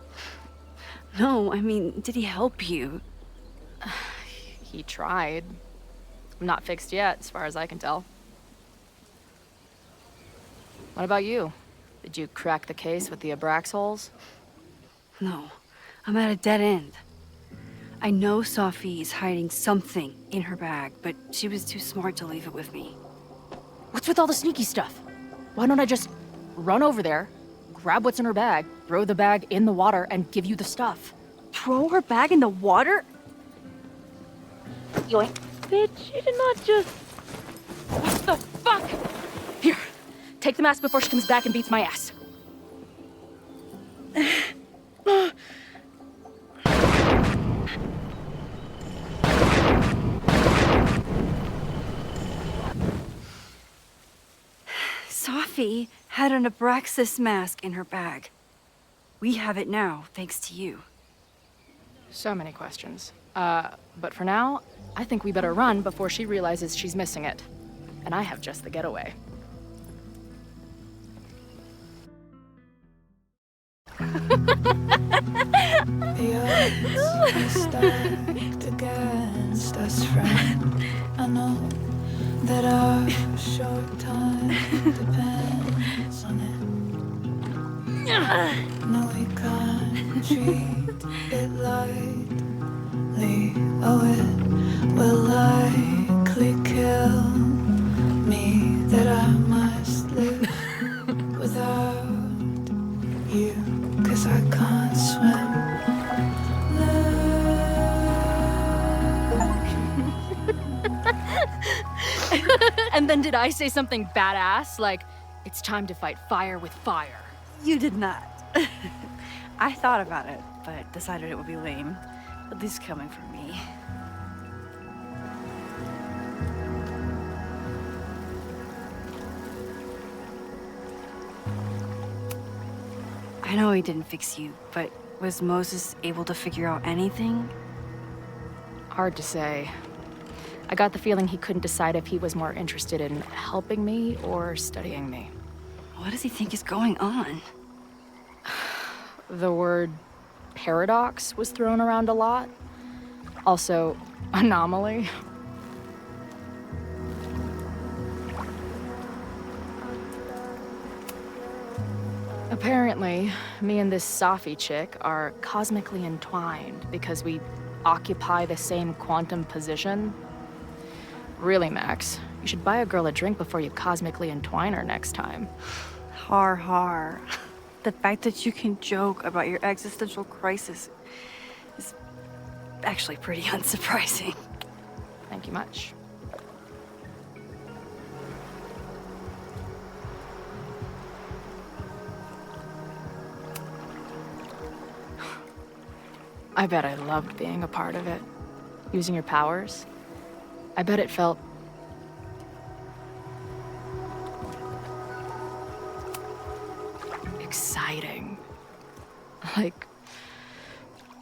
No, I mean, did he help you? He tried. I'm not fixed yet, as far as I can tell. What about you? Did you crack the case with the Abrax holes? No, I'm at a dead end. I know Sophie is hiding something in her bag, but she was too smart to leave it with me. What's with all the sneaky stuff? Why don't I just run over there, grab what's in her bag, throw the bag in the water, and give you the stuff? Throw her bag in the water? Yoink. Bitch, you did not just... What the fuck? Here, take the mask before she comes back and beats my ass. Sophie had an Abraxas mask in her bag. We have it now, thanks to you. So many questions. But for now, I think we better run before she realizes she's missing it. And I have just the getaway. Stacked against us, friend. I know that our short time depends on it. No, we can't treat it lightly. Oh, it will likely kill me that I must live without you, 'cause I can't swim. And then did I say something badass? Like, it's time to fight fire with fire. You did not. I thought about it, but decided it would be lame. At least coming from me. I know he didn't fix you, but was Moses able to figure out anything? Hard to say. I got the feeling he couldn't decide if he was more interested in helping me or studying me. What does he think is going on? The word paradox was thrown around a lot. Also, anomaly. Apparently, me and this Sophie chick are cosmically entwined because we occupy the same quantum position. Really, Max, you should buy a girl a drink before you cosmically entwine her next time. Har har. The fact that you can joke about your existential crisis is actually pretty unsurprising. Thank you much. I bet I loved being a part of it. Using your powers. I bet it felt... exciting. Like...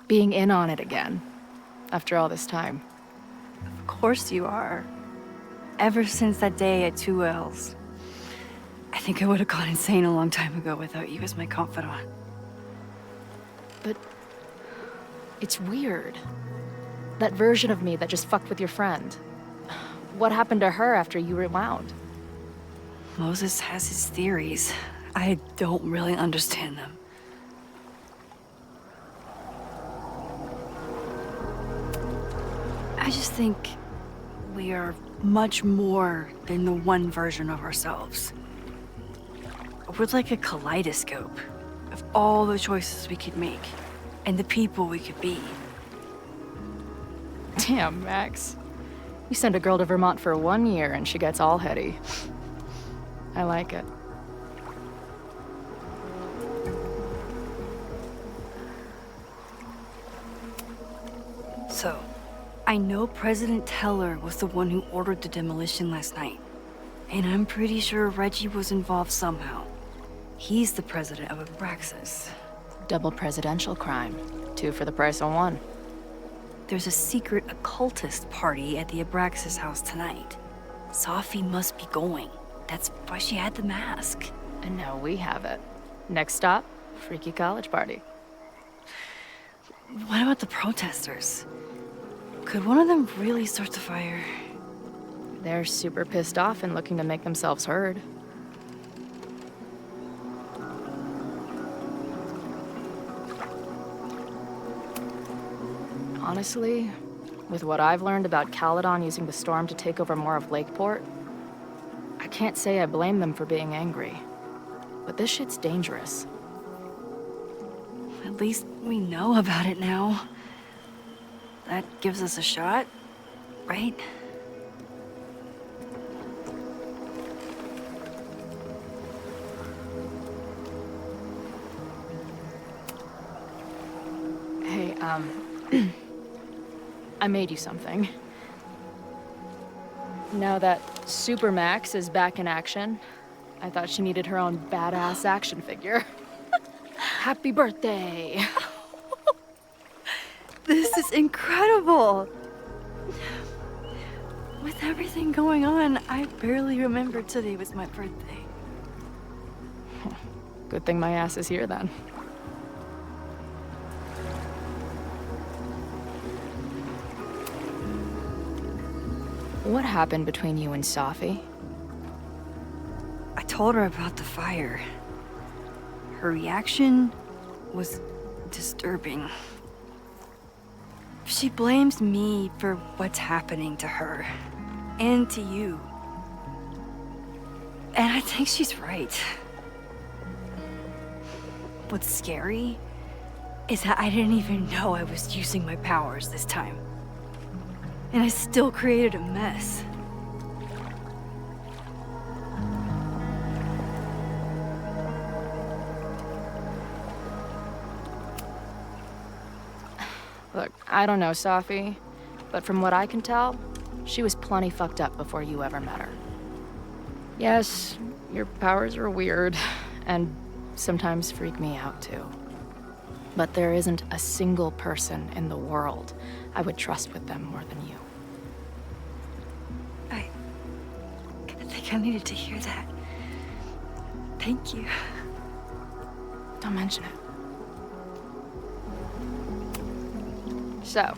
being in on it again. After all this time. Of course you are. Ever since that day at 2Ls. I think I would have gone insane a long time ago without you as my confidant. But it's weird. That version of me that just fucked with your friend. What happened to her after you rewound? Moses has his theories. I don't really understand them. I just think we are much more than the one version of ourselves. We're like a kaleidoscope of all the choices we could make and the people we could be. Damn, Max. You send a girl to Vermont for 1 year and she gets all heady. I like it. So, I know President Teller was the one who ordered the demolition last night. And I'm pretty sure Reggie was involved somehow. He's the president of Abraxas. Double presidential crime. 2 for the price of 1. There's a secret occultist party at the Abraxas house tonight. Sophie must be going. That's why she had the mask. And now we have it. Next stop, freaky college party. What about the protesters? Could one of them really start the fire? They're super pissed off and looking to make themselves heard. Honestly, with what I've learned about Caledon using the storm to take over more of Lakeport, I can't say I blame them for being angry. But this shit's dangerous. At least we know about it now. That gives us a shot, right? Hey, I made you something. Now that Supermax is back in action, I thought she needed her own badass action figure. Happy birthday! This is incredible! With everything going on, I barely remembered today was my birthday. Good thing my ass is here then. What happened between you and Sophie? I told her about the fire. Her reaction was disturbing. She blames me for what's happening to her and to you. And I think she's right. What's scary is that I didn't even know I was using my powers this time. And I still created a mess. Look, I don't know Sophie, but from what I can tell, she was plenty fucked up before you ever met her. Yes, your powers are weird, and sometimes freak me out too. But there isn't a single person in the world I would trust with them more than you. I think I needed to hear that. Thank you. Don't mention it. So,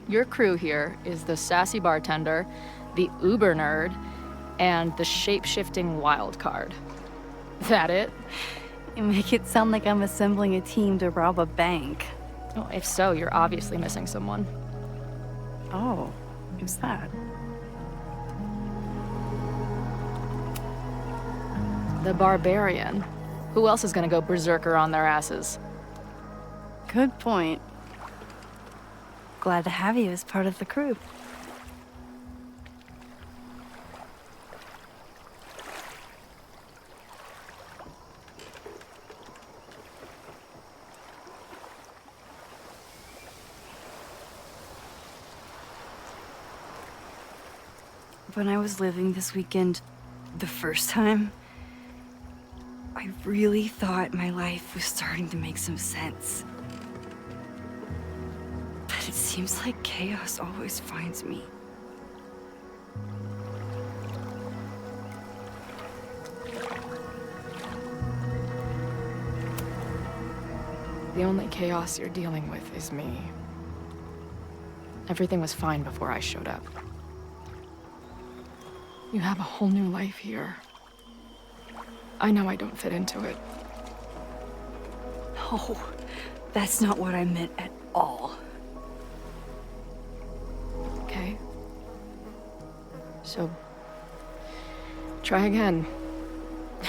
your crew here is the sassy bartender, the uber nerd, and the shape-shifting wild card. That it? You make it sound like I'm assembling a team to rob a bank. Oh, if so, you're obviously missing someone. Oh, who's that? The barbarian. Who else is gonna go berserker on their asses? Good point. Glad to have you as part of the crew. When I was living this weekend, the first time, I really thought my life was starting to make some sense. But it seems like chaos always finds me. The only chaos you're dealing with is me. Everything was fine before I showed up. You have a whole new life here. I know I don't fit into it. No, that's not what I meant at all. Okay. So, try again.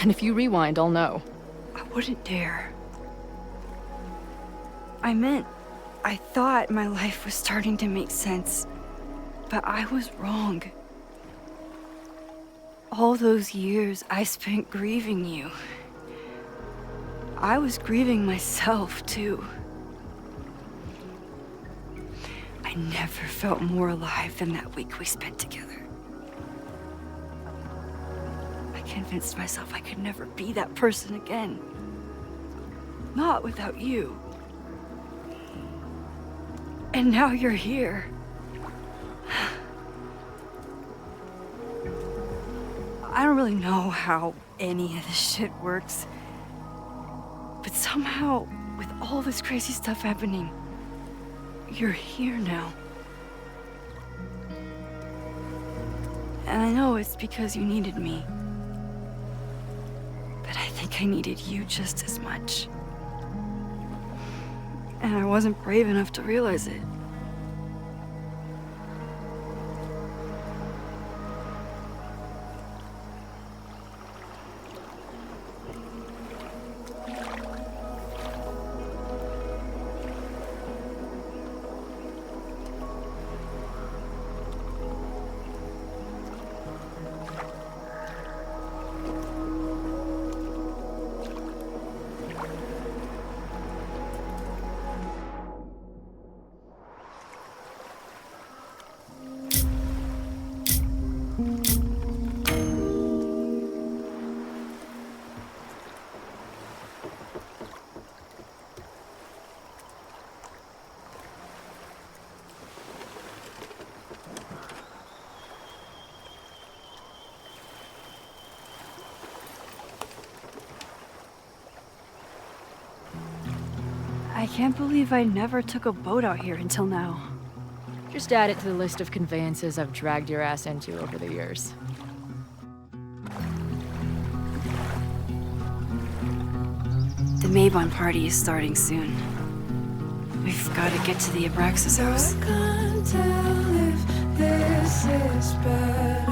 And if you rewind, I'll know. I wouldn't dare. I thought my life was starting to make sense, but I was wrong. All those years I spent grieving you. I was grieving myself, too. I never felt more alive than that week we spent together. I convinced myself I could never be that person again. Not without you. And now you're here. I don't really know how any of this shit works. But somehow, with all this crazy stuff happening, you're here now. And I know it's because you needed me. But I think I needed you just as much. And I wasn't brave enough to realize it. I can't believe I never took a boat out here until now. Just add it to the list of conveyances I've dragged your ass into over the years. The Maybon party is starting soon. We've got to get to the Abraxas house. I can't tell if this is better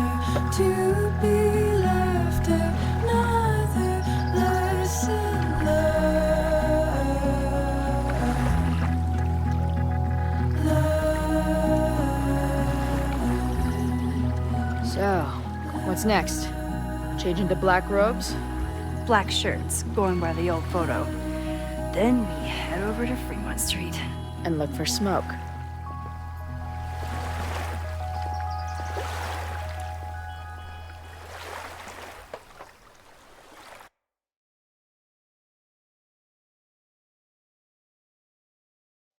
to be left another lesson learned. So, what's next? Change into black robes? Black shirts, going by the old photo. Then we head over to Fremont Street. And look for smoke.